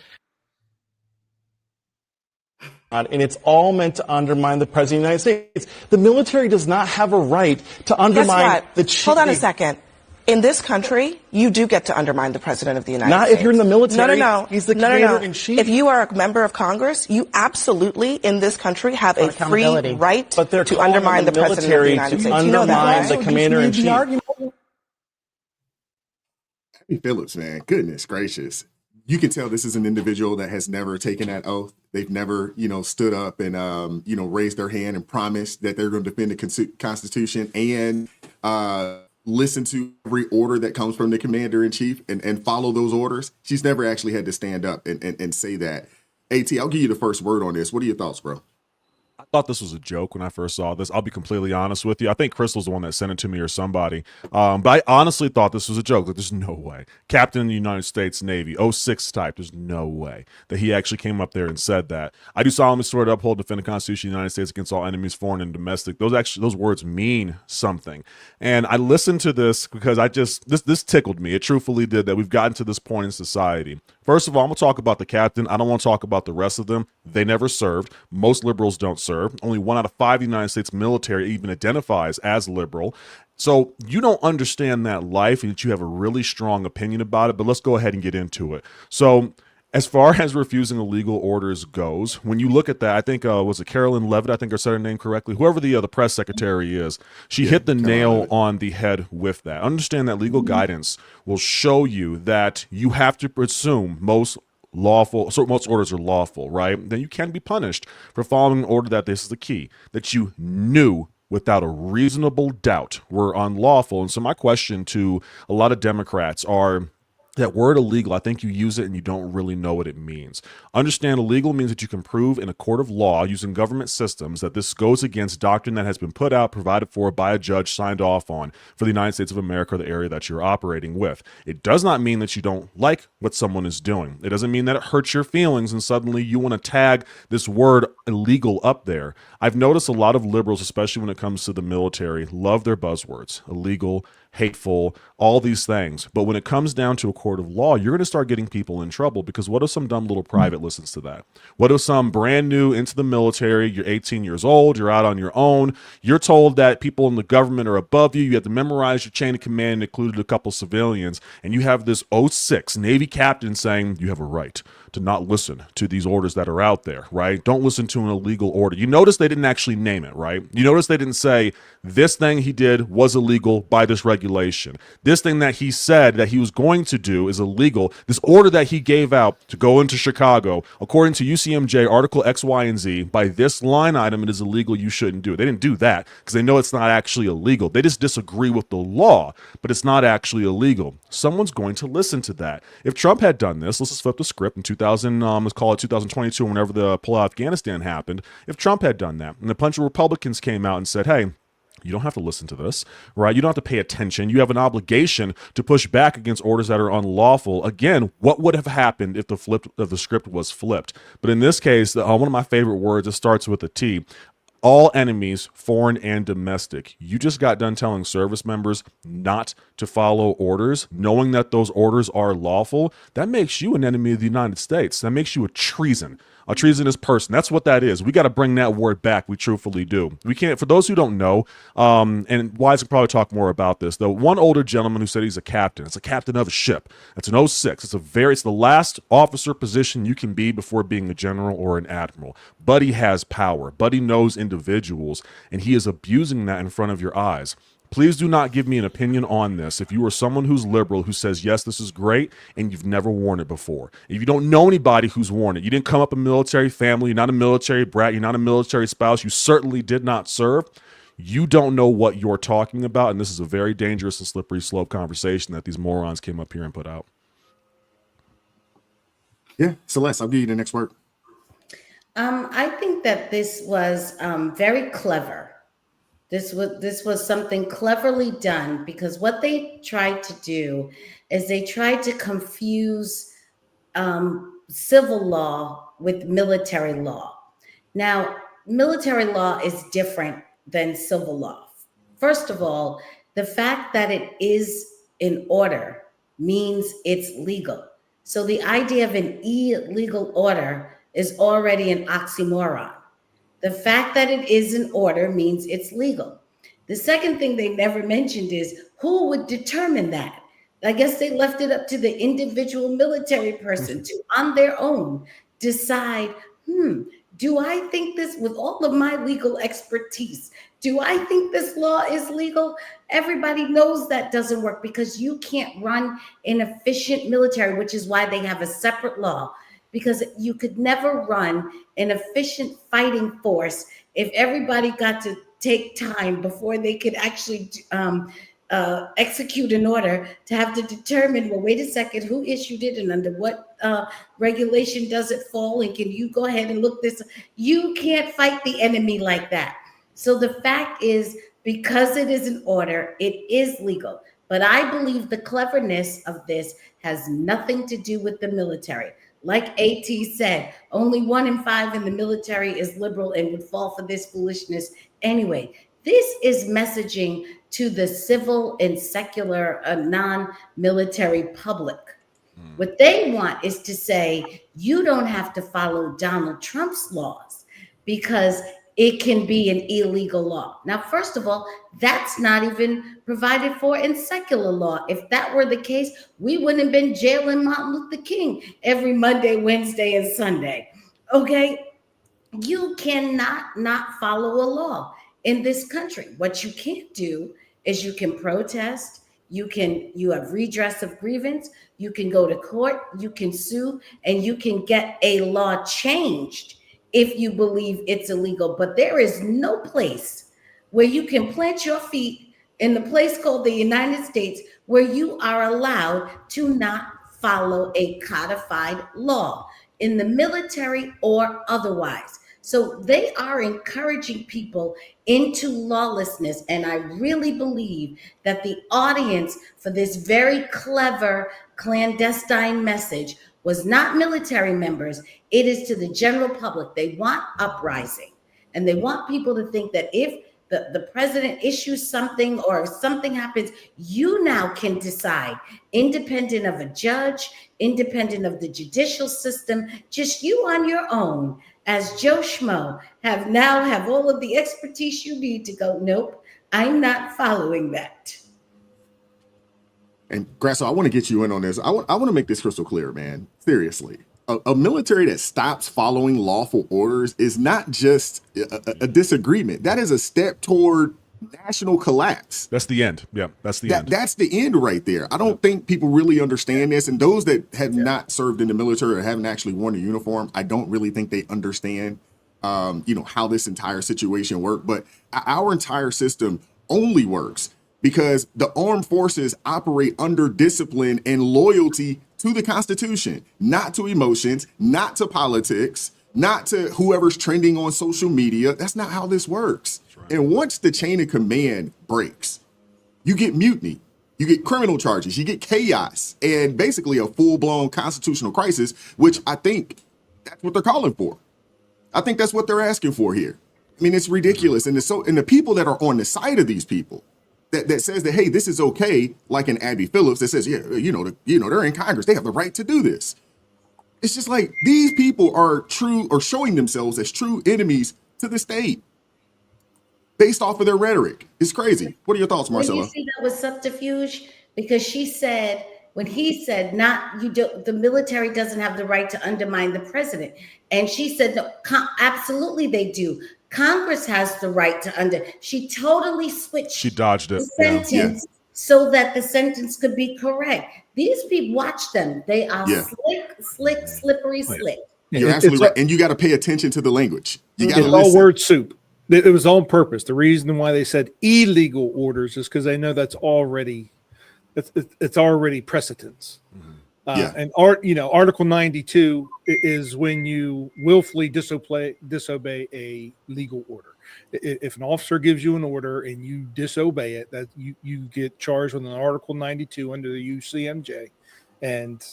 And it's all meant to undermine the president of the United States. The military does not have a right to undermine the chief. Hold on a second. In this country, you do get to undermine the president of the United States. Not if you're in the military. No. He's the commander-in-chief. If you are a member of Congress, you absolutely, in this country, have a free right to undermine the president of the United States. You know that, right? The commander-in-chief. Happy Phillips, man. Goodness gracious. You can tell this is an individual that has never taken that oath. They've never, stood up and, raised their hand and promised that they're going to defend the Constitution and listen to every order that comes from the commander-in-chief and follow those orders. She's never actually had to stand up and say that. AT, I'll give you the first word on this. What are your thoughts, bro? I thought this was a joke when I first saw this. I'll be completely honest with you. I think Crystal's the one that sent it to me or somebody. But I honestly thought this was a joke. Like, there's no way. Captain of the United States Navy, 06 type, there's no way that he actually came up there and said that. I do solemnly swear to uphold and defend the Constitution of the United States against all enemies, foreign and domestic. Those words mean something. And I listened to this because this tickled me. It truthfully did, that we've gotten to this point in society. First of all, I'm going to talk about the captain. I don't want to talk about the rest of them. They never served. Most liberals don't serve. Only 1 out of 5 United States military even identifies as liberal. So you don't understand that life and that you have a really strong opinion about it, but let's go ahead and get into it. So as far as refusing illegal orders goes, when you look at that, I think, was it Carolyn Levitt, I think I said her name correctly, whoever the press secretary is, she hit the nail on the head with that. Understand that legal guidance will show you that you have to presume most orders are lawful, right? Then you can be punished for following an order that, this is the key, that you knew without a reasonable doubt were unlawful. And so my question to a lot of Democrats are, that word illegal, I think you use it and you don't really know what it means. Understand illegal means that you can prove in a court of law using government systems that this goes against doctrine that has been put out, provided for by a judge, signed off on for the United States of America, the area that you're operating with. It does not mean that you don't like what someone is doing. It doesn't mean that it hurts your feelings and suddenly you want to tag this word illegal up there. I've noticed a lot of liberals, especially when it comes to the military, love their buzzwords, illegal, hateful, all these things. But when it comes down to a court court of law, you're going to start getting people in trouble, because what if some dumb little private listens to that? What if some brand new into the military, you're 18 years old, you're out on your own, you're told that people in the government are above you, you have to memorize your chain of command, included a couple civilians, and you have this 06 Navy captain saying you have a right to not listen to these orders that are out there, right? Don't listen to an illegal order. You notice they didn't actually name it, right? You notice they didn't say this thing he did was illegal by this regulation. This thing that he said that he was going to do is illegal. This order that he gave out to go into Chicago, according to UCMJ Article X, Y, and Z, by this line item, it is illegal. You shouldn't do it. They didn't do that because they know it's not actually illegal. They just disagree with the law, but it's not actually illegal. Someone's going to listen to that. If Trump had done this, let's just flip the script in let's call it 2022, whenever the pull out of Afghanistan happened. If Trump had done that and a bunch of Republicans came out and said, hey, you don't have to listen to this, right? You don't have to pay attention. You have an obligation to push back against orders that are unlawful. Again, what would have happened if the script was flipped? But in this case, one of my favorite words, it starts with a T. All enemies, foreign and domestic. You just got done telling service members not to follow orders, knowing that those orders are lawful. That makes you an enemy of the United States. That makes you a treasonous person. That's what that is. We got to bring that word back. We truthfully do. We can't, for those who don't know, and Wise can probably talk more about this, the one older gentleman who said he's a captain. It's a captain of a ship. It's an 06. It's the last officer position you can be before being a general or an admiral. Buddy has power. Buddy knows individuals, and he is abusing that in front of your eyes. Please do not give me an opinion on this if you are someone who's liberal, who says, yes, this is great, and you've never worn it before. If you don't know anybody who's worn it, you didn't come up a military family, you're not a military brat, you're not a military spouse, you certainly did not serve, you don't know what you're talking about, and this is a very dangerous and slippery slope conversation that these morons came up here and put out. Yeah, Celeste, I'll give you the next word. I think that this was very clever. This was something cleverly done, because what they tried to do is they tried to confuse civil law with military law. Now, military law is different than civil law. First of all, the fact that it is in order means it's legal. So the idea of an illegal order is already an oxymoron. The fact that it is in order means it's legal. The second thing they never mentioned is who would determine that. I guess they left it up to the individual military person to, on their own, decide, do I think this, with all of my legal expertise, do I think this law is legal? Everybody knows that doesn't work, because you can't run an efficient military, which is why they have a separate law. Because you could never run an efficient fighting force if everybody got to take time before they could actually execute an order, to have to determine, well, wait a second, who issued it and under what regulation does it fall? And can you go ahead and look this? You can't fight the enemy like that. So the fact is, because it is an order, it is legal. But I believe the cleverness of this has nothing to do with the military. Like AT said, only 1 in 5 in the military is liberal and would fall for this foolishness anyway. This is messaging to the civil and secular non-military public. What they want is to say, you don't have to follow Donald Trump's laws because it can be an illegal law. Now, first of all, that's not even provided for in secular law. If that were the case, we wouldn't have been jailing Martin Luther King every Monday, Wednesday, and Sunday. Okay? You cannot not follow a law in this country. What you can't do is you can protest, you have redress of grievance, you can go to court, you can sue, and you can get a law changed if you believe it's illegal. But there is no place where you can plant your feet in the place called the United States where you are allowed to not follow a codified law in the military or otherwise. So they are encouraging people into lawlessness. And I really believe that the audience for this very clever clandestine message was not military members. It is to the general public. They want uprising, and they want people to think that if the president issues something or if something happens, you now can decide, independent of a judge, independent of the judicial system, just you on your own as Joe Schmo have all of the expertise you need to go, nope, I'm not following that. And Grasso, I want to get you in on this. I want to make this crystal clear, man. Seriously. A military that stops following lawful orders is not just a disagreement. That is a step toward national collapse. That's the end. Yeah, that's the end. That's the end right there. I don't think people really understand this. And those that have not served in the military or haven't actually worn a uniform, I don't really think they understand, how this entire situation works. But our entire system only works because the armed forces operate under discipline and loyalty to the Constitution, not to emotions, not to politics, not to whoever's trending on social media. That's not how this works. Right. And once the chain of command breaks, you get mutiny, you get criminal charges, you get chaos, and basically a full-blown constitutional crisis, which I think that's what they're calling for. I think that's what they're asking for here. I mean, it's ridiculous. And the people that are on the side of these people, that says that, hey, this is okay, like an Abby Phillips that says, yeah, they're in Congress. They have the right to do this. It's just like these people are true or showing themselves as true enemies to the state based off of their rhetoric. It's crazy. What are your thoughts, Marcella? You see that was subterfuge because she said, when he said, the military doesn't have the right to undermine the president. And she said, no, absolutely they do. Congress has the right to she totally switched. She dodged it. The sentence so that the sentence could be correct. These people, watch them. They are slick, slippery. You're absolutely right. And you got to pay attention to the language. You got to listen. All word soup. It was on purpose. The reason why they said illegal orders is because they know that's already it's already precedence. Mm-hmm. And Article 92 is when you willfully disobey a legal order. If an officer gives you an order and you disobey it, that you get charged with an Article 92 under the UCMJ, and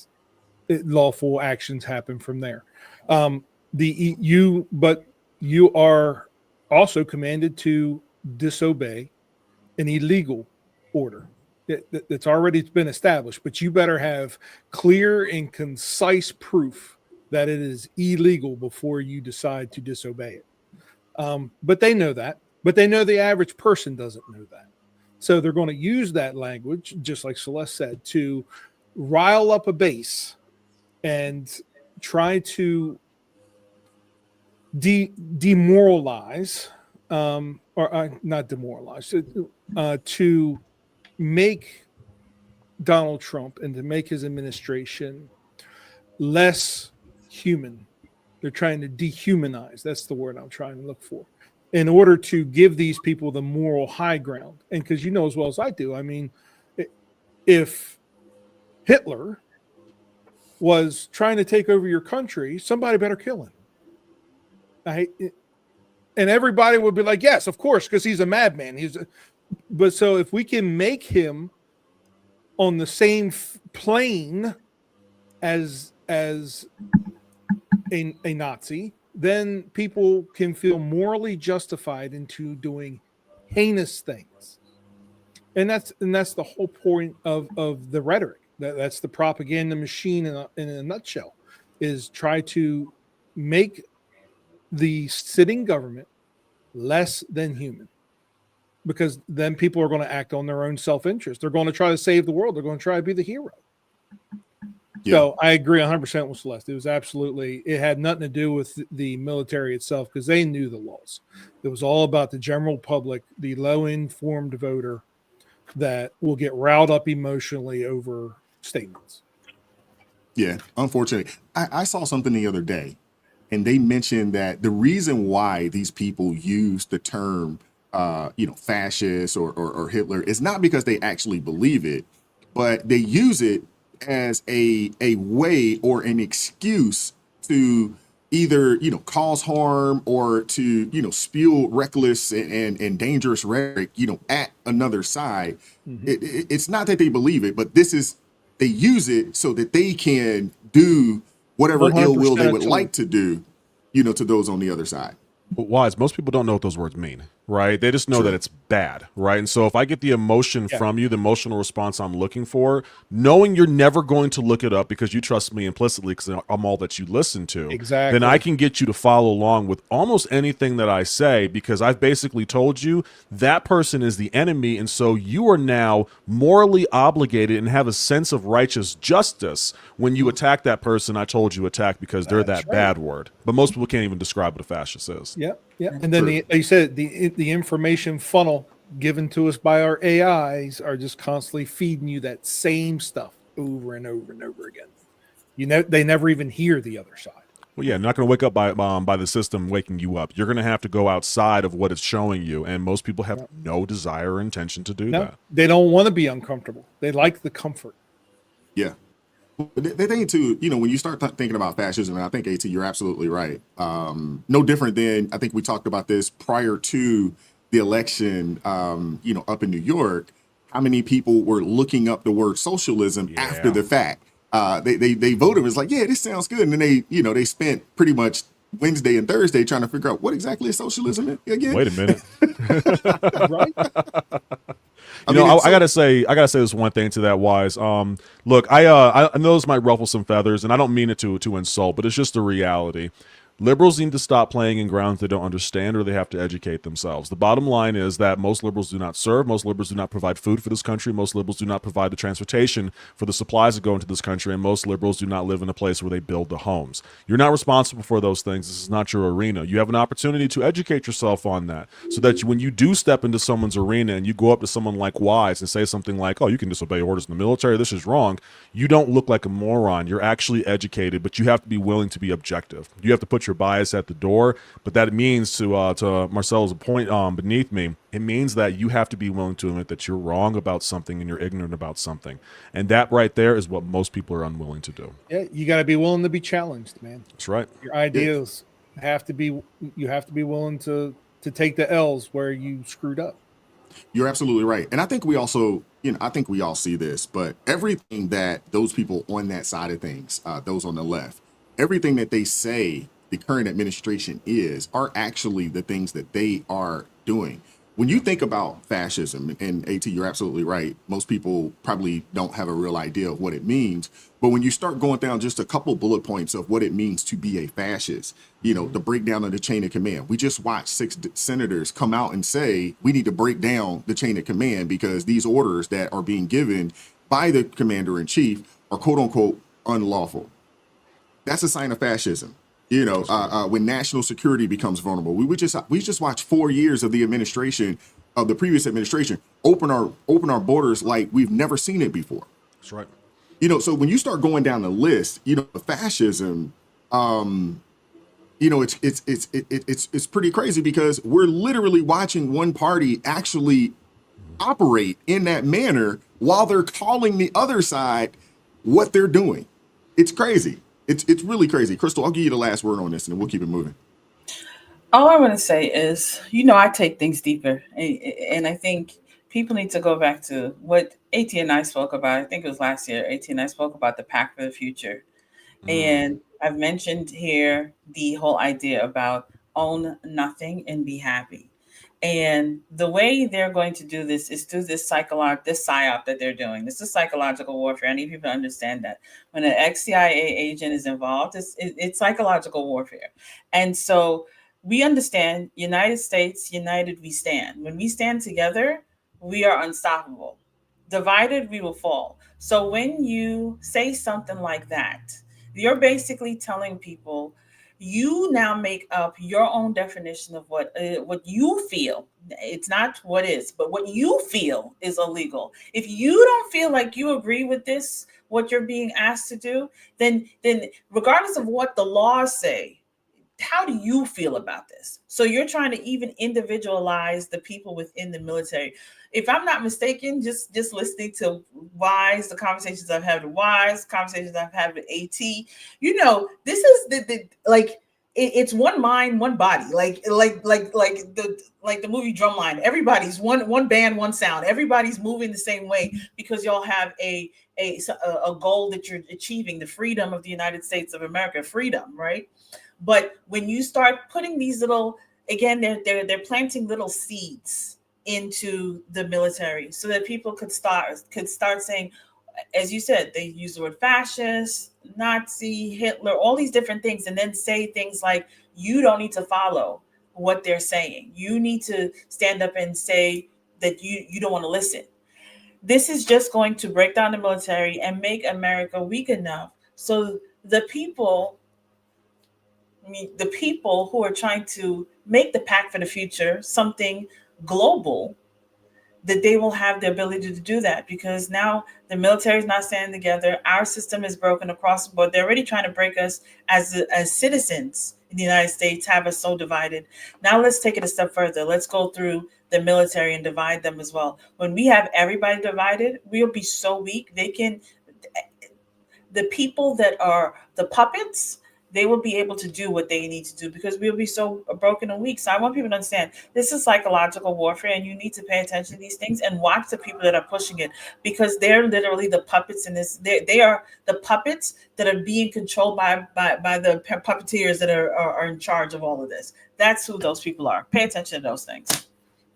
lawful actions happen from there. But you are also commanded to disobey an illegal order. That's already been established, but you better have clear and concise proof that it is illegal before you decide to disobey it. But they know that, but they know the average person doesn't know that. So they're going to use that language, just like Celeste said, to rile up a base and try to demoralize, not demoralize, to make Donald Trump and to make his administration less human. They're trying to dehumanize. That's the word I'm trying to look for, in order to give these people the moral high ground. And because you know as well as I do, I mean, if Hitler was trying to take over your country, somebody better kill him. And everybody would be like, yes, of course, because he's a madman. But so if we can make him on the same plane as a Nazi, then people can feel morally justified into doing heinous things. And that's the whole point of the rhetoric. That's the propaganda machine in a nutshell, is try to make the sitting government less than human. Because then people are going to act on their own self-interest. They're going to try to save the world. They're going to try to be the hero. Yeah. So I agree 100% with Celeste. It had nothing to do with the military itself, because they knew the laws. It was all about the general public, the low-informed voter that will get riled up emotionally over statements. Yeah, unfortunately. I saw something the other day, and they mentioned that the reason why these people use the term fascist or Hitler is not because they actually believe it, but they use it as a way or an excuse to either, cause harm or to, spew reckless and dangerous rhetoric, at another side. Mm-hmm. It's not that they believe it, but they use it so that they can do whatever ill will they would like to do, to those on the other side. But Wise, most people don't know what those words mean. right? They just know that it's bad, right? And so if I get the emotion from you, the emotional response I'm looking for, knowing you're never going to look it up because you trust me implicitly because I'm all that you listen to, Exactly. then I can get you to follow along with almost anything that I say because I've basically told you that person is the enemy. And so you are now morally obligated and have a sense of righteous justice when you attack that person I told you attack because they're that bad word. But most people can't even describe what a fascist is. Yeah. And then like you said, the information funnel given to us by our AIs are just constantly feeding you that same stuff over and over and over again. They never even hear the other side. Well, yeah, not going to wake up by the system waking you up. You're going to have to go outside of what it's showing you, and most people have no desire or intention to do that. They don't want to be uncomfortable. They like the comfort. Yeah. The thing too, when you start thinking about fascism, and I think AT, you're absolutely right. No different than I think we talked about this prior to the election. Up in New York, how many people were looking up the word socialism after the fact? They voted. It was like, yeah, this sounds good, and then they spent pretty much Wednesday and Thursday trying to figure out what exactly is socialism again. Wait a minute. Right? I gotta say this one thing to that wise. Look, I know this might ruffle some feathers, and I don't mean it to insult, but it's just the reality. Liberals need to stop playing in grounds they don't understand, or they have to educate themselves. The bottom line is that most liberals do not serve. Most liberals do not provide food for this country. Most liberals do not provide the transportation for the supplies that go into this country. And most liberals do not live in a place where they build the homes. You're not responsible for those things. This is not your arena. You have an opportunity to educate yourself on that so that when you do step into someone's arena and you go up to someone like Wise and say something like, oh, you can disobey orders in the military, this is wrong, you don't look like a moron. You're actually educated, but you have to be willing to be objective. You have to put your bias at the door, but that means to Marcelo's point beneath me, it means that you have to be willing to admit that you're wrong about something and you're ignorant about something, and that right there is what most people are unwilling to do. Yeah, you got to be willing to be challenged, man. That's right. Your ideas have to be. You have to be willing to take the L's where you screwed up. You're absolutely right, and I think we also, I think we all see this, but everything that those people on that side of things, those on the left, everything that they say the current administration are actually the things that they are doing. When you think about fascism, and AT, you're absolutely right, most people probably don't have a real idea of what it means. But when you start going down just a couple bullet points of what it means to be a fascist, the breakdown of the chain of command. We just watched 6 senators come out and say, we need to break down the chain of command because these orders that are being given by the commander in chief are quote unquote unlawful. That's a sign of fascism. When national security becomes vulnerable, we just watched 4 years of the previous administration open our borders like we've never seen it before. That's right. So when you start going down the list, fascism, it's pretty crazy because we're literally watching one party actually operate in that manner while they're calling the other side what they're doing. It's crazy. It's really crazy. Crystal, I'll give you the last word on this and then we'll keep it moving. All I want to say is, I take things deeper. And I think people need to go back to what AT and I spoke about. I think it was last year. AT and I spoke about the Pact for the Future. And I've mentioned here the whole idea about own nothing and be happy. And the way they're going to do this is through this psyop that they're doing. This is psychological warfare. I need people to understand that when an ex-CIA agent is involved, it's psychological warfare. And so we understand, United States, united we stand. When we stand together, we are unstoppable. Divided, we will fall. So when you say something like that, you're basically telling people, you now make up your own definition of what you feel. It's not what is, but what you feel is illegal. If you don't feel like you agree with this, what you're being asked to do, then regardless of what the laws say, how do you feel about this? So you're trying to even individualize the people within the military. If I'm not mistaken, just listening to Wise, the conversations I've had with Wise, conversations I've had with AT, this is it's one mind, one body, like the movie Drumline. Everybody's one band, one sound. Everybody's moving the same way because y'all have a goal that you're achieving, the freedom of the United States of America, freedom, right? But when you start putting these little again, they're planting little seeds into the military so that people could start saying, as you said, they use the word fascist, Nazi, Hitler, all these different things, and then say things like, you don't need to follow what they're saying. You need to stand up and say that you don't want to listen. This is just going to break down the military and make America weak enough so the people who are trying to make the pact for the future something global, that they will have the ability to do that, because now the military is not standing together. Our system is broken across the board. They're already trying to break us as citizens in the United States, have us so divided. Now let's take it a step further. Let's go through the military and divide them as well. When we have everybody divided, we'll be so weak. The people that are the puppets, they will be able to do what they need to do because we'll be so broken and weak. So I want people to understand this is psychological warfare, and you need to pay attention to these things and watch the people that are pushing it, because they're literally the puppets in this. They are the puppets that are being controlled by the puppeteers that are in charge of all of this. That's who those people are. Pay attention to those things.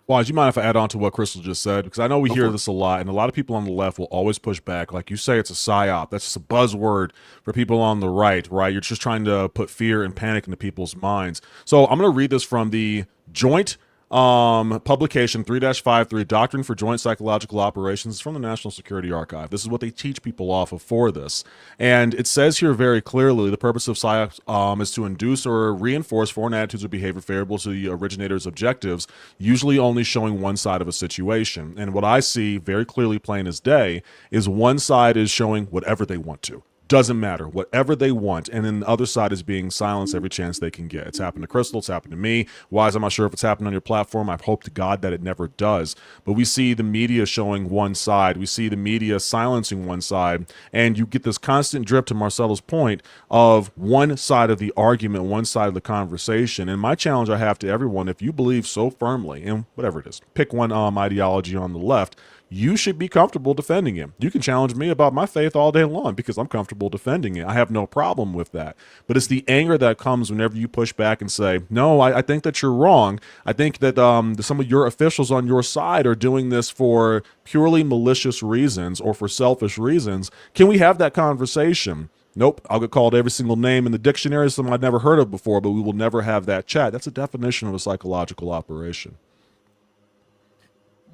Waj, you mind if I add on to what Crystal just said? Because I know we hear this a lot, and a lot of people on the left will always push back. Like you say, it's a psyop. That's just a buzzword for people on the right? You're just trying to put fear and panic into people's minds. So I'm going to read this from the Joint publication 3-53, Doctrine for Joint Psychological Operations, from the National Security Archive. This is what they teach people off of for this. And it says here very clearly, the purpose of psyops is to induce or reinforce foreign attitudes or behavior favorable to the originator's objectives, usually only showing one side of a situation. And what I see very clearly, plain as day, is one side is showing whatever they want to. Doesn't matter, whatever they want, and then the other side is being silenced every chance they can get. It's happened to Crystal, it's happened to me. Wise, I'm not sure if it's happened on your platform. I hope to God that it never does. But we see the media showing one side. We see the media silencing one side, and you get this constant drip, to Marcelo's point, of one side of the argument, one side of the conversation. And my challenge I have to everyone, if you believe so firmly in whatever it is, pick one ideology on the left, you should be comfortable defending him. You can challenge me about my faith all day long because I'm comfortable defending it. I have no problem with that. But it's the anger that comes whenever you push back and say, no, I think that you're wrong. I think that some of your officials on your side are doing this for purely malicious reasons or for selfish reasons. Can we have that conversation? Nope, I'll get called every single name in the dictionary, some I'd never heard of before, but we will never have that chat. That's a definition of a psychological operation.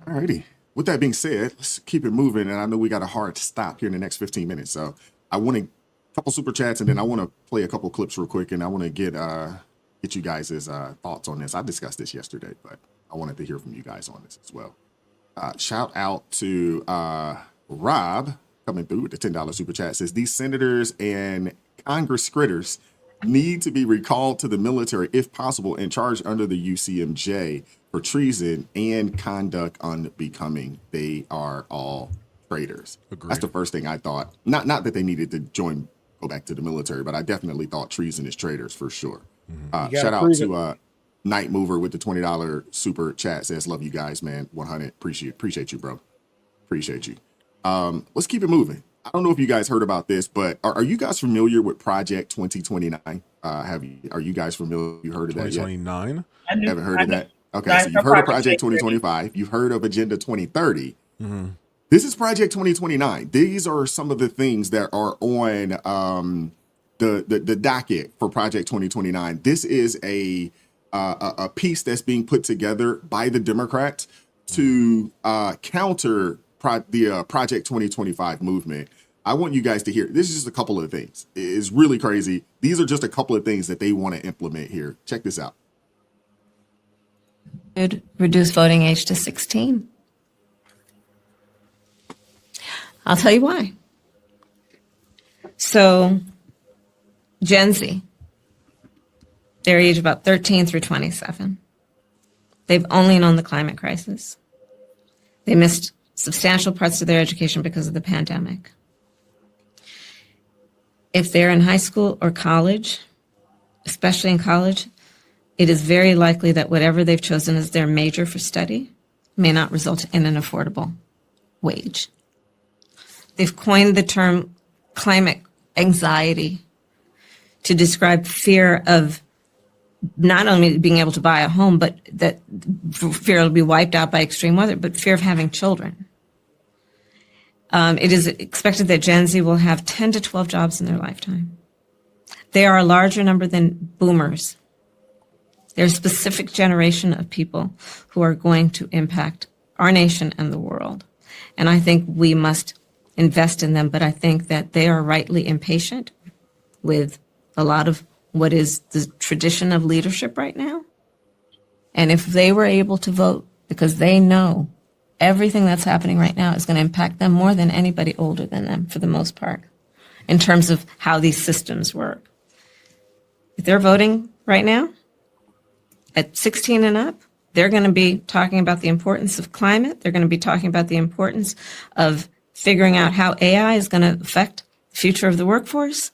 All righty. With that being said, let's keep it moving. And I know we got a hard stop here in the next 15 minutes. So I want a couple super chats, and then I want to play a couple clips real quick. And I want to get you guys' thoughts on this. I discussed this yesterday, but I wanted to hear from you guys on this as well. Shout out to Rob coming through with the $10 super chat. Says these senators and Congress critters need to be recalled to the military if possible and charged under the UCMJ for treason and conduct unbecoming. They are all traitors. Agreed. That's the first thing I thought. Not that they needed to go back to the military, but I definitely thought treason is traitors for sure. Shout out to Night Mover with the $20 super chat. Says, love you guys, man. 100. Appreciate you, bro. Appreciate you. Let's keep it moving. I don't know if you guys heard about this, but are you guys familiar with Project 2029? Are you guys familiar? You heard of that yet? 2029? Haven't heard of that? Okay, so you've heard of Project 2025. You've heard of Agenda 2030. Mm-hmm. This is Project 2029. These are some of the things that are on the docket for Project 2029. This is a piece that's being put together by the Democrats to counter the Project 2025 movement. I want you guys to hear. This is just a couple of things. It's really crazy. These are just a couple of things that they want to implement here. Check this out. Reduce voting age to 16. I'll tell you why. So, Gen Z, their age about 13 through 27. They've only known the climate crisis. They missed substantial parts of their education because of the pandemic. If they're in high school or college, especially in college, it is very likely that whatever they've chosen as their major for study may not result in an affordable wage. They've coined the term climate anxiety to describe fear of not only being able to buy a home, but that fear will be wiped out by extreme weather, but fear of having children. It is expected that Gen Z will have 10 to 12 jobs in their lifetime. They are a larger number than boomers. They're a specific generation of people who are going to impact our nation and the world. And I think we must invest in them, but I think that they are rightly impatient with a lot of what is the tradition of leadership right now. And if they were able to vote, because they know everything that's happening right now is going to impact them more than anybody older than them, for the most part, in terms of how these systems work. If they're voting right now, at 16 and up, they're going to be talking about the importance of climate. They're going to be talking about the importance of figuring out how AI is going to affect the future of the workforce.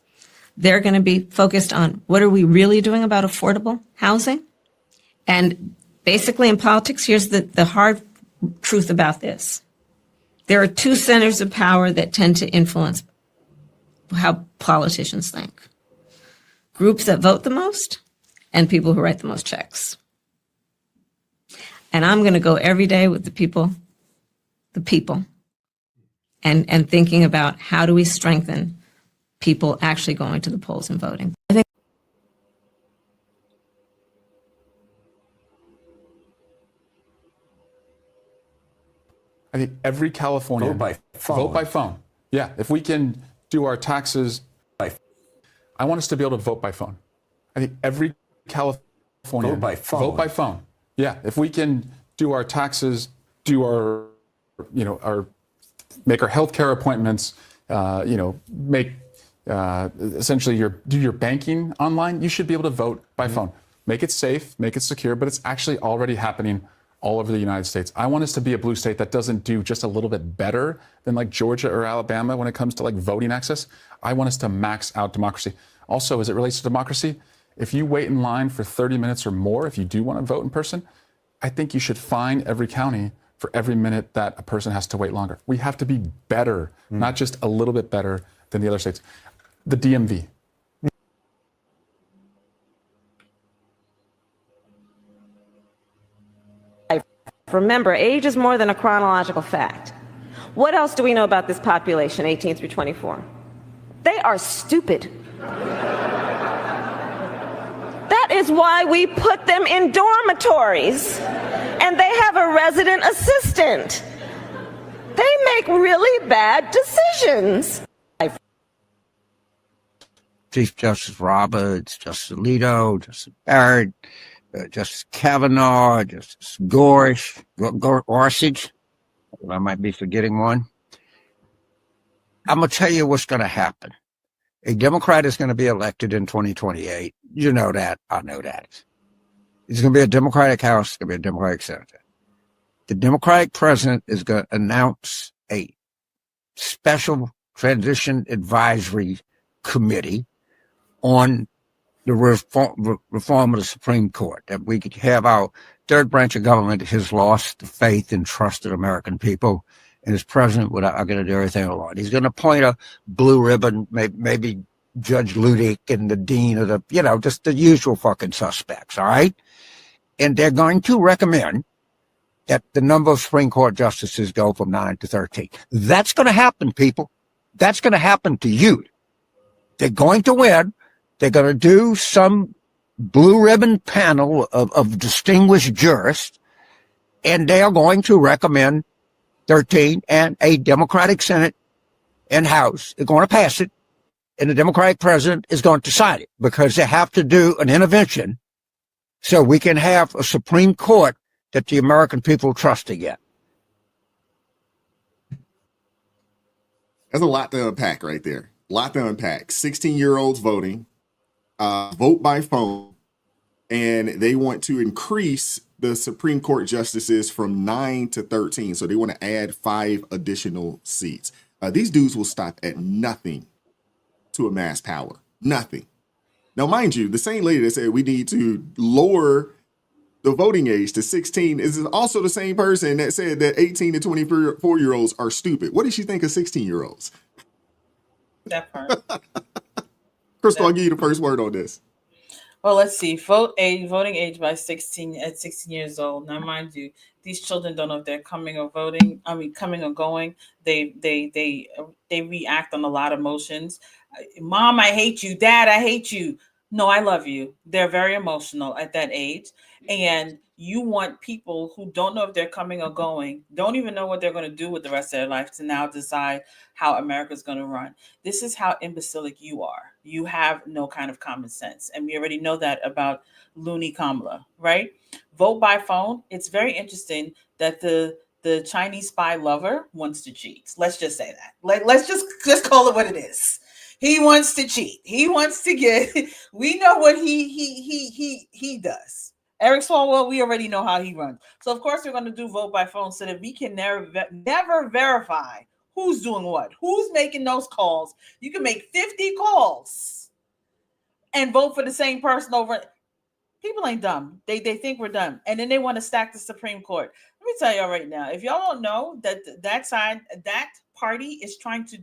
They're going to be focused on what are we really doing about affordable housing. And basically in politics, here's the hard truth about this. There are two centers of power that tend to influence how politicians think. Groups that vote the most and people who write the most checks. And I'm going to go every day with the people, and thinking about how do we strengthen people actually going to the polls and voting. I think every Californian vote by phone. Yeah, if we can do our taxes I want us to be able to vote by phone. I think every Californian vote by phone. Yeah, if we can do our taxes, do our make our healthcare appointments, make essentially do your banking online, you should be able to vote by phone. Make it safe, make it secure, but it's actually already happening all over the United States. I want us to be a blue state that doesn't do just a little bit better than like Georgia or Alabama when it comes to like voting access. I want us to max out democracy. Also, as it relates to democracy, if you wait in line for 30 minutes or more, if you do want to vote in person, I think you should fine every county for every minute that a person has to wait longer. We have to be better, not just a little bit better than the other states. The DMV. Remember, age is more than a chronological fact. What else do we know about this population, 18 through 24? They are stupid. That is why we put them in dormitories, and they have a resident assistant. They make really bad decisions. Chief Justice Roberts, Justice Alito, Justice Barrett, Justice Kavanaugh, Justice Gorsuch, I might be forgetting one. I'm going to tell you what's going to happen. A Democrat is going to be elected in 2028. You know that. I know that. It's going to be a Democratic House. It's going to be a Democratic Senate. The Democratic president is going to announce a special transition advisory committee on the reform of the Supreme Court, that we could have our third branch of government has lost the faith and trust of the American people, and his president are going to do everything alone. He's going to appoint a blue ribbon, maybe Judge Ludick and the dean of the, just the usual fucking suspects, all right? And they're going to recommend that the number of Supreme Court justices go from 9 to 13. That's going to happen, people. That's going to happen to you. They're going to win. They're going to do some blue ribbon panel of distinguished jurists, and they are going to recommend 13, and a Democratic Senate and House are going to pass it, and the Democratic president is going to sign it, because they have to do an intervention so we can have a Supreme Court that the American people trust again. There's a lot to unpack right there. A lot to unpack. 16-year-olds voting. Vote by phone, and they want to increase the Supreme Court justices from 9 to 13. So they want to add 5 additional seats. These dudes will stop at nothing to amass power. Nothing. Now, mind you, the same lady that said we need to lower the voting age to 16 is also the same person that said that 18 to 24-year-olds are stupid. What does she think of 16-year-olds? That part. Crystal, I'll give you the first word on this. Well, let's see. Voting age by 16 at 16 years old. Now, mind you, these children don't know if they're coming or coming or going. They react on a lot of emotions. Mom, I hate you. Dad, I hate you. No, I love you. They're very emotional at that age. And you want people who don't know if they're coming or going, don't even know what they're going to do with the rest of their life to now decide how America's going to run. This is how imbecilic you are. You have no kind of common sense. And we already know that about loony Kamala, right? Vote by phone. It's very interesting that the Chinese spy lover wants to cheat. Let's just say that. Let's just call it what it is. He wants to cheat. He wants to get. We know what he does. Eric Swalwell, we already know how he runs. So of course we're going to do vote by phone so that we can never verify who's doing what, who's making those calls. You can make 50 calls and vote for the same person over. People ain't dumb. They think we're dumb, and then they want to stack the Supreme Court. Let me tell y'all right now, if y'all don't know that party is trying to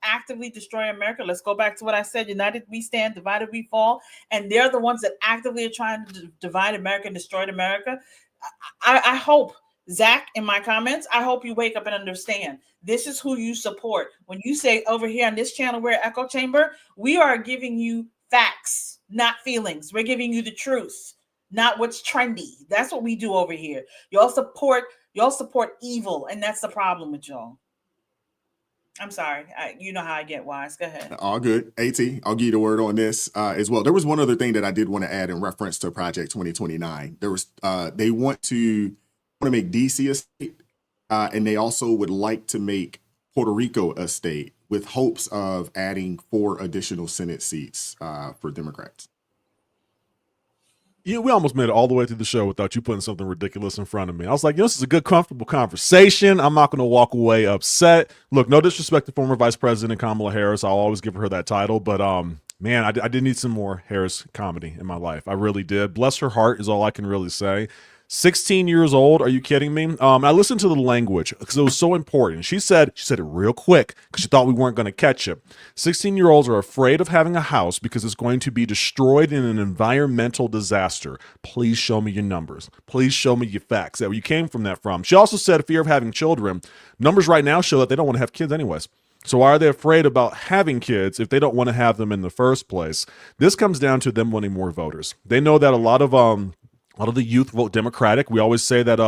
actively destroy America. Let's go back to what I said. United we stand, divided we fall. And they're the ones that actively are trying to divide America and destroy America. I hope, Zach, in my comments, I hope you wake up and understand this is who you support. When you say over here on this channel, we're Echo Chamber, we are giving you facts, not feelings. We're giving you the truth, not what's trendy. That's what we do over here. Y'all support evil, and that's the problem with y'all. I'm sorry. You know how I get, Wise. Go ahead. All good. AT, I'll give you the word on this as well. There was one other thing that I did want to add in reference to Project 2029. There was they want to make DC a state, and they also would like to make Puerto Rico a state with hopes of adding 4 additional Senate seats for Democrats. Yeah, we almost made it all the way through the show without you putting something ridiculous in front of me. I was like, this is a good, comfortable conversation. I'm not going to walk away upset. Look, no disrespect to former Vice President Kamala Harris. I'll always give her that title. But, man, I did need some more Harris comedy in my life. I really did. Bless her heart is all I can really say. 16 years old. Are you kidding me? I listened to the language because it was so important. She said it real quick because she thought we weren't going to catch it. 16-year-olds are afraid of having a house because it's going to be destroyed in an environmental disaster. Please show me your numbers. Please show me your facts. That where you came from that from. She also said fear of having children. Numbers right now show that they don't want to have kids anyways. So why are they afraid about having kids if they don't want to have them in the first place? This comes down to them wanting more voters. They know that a lot of the youth vote Democratic. We always say that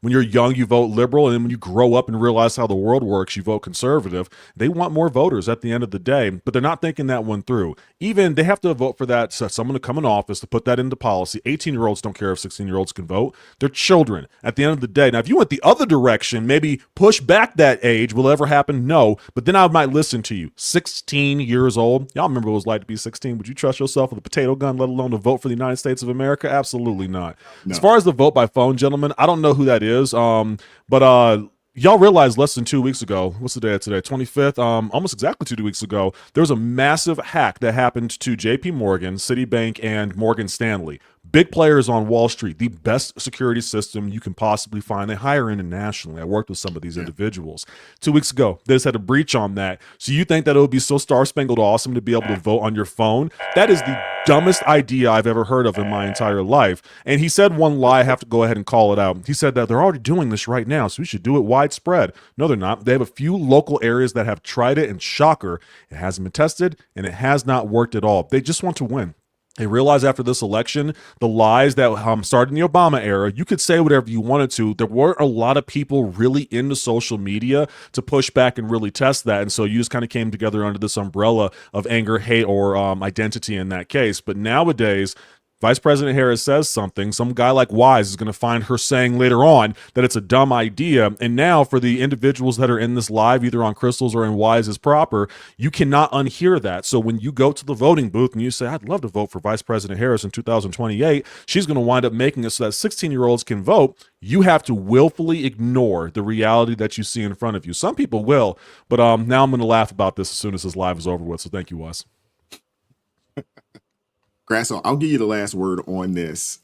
when you're young, you vote liberal, and then when you grow up and realize how the world works, you vote conservative. They want more voters at the end of the day, but they're not thinking that one through. Even they have to vote for that, so someone to come in office to put that into policy. 18-year-olds don't care if 16-year-olds can vote. They're children at the end of the day. Now, if you went the other direction, maybe push back that age, will it ever happen? No, but then I might listen to you. 16 years old. Y'all remember what it was like to be 16. Would you trust yourself with a potato gun, let alone to vote for the United States of America? Absolutely not. No. As far as the vote by phone, gentlemen, I don't know who that is. But y'all realize less than 2 weeks ago, what's the day of today? 25th, almost exactly 2 weeks ago, there was a massive hack that happened to JP Morgan, Citibank, and Morgan Stanley. Big players on Wall Street, the best security system you can possibly find. They hire internationally. I worked with some of these individuals. 2 weeks ago, they just had a breach on that. So you think that it would be so star-spangled awesome to be able to vote on your phone? That is the dumbest idea I've ever heard of in my entire life. And he said one lie. I have to go ahead and call it out. He said that they're already doing this right now, so we should do it widespread. No, they're not. They have a few local areas that have tried it, and shocker, it hasn't been tested, and it has not worked at all. They just want to win. They realized after this election, the lies that started in the Obama era, you could say whatever you wanted to. There weren't a lot of people really into social media to push back and really test that. And so you just kind of came together under this umbrella of anger, hate, or identity in that case. But nowadays, Vice President Harris says something, some guy like Wise is going to find her saying later on that it's a dumb idea. And now for the individuals that are in this live, either on Crystal's or in Wise's proper, you cannot unhear that. So when you go to the voting booth and you say, I'd love to vote for Vice President Harris in 2028, she's going to wind up making it so that 16-year-olds can vote. You have to willfully ignore the reality that you see in front of you. Some people will, but now I'm going to laugh about this as soon as this live is over with. So thank you, Wise. Grasso, I'll give you the last word on this.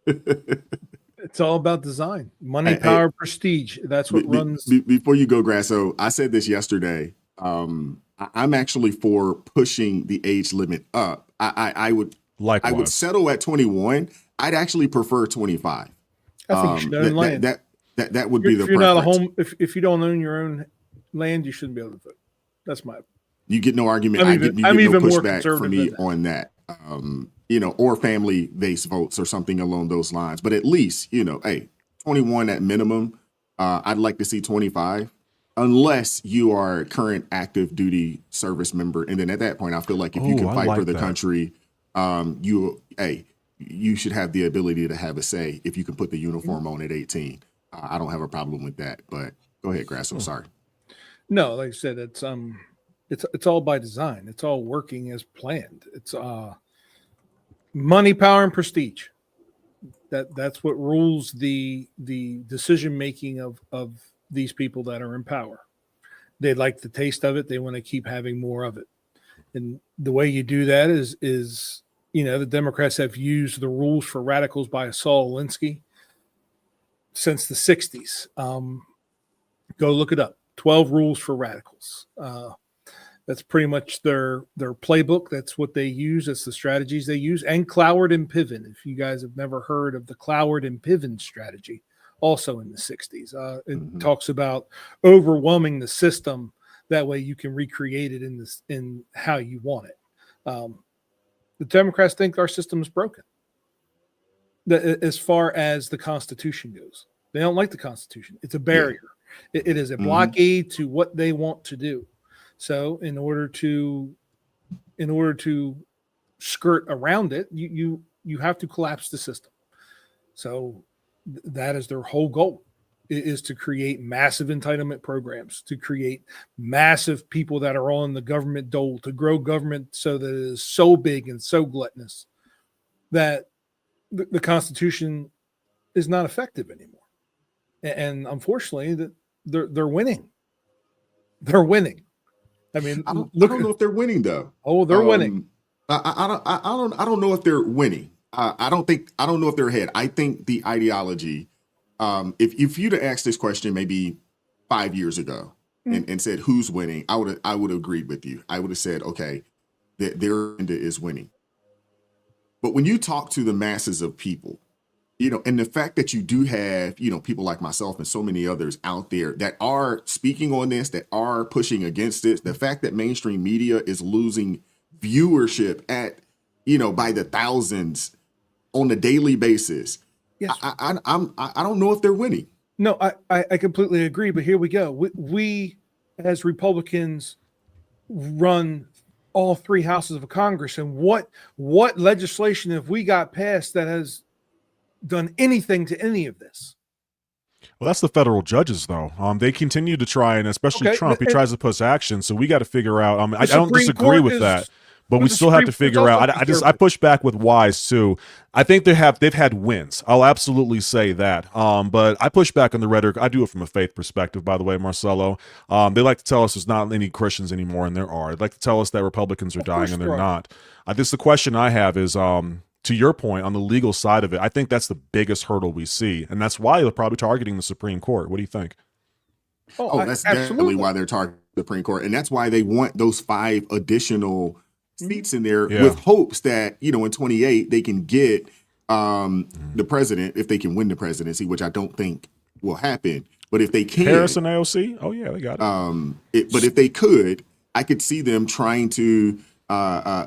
It's all about design, money, power, prestige. That's what runs. Before you go, Grasso, I said this yesterday. I'm actually for pushing the age limit up. I would Likewise. I would settle at 21. I'd actually prefer 25. I think you should own land. That would be the if you're preference. not a home, if you don't own your own land, you shouldn't be able to vote. That's my. You get no argument. I'm you get even no more pushback from me on that. Or family-based votes or something along those lines. But at least, hey, 21 at minimum. I'd like to see 25, unless you are a current active duty service member. And then at that point, I feel like if you can fight for the country, you should have the ability to have a say if you can put the uniform on at 18. I don't have a problem with that. But go ahead, Grass. I'm sorry. No, like I said, it's all by design. It's all working as planned. It's money, power, and prestige. That's what rules the decision making of these people that are in power. They like the taste of it. They want to keep having more of it. And the way you do that is the Democrats have used the rules for radicals by Saul Alinsky since the 60s. Go look it up. 12 rules for radicals. That's pretty much their playbook. That's what they use. That's the strategies they use. And Cloward and Piven. If you guys have never heard of the Cloward and Piven strategy, also in the 60s. It talks about overwhelming the system. That way you can recreate it in how you want it. The Democrats think our system is broken. As far as the Constitution goes, they don't like the Constitution. It's a barrier. Yeah. It is a blockade to what they want to do. So in order to skirt around it, you have to collapse the system. So that is their whole goal, is to create massive entitlement programs, to create massive people that are on the government dole, to grow government so that it is so big and so gluttonous that the Constitution is not effective anymore. And unfortunately, that they're winning. They're winning. I mean, I don't know if they're winning though. Oh, they're winning. I don't know if they're winning. I don't know if they're ahead. I think the ideology. If you'd have asked this question maybe 5 years ago and said who's winning, I would have agreed with you. I would have said, okay, their agenda is winning. But when you talk to the masses of people, and the fact that you do have, people like myself and so many others out there that are speaking on this, that are pushing against this, the fact that mainstream media is losing viewership at, by the thousands on a daily basis. Yes. I don't know if they're winning. No, I completely agree. But here we go. We as Republicans run all three houses of Congress. And what legislation have we got passed that has done anything to any of this? Well, that's the federal judges, though. They continue to try, and especially Trump, he tries to push action. So we got to figure out. I don't disagree with that. But we still have to figure out. I push back with Wise too. I think they've had wins. I'll absolutely say that. But I push back on the rhetoric. I do it from a faith perspective, by the way, Marcelo. They like to tell us there's not any Christians anymore, and there are. They'd like to tell us that Republicans are dying, and they're not. The question I have is, to your point, on the legal side of it, I think that's the biggest hurdle we see, and that's why they're probably targeting the Supreme Court. What do you think? That's definitely why they're targeting the Supreme Court, and that's why they want those 5 additional seats in there with hopes that, in 28 they can get the president, if they can win the presidency, which I don't think will happen. But if they can, Harris and AOC, oh yeah, they got it. But if they could, I could see them trying to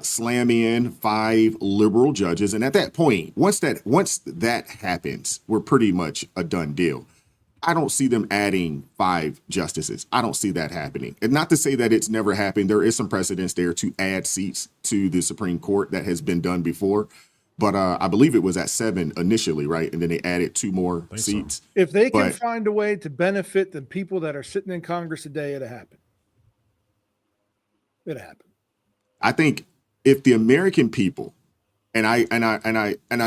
slam in 5 liberal judges, and at that point, once that happens, we're pretty much a done deal. I don't see them adding 5 justices. I don't see that happening. And not to say that it's never happened. There is some precedence there to add seats to the Supreme Court that has been done before. But I believe it was at 7 initially, right? And then they added 2 more seats. So. If they can find a way to benefit the people that are sitting in Congress today, it'll happen. It'll happen. I think if the American people, and I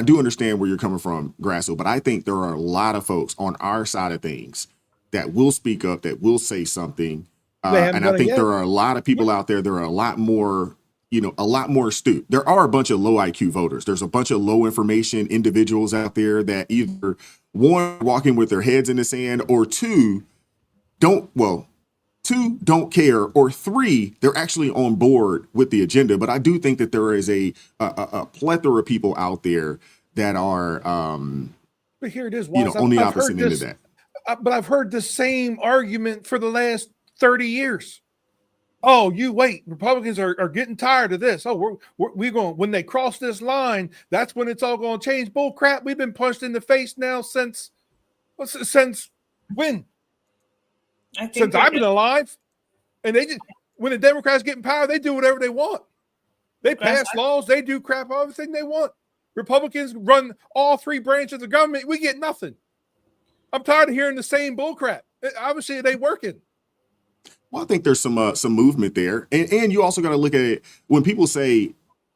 do understand where you're coming from, Grasso, but I think there are a lot of folks on our side of things that will speak up, that will say something. And I think there are a lot of people out there that are a lot more astute. There are a bunch of low IQ voters. There's a bunch of low information individuals out there that either, 1, walking with their heads in the sand, or 2, 2, don't care, or 3, they're actually on board with the agenda. But I do think that there is a plethora of people out there that are, but here it is, on the opposite end of that. But I've heard the same argument for the last 30 years. Oh, you wait. Republicans are getting tired of this. Oh, we're going, when they cross this line, that's when it's all going to change. Bull crap. We've been punched in the face now since when? Since I've been alive. And they just, when the Democrats get in power, they do whatever they want. They pass laws. They do crap, everything they want. Republicans run all 3 branches of government. We get nothing. I'm tired of hearing the same bull crap. Obviously, it ain't working. Well, I think there's some movement there, and you also got to look at it when people say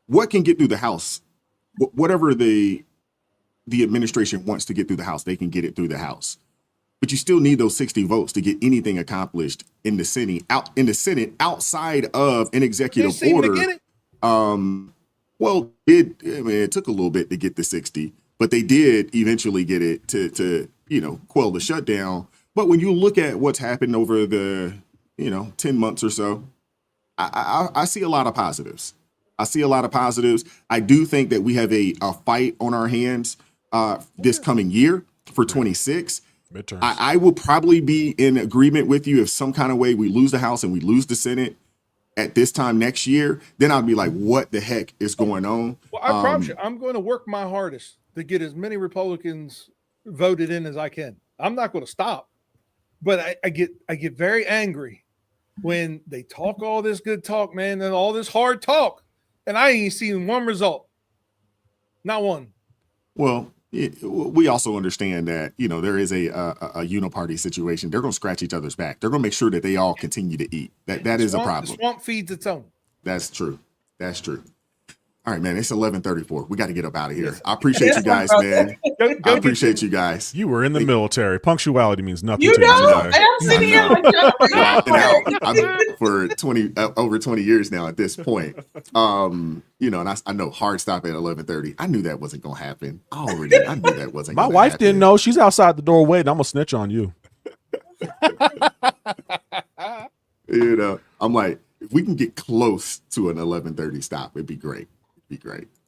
what can get through the House, whatever the administration wants to get through the House, they can get it through the House, but you still need those 60 votes to get anything accomplished in the Senate outside of an executive order. Well, it took a little bit to get the 60, but they did eventually get it to quell the shutdown. But when you look at what's happened over the 10 months or so, I see a lot of positives. I do think that we have a fight on our hands this coming year for 26. I will probably be in agreement with you if some kind of way we lose the House and we lose the Senate at this time next year, then I'll be like, what the heck is going on? Well, I promise you, I'm going to work my hardest to get as many Republicans voted in as I can. I'm not going to stop, but I get very angry when they talk all this good talk, man, and all this hard talk, and I ain't seen one result. Not one. Well, we also understand that, there is a uniparty situation. They're going to scratch each other's back. They're going to make sure that they all continue to eat. That is a problem. The swamp feeds its own. That's true. All right, man, it's 11:34. We got to get up out of here. I appreciate you guys, man. I appreciate you guys. You were in the military. Punctuality means nothing You to you. know, and I'm sitting here like, I'm for over 20 years now at this point. And I know hard stop at 11:30. I knew that wasn't going to happen. I knew that wasn't My gonna wife happen. didn't know. She's outside the door waiting. I'm going to snitch on you. I'm like, if we can get close to an 11:30 stop, it'd be great.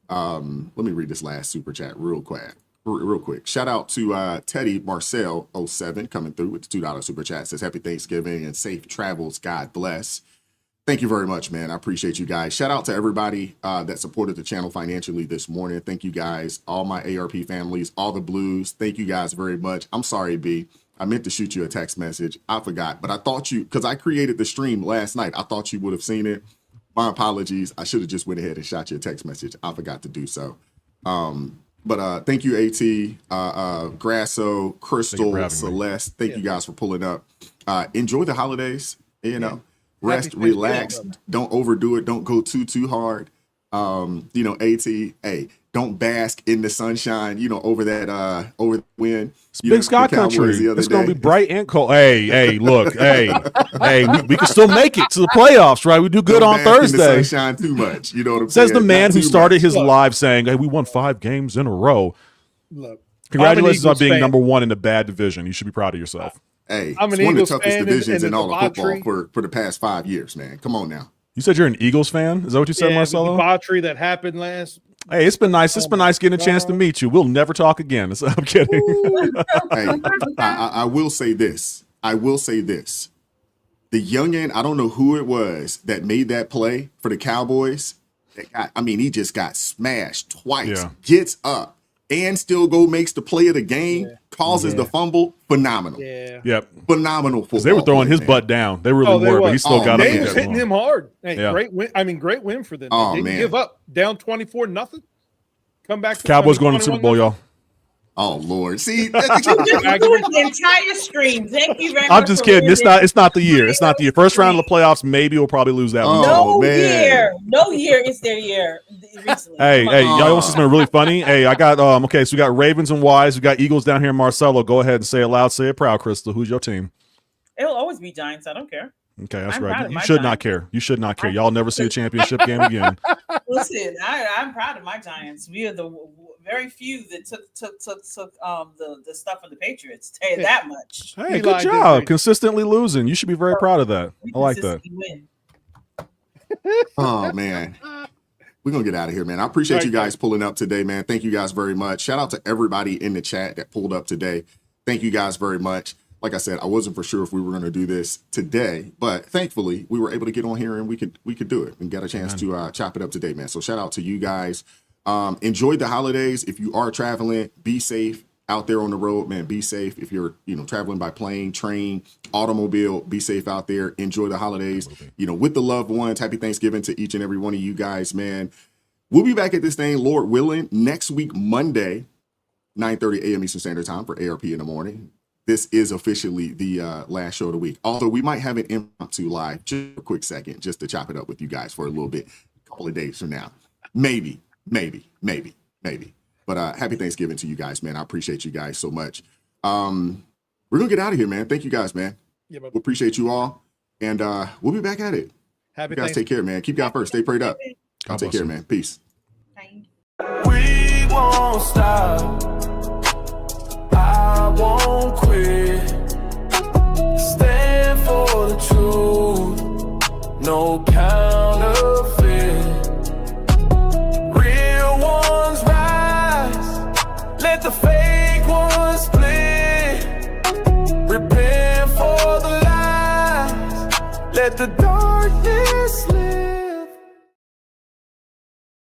Let me read this last super chat real quick. Shout out to Teddy Marcel 07 coming through with the $2 super chat. Says happy Thanksgiving and safe travels. God bless. Thank you very much, man. I appreciate you guys. Shout out to everybody that supported the channel financially this morning. Thank you guys, all my ARP families, all the blues. Thank you guys very much. I'm sorry, B. I meant to shoot you a text message. I forgot, but I thought because I created the stream last night, I thought you would have seen it. My apologies. I should have just went ahead and shot you a text message. I forgot to do so. But thank you, AT, Grasso, Crystal, Celeste. Thank you guys for pulling up. Enjoy the holidays. Rest, relax. Don't overdo it. Don't go too hard. AT, hey, don't bask in the sunshine, over that over the wind. Big Sky Country. It's going to be bright and cold. Hey, look, hey, we can still make it to the playoffs, right? We do good on Thursday. In the sunshine too much. You know what I'm saying? Says the man who started his live saying, hey, we won 5 games in a row. Look, congratulations on being number 1 in the bad division. You should be proud of yourself. Hey, it's one of the toughest divisions in all of football for the past 5 years, man. Come on now. You said you're an Eagles fan? Is that what you said, Marcelo? The debauchery that happened last. Hey, it's been nice. It's been nice getting a chance to meet you. We'll never talk again. I'm kidding. Hey, I will say this. The youngin, I don't know who it was that made that play for the Cowboys. He just got smashed twice. Yeah. Gets up and still makes the play of the game. Causes the fumble. Phenomenal. Yeah. Yep. Phenomenal football. They were throwing his butt down. They really were, but he still got up. They was hitting him hard. Hey, great win. Great win for them. Oh, they didn't give up. Down 24-0. Come back. Cowboys going to the Super Bowl, y'all. Oh Lord! See, you just ruined the entire stream. Thank you very much. I'm just kidding. It's not the year. It's not the year. First round of the playoffs. Maybe we'll probably lose that one. No year is their year. Recently. Hey, y'all want something really funny? Hey, I got okay. So we got Ravens and Wise. We got Eagles down here. Marcelo, go ahead and say it loud. Say it proud, Crystal. Who's your team? It'll always be Giants. I don't care. Okay, that's I'm proud right. of You my should not Giants. care. You should not care. Y'all never see a championship game again. Listen, I'm proud of my Giants. We are the very few that took the stuff from the Patriots. Tell you that much. Hey, good job. Consistently losing. You should be very proud of that. I like that. Win. Oh man, we're gonna get out of here, man. I appreciate you guys pulling up today, man. Thank you guys very much. Shout out to everybody in the chat that pulled up today. Thank you guys very much. Like I said, I wasn't for sure if we were going to do this today, but thankfully we were able to get on here and we could do it and get a chance to chop it up today, man. So shout out to you guys. Enjoy the holidays. If you are traveling, be safe out there on the road, man. Be safe. If you're traveling by plane, train, automobile, be safe out there. Enjoy the holidays, with the loved ones. Happy Thanksgiving to each and every one of you guys, man. We'll be back at this thing, Lord willing, next week, Monday, 9:30 a.m. Eastern Standard Time for ARP in the morning. This is officially the last show of the week. Although we might have an impromptu live, just a quick second, just to chop it up with you guys for a little bit, a couple of days from now. Maybe. But happy Thanksgiving to you guys, man. I appreciate you guys so much. We're going to get out of here, man. Thank you guys, man. Yeah, we appreciate you all. And we'll be back at it. Happy you guys take care, man. Keep God first. Stay prayed up. God take care, you. man. Peace. We won't stop. I won't quit. Stand for the truth. No counterfeit. Real ones rise. Let the fake ones split. Repent for the lies. Let the